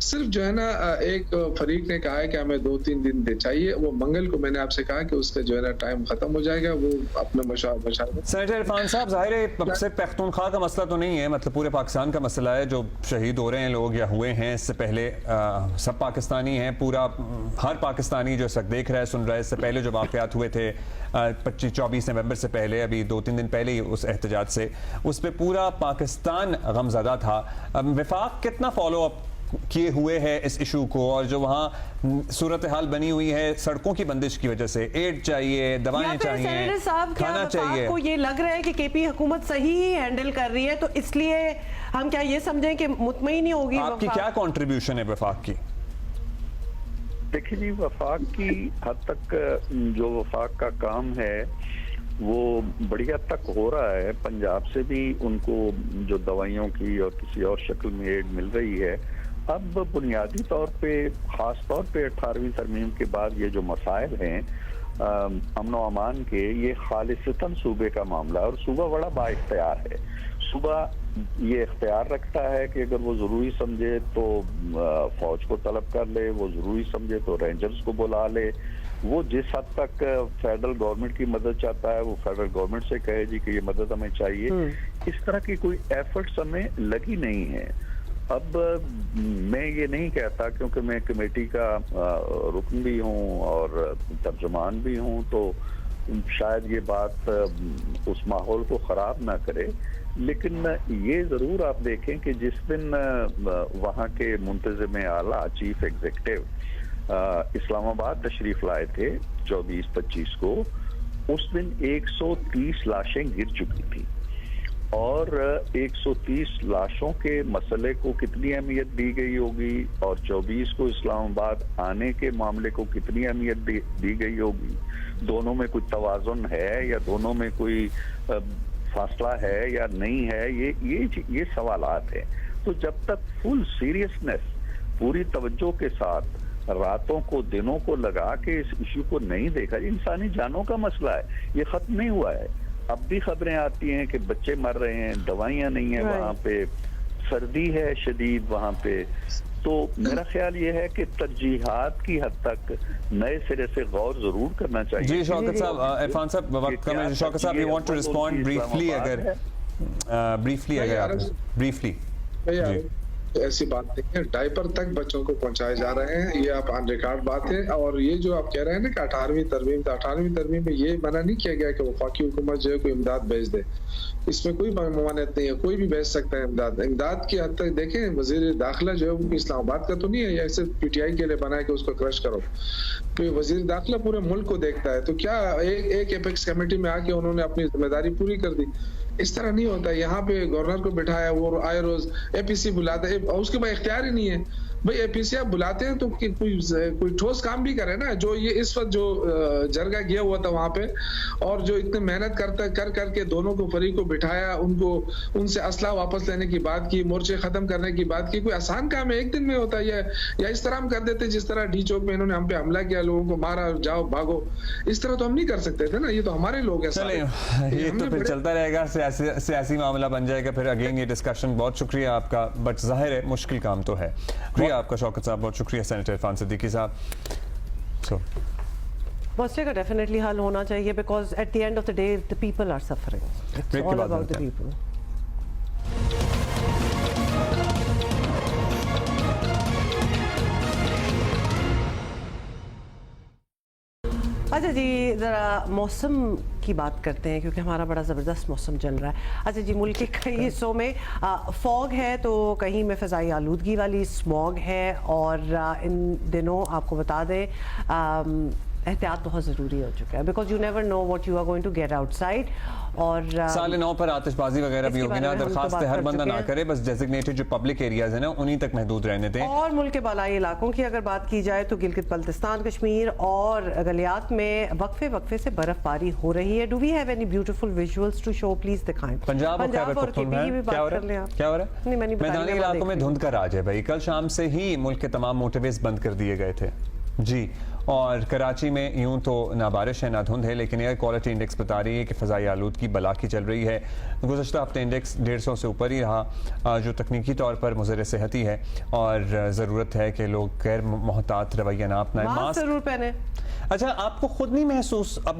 सिर्फ जो है ना एक फरीक ने कहा है कि हमें 2-3 दिन चाहिए, वो मंगल को मैंने आपसे कहा कि उसका जो है ना टाइम खत्म हो जाएगा, वो अपना मशावरा। सेनेटर इरफान साहब, जाहिर है सिर्फ पख्तूनख्वा का मसला तो नहीं है, मतलब पूरे पाकिस्तान का मसला है। जो शहीद हो रहे हैं लोग या हुए हैं इससे पहले सब पाकिस्तानी हैं, पूरा हर पाकिस्तानी जो सब देख रहा है सुन रहा है। इससे पहले जो वाक़यात हुए थे 25-24 नवंबर से पहले, अभी 2-3 दिन पहले ही उस एहतजाज से, उस पर पूरा पाकिस्तान गमज़दा था। वफाक कितना फॉलो अप किए हुए है इस इशू को, और जो वहाँ सूरत हाल बनी हुई है सड़कों की बंदिश की वजह से, एड चाहिए, दवाएं चाहिए, खाना चाहिए, को ये लग रहा है कि केपी हुकूमत सही ही हैंडल कर रही है, तो इसलिए हम क्या ये समझें कि मुतमईन ही होगी? आपकी क्या कंट्रीब्यूशन है वफाक की? देखिए जी, वफाक की हद तक जो वफाक का काम है वो बड़ी हद तक हो रहा है। पंजाब से भी उनको जो दवाइयों की और किसी और शक्ल में एड मिल रही है। अब बुनियादी तौर पे, खास तौर पे 18वीं तरमीम के बाद ये जो मसाइल हैं अमन व अमान के, ये खालिसतन सूबे का मामला है और सूबा बड़ा बाइख्तियार है। सूबा ये इख्तियार रखता है कि अगर वो ज़रूरी समझे तो फौज को तलब कर ले, वो ज़रूरी समझे तो रेंजर्स को बुला ले, वो जिस हद तक फेडरल गवर्नमेंट की मदद चाहता है वो फेडरल गवर्नमेंट से कहे जी कि ये मदद हमें चाहिए। इस तरह की कोई एफर्ट्स हमें लगी नहीं है। अब मैं ये नहीं कहता, क्योंकि मैं कमेटी का रुकन भी हूँ और तर्जुमान भी हूँ, तो शायद ये बात उस माहौल को ख़राब ना करे, लेकिन ये ज़रूर आप देखें कि जिस दिन वहाँ के मुंतज़िम आला चीफ एग्जीक्यूटिव इस्लामाबाद तशरीफ लाए थे 24-25 को, उस दिन 130 लाशें गिर चुकी थी और 130 लाशों के मसले को कितनी अहमियत दी गई होगी और 24 को इस्लामाबाद आने के मामले को कितनी अहमियत दी गई होगी। दोनों में कुछ तवाज़ुन है या दोनों में कोई फासला है या नहीं है, ये सवालात हैं। तो जब तक फुल सीरियसनेस, पूरी तवज्जो के साथ रातों को दिनों को लगा के इस इशू को नहीं देखा, इंसानी जानों का मसला है, ये खत्म नहीं हुआ है। अब भी खबरें आती हैं कि बच्चे मर रहे हैं, दवाइयाँ नहीं है वहाँ पे, सर्दी है शदीद वहाँ पे। तो मेरा ख्याल ये है कि तरजीहात की हद तक नए सिरे से गौर जरूर करना चाहिए। जी शौकत साहब, इरफान साहब वक्त कम है। शौकत साहब, you want to respond briefly? अगर ब्रीफली ऐसी बात नहीं है, डायपर तक बच्चों को पहुंचाए जा रहे हैं, ये आप ऑन रिकॉर्ड बात है। और ये जो आप कह रहे हैं ना कि 18वीं तरमीम, तो 18वीं तरमीम में ये मना नहीं किया गया कि वफाकी हुकूमत जो है कोई इमदाद भेज दे, इसमें कोई ममानियत नहीं है, कोई भी भेज सकता है इमदाद की हद तक। देखें, वजीर दाखिला जो है वो इस्लामाबाद का तो नहीं है, या सिर्फ PTI के लिए बना है कि उसको क्रश करो। तो वजीर दाखिला पूरे मुल्क को देखता है, तो क्या एक एपेक्स कमेटी में आके उन्होंने अपनी जिम्मेदारी पूरी कर दी? इस तरह नहीं होता। यहाँ पे गवर्नर को बिठाया, वो आए रोज एपीसी बुलाते हैं, उसके बाद इख्तियार ही नहीं है। भाई एपीसी आप बुलाते हैं तो कोई ठोस काम भी करे ना। जो ये इस वक्त जो जरगा गया हुआ था वहां पे, और जो इतने मेहनत करके दोनों को फरीक को बिठाया, उनसे असला वापस लेने की बात की, मोर्चे खत्म करने की बात की, कोई आसान काम है? एक दिन में होता है? या इस तरह हम कर देते जिस तरह डी चौक में इन्होंने हम पे हमला किया, लोगों को मारा, जाओ भागो, इस तरह तो हम नहीं कर सकते थे ना। ये तो हमारे लोग हैं सारे। ये तो फिर चलता रहेगा, सियासी मामला बन जाएगा फिर अगेन ये डिस्कशन। बहुत शुक्रिया आपका, बट जाहिर है मुश्किल काम तो है। आपका शौकत साहब, बहुत शुक्रिया सेनेटर इरफान सिद्दीकी साहब। मसले का डेफिनेटली हल होना चाहिए, because at the end of the day the people are suffering, it's all about the people. अच्छा जी, ज़रा मौसम की बात करते हैं, क्योंकि हमारा बड़ा ज़बरदस्त मौसम चल रहा है। अच्छा जी, मुल्क के कई हिस्सों में फॉग है, तो कहीं में फ़ज़ाई आलूदगी वाली स्मॉग है, और इन दिनों आपको बता दें एहतियात बहुत ज़रूरी हो चुका है, because you never know what you are going to get outside. और साल 9 पर आतिशबाजी वगैरह भी होगी ना, दरखास्त है हर बंदा ना करे, बस डेजिग्नेटेड जो पब्लिक एरियाज है ना उन्हीं तक महदूद रहने दें। और मुल्क के बालाई इलाकों की अगर बात की जाए तो गिलगित बल्तिस्तान, कश्मीर और गलियात में वक्फे से बर्फबारी हो रही है। Do we have any beautiful visuals to show? Please दिखाएं। पंजाब और केपी की भी बात कर लें आप। क्या हो रहा है? मैदानी इलाकों में धुंध का राज है भाई। कल शाम से ही मुल्क के तमाम मोटरवेज बंद कर दिए गए थे जी। और कराची में यूं तो ना बारिश है ना धुंध है, लेकिन एयर क्वालिटी इंडेक्स बता रही है कि फ़ज़ाई आलूदगी बला की चल रही है। गुज़श्ता हफ्ते इंडेक्स 150 से ऊपर ही रहा, जो तकनीकी तौर पर मुज़र सेहती है, और ज़रूरत है कि लोग गैर मोहतात रवैया ना अपनाएं। मास्क जरूर पहने। अच्छा, आपको खुद नहीं महसूस, अब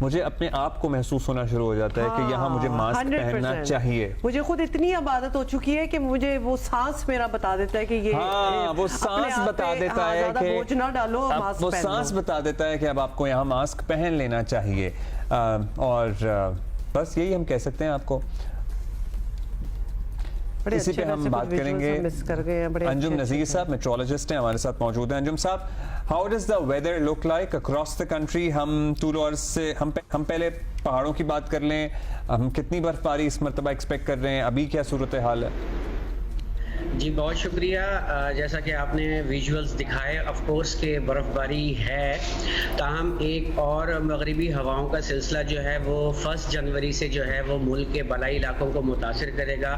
मुझे अपने आप को महसूस होना शुरू हो जाता है कि यहाँ मुझे मास्क पहनना चाहिए। मुझे खुद इतनी अब आदत हो चुकी है कि मुझे वो सांस मेरा बता देता है कि ये वो सांस बता देता है कि बोझ ना डालो, वो सांस बता देता है कि अब आपको यहाँ मास्क पहन लेना चाहिए। और बस यही हम कह सकते हैं आपको। इसी पे हम बात करेंगे। अंजुम नज़ीर साहब मेट्रोलॉजिस्ट हैं, हमारे साथ मौजूद हैं। अंजुम साहब, how does the weather look like across the country? हम टू लॉर्स से हम पहले पहाड़ों की बात कर लें। हम कितनी बर्फबारी इस मरतबा एक्सपेक्ट कर रहे हैं? अभी क्या सूरत हाल है? जी बहुत शुक्रिया। जैसा कि आपने विजुअल्स दिखाए, ऑफ कोर्स के बर्फ़बारी है, ताहम एक और मगरिबी हवाओं का सिलसिला जो है वो 1 जनवरी से जो है वो मुल्क के बलाई इलाकों को मुतासिर करेगा,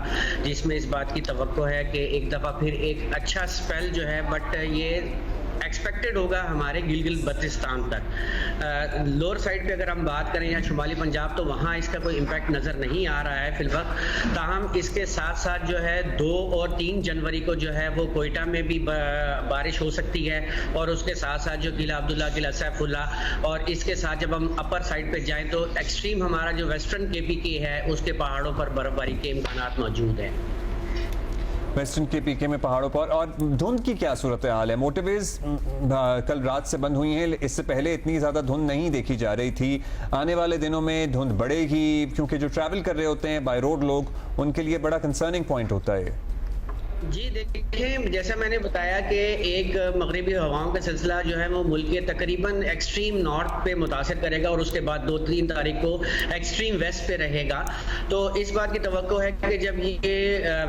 जिसमें इस बात की तवक्को है कि एक दफ़ा फिर एक अच्छा स्पेल जो है, बट ये एक्सपेक्टेड होगा हमारे गिलगित बल्तिस्तान तक। लोअर साइड पे अगर हम बात करें या शुमाली पंजाब, तो वहाँ इसका कोई इम्पैक्ट नज़र नहीं आ रहा है फिलवक्त। ताहम इसके साथ साथ जो है 2 और 3 जनवरी को जो है वो कोयटा में भी बारिश हो सकती है, और उसके साथ साथ जो किला अब्दुल्ला, किला सैफुल्ला, और इसके साथ जब हम अपर साइड पे जाएं तो एक्सट्रीम हमारा जो वेस्टर्न केपीके है उसके पहाड़ों पर बर्फबारी के इम्कानात मौजूद हैं। वेस्टर्न के पीके में पहाड़ों पर। और धुंध की क्या सूरत हाल है? मोटरवेज कल रात से बंद हुई हैं, इससे पहले इतनी ज़्यादा धुंध नहीं देखी जा रही थी। आने वाले दिनों में धुंध बढ़ेगी, क्योंकि जो ट्रैवल कर रहे होते हैं बाय रोड लोग, उनके लिए बड़ा कंसर्निंग पॉइंट होता है। जी देखें, जैसा मैंने बताया कि एक मगरिबी हवाओं का सिलसिला जो है वो मुल्क के तकरीबन एक्सट्रीम नॉर्थ पे मुतासिर करेगा, और उसके बाद 2-3 तारीख को एक्सट्रीम वेस्ट पे रहेगा। तो इस बात की तवक्को है कि जब ये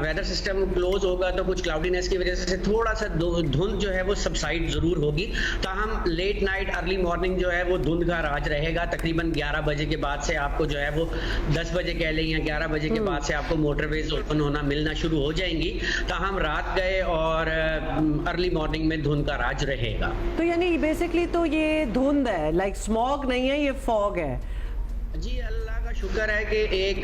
वेदर सिस्टम क्लोज होगा तो कुछ क्लाउडीनेस की वजह से थोड़ा सा धुंध जो है वो सबसाइड ज़रूर होगी। ताहम लेट नाइट अर्ली मॉर्निंग जो है वो धुंध का राज रहेगा। तकरीबन 11 बजे के बाद से आपको जो है वो 10 बजे कह लें या 11 बजे के बाद से आपको मोटरवेज ओपन होना मिलना शुरू हो जाएंगी। हम रात गए और अर्ली मॉर्निंग में धुंध का राज रहेगा। तो यानी बेसिकली तो ये धुंध है, लाइक स्मॉग नहीं है, ये फॉग है। जी अल्लाह का शुक्र है कि एक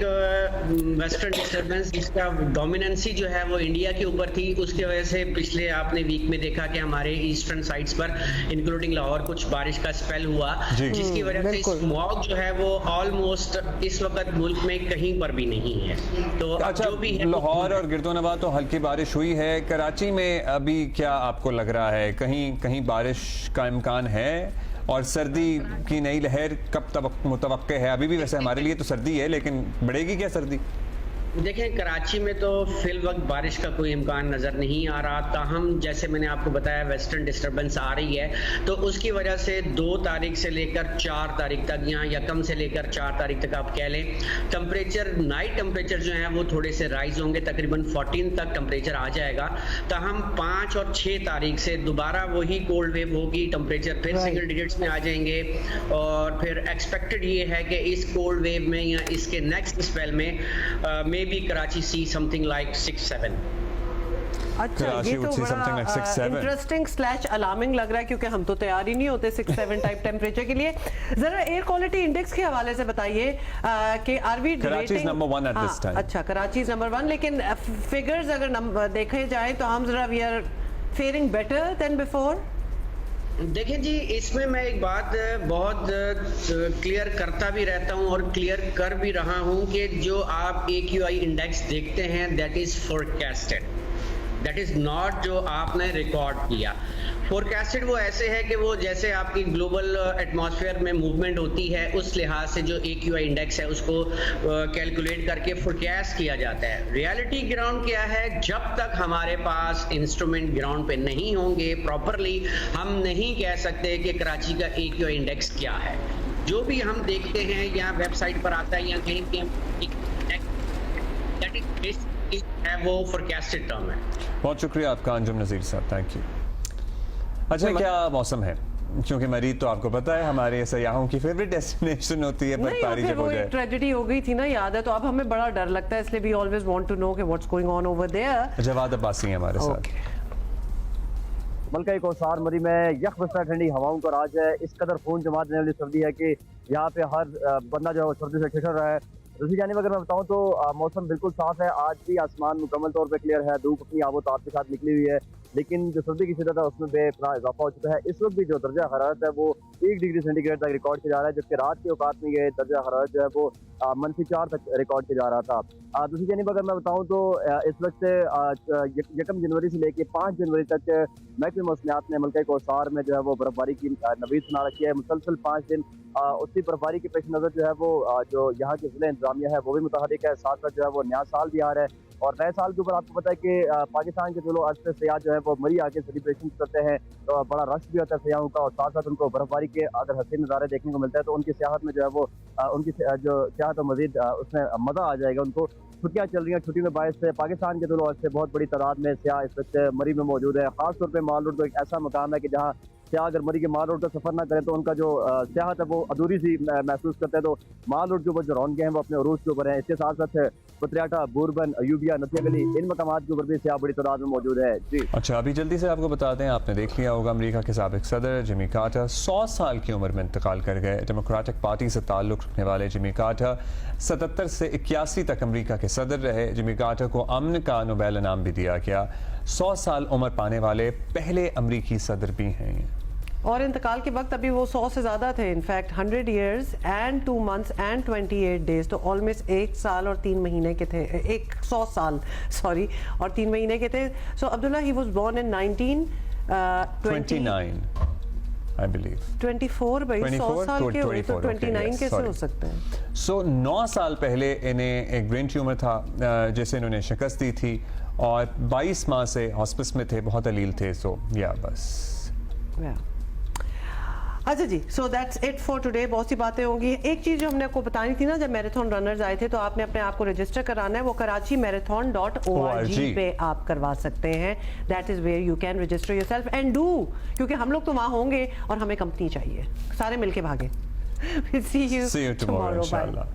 वेस्टर्न डिस्टर्बेंस जिसका डोमिनेंसी जो है वो इंडिया के ऊपर थी, उसकी वजह से पिछले आपने वीक में देखा कि हमारे ईस्टर्न साइड्स पर इंक्लूडिंग लाहौर कुछ बारिश का स्पेल हुआ, जिसकी वजह से स्मॉग जो है वो ऑलमोस्ट इस वक्त मुल्क में कहीं पर भी नहीं है। तो अच्छा, जो भी है लाहौर और गिरदोनवा तो हल्की बारिश हुई है। कराची में अभी क्या आपको लग रहा है, कहीं बारिश का इम्कान है? और सर्दी की नई लहर कब तक मुतवक्के है? अभी भी वैसे हमारे लिए तो सर्दी है, लेकिन बढ़ेगी क्या सर्दी? देखें, कराची में तो फिल वक्त बारिश का कोई इम्कान नज़र नहीं आ रहा। ताहम जैसे मैंने आपको बताया वेस्टर्न डिस्टर्बेंस आ रही है, तो उसकी वजह से 2 तारीख से लेकर 4 तारीख तक या यकम से लेकर 4 तारीख तक आप कह लें, टेम्परेचर नाइट टेम्परेचर जो है वो थोड़े से राइज होंगे, तकरीबन 14 तक टेम्परेचर आ जाएगा। ताहम 5 और 6 तारीख से दोबारा वही कोल्ड वेव होगी, टेम्परेचर फिर सिंगल डिजिट्स में आ जाएंगे और फिर एक्सपेक्टेड ये है कि इस कोल्ड वेव में या इसके नेक्स्ट स्पेल में may be Karachi see something like 6-7। अच्छा, ये तो बड़ा इंटरेस्टिंग स्लैश अलार्मिंग लग रहा है, क्योंकि हम तो तैयार ही नहीं होते 6-7 टाइप टेम्परेचर के लिए। जरा एयर क्वालिटी इंडेक्स के हवाले से बताइए कि are we Karachi number 1 at this time. अच्छा, कराची नंबर 1, लेकिन फिगर्स अगर देखे जाए तो हम जरा we are faring better than before. देखें जी, इसमें मैं एक बात बहुत क्लियर करता भी रहता हूं और क्लियर कर भी रहा हूं कि जो आप AQI इंडेक्स देखते हैं that is forecasted, that is not जो आपने रिकॉर्ड किया। फोरकास्टेड वो ऐसे है कि वो जैसे आपकी ग्लोबल एटमॉस्फेयर में मूवमेंट होती है उस लिहाज से जो AQI इंडेक्स है उसको कैलकुलेट करके फोरकास्ट किया जाता है। रियलिटी ग्राउंड क्या है, जब तक हमारे पास इंस्ट्रूमेंट ग्राउंड पे नहीं होंगे प्रॉपरली, हम नहीं कह सकते कि कराची का AQI इंडेक्स क्या है। जो भी हम देखते हैं या वेबसाइट पर आता है या कहीं है वो फोरकास्टेड टर्म है। बहुत शुक्रिया आपका अंजुम नज़ीर साहब, थैंक यू। अच्छा, क्या मौसम है? क्योंकि मरीद तो आपको पता है हमारे सयाहों की फेवरेट डेस्टिनेशन होती है, बर्फबारी जब हो जाए। ट्रेजेडी हो गई थी ना, याद है, तो अब हमें बड़ा डर लगता है, इसलिए we always want to know कि what's going on over there. Jawad Abbasi हैं हमारे साथ। मलका कौसार मरी में यख बस्ता ठंडी हवाओं का राज है। इस कदर खून जमा देने वाली सर्दी है कि यहाँ पे हर बंदा जो है वो सर्दी से ठिठुर रहा है। दूसरी जानिब अगर मैं बताऊँ तो मौसम बिल्कुल साफ है, आज भी आसमान मुकम्मल तौर पे क्लियर है, धूप अपनी आबोताब के साथ निकली हुई है, लेकिन जो सर्दी की शिद्दत है उसमें बेपनाह इजाफा हो चुका है। इस वक्त भी जो दर्जा हरारत है वो 1 डिग्री सेंटीग्रेड तक रिकॉर्ड किया जा रहा है, जबकि रात के औकात में ये दर्जा हरारत जो है वो -4 तक रिकॉर्ड किया जा रहा था। दूसरी जानिब अगर मैं बताऊँ तो इस वक्त से 1 जनवरी से लेकर 5 जनवरी तक महकमे मौसमियात ने मलका कौसार में जो है वो बर्फबारी की नवीद सुना रखी है। मुसलसल 5 दिन उसी बर्फबारी के पेश नज़र जो है वो जो यहाँ की ज़िला इंतजामिया है वो भी मुतहरिक है, साथ साथ जो है वो नया साल भी आ रहा है। और नए साल के ऊपर आपको पता है कि पाकिस्तान के जो लोग अर्ज से सयाह जो है वो मरी आके सेलिब्रेशन करते हैं, तो बड़ा रश भी होता है सयाहों का, और साथ साथ उनको बर्फबारी के अगर हसीन नज़ारे देखने को मिलता है तो उनकी सियाहत में जो है वो उनकी जो सियाहत मज़ीद उसमें मज़ा आ जाएगा उनको। छुट्टियाँ चल रही हैं, छुट्टी में बायस से पाकिस्तान के जो लोग से बहुत बड़ी तादाद में सियाह इस वक्त मरी में मौजूद है। खासतौर पर माल रोड तो एक ऐसा मकाम है कि जहाँ सियाह अगर मरी के माल रोड का सफर ना करें तो उनका जो सियाहत है वो अधूरी सी महसूस करते हैं। तो माल रोड के ऊपर जो रौनकें हैं वो अपने उरूज के ऊपर हैं। इसके साथ साथ पत्रियाटा, बुरबन, अयूबिया, नथिया गली, इन मकामात के ऊपर भी सियाह बड़ी तादाद में मौजूद है। जी अच्छा, अभी जल्दी से आपको बताते हैं, आपने देख लिया होगा अमेरिका के साबिक सदर जिमी कार्टर 100 साल की उम्र में इंतकाल कर गए। डेमोक्रेटिक पार्टी से ताल्लुक़ रखने वाले जिमी कार्टर 77 से 81 तक अमेरिका के सदर रहे। जिमी कार्टर को अमन का नोबेल इनाम भी दिया गया। 100 साल उम्र पाने वाले पहले अमरीकी सदर भी हैं। और इंतकाल के वक्त अभी वो 100 से ज़्यादा थे, in fact 100 years and 2 months and 28 days, तो ऑलमोस्ट 1 साल और 3 महीने के थे, 100 साल सॉरी और 3 महीने के थे। So Abdullah he was born in 1929 I believe 24 भाई 100 साल के हुए तो 29 कैसे हो सकते हैं? सो 9 साल पहले इन्हें एक ब्रेन ट्यूमर था जिसे इन्होंने शिकस्त दी थी और 22 माह से हॉस्पिस में थे, बहुत अलील थे। सो या बस अच्छा जी, so that's it for today. बहुत सी बातें होंगी। एक चीज़ जो हमने आपको बतानी थी ना, जब मैराथन रनर्स आए थे तो आपने अपने आप को रजिस्टर कराना है, वो कराची marathon.org पे आप करवा सकते हैं। That is where you can register yourself and do, क्योंकि हम लोग तो वहाँ होंगे और हमें कंपनी चाहिए, सारे मिलके भागे। See you tomorrow. Bye.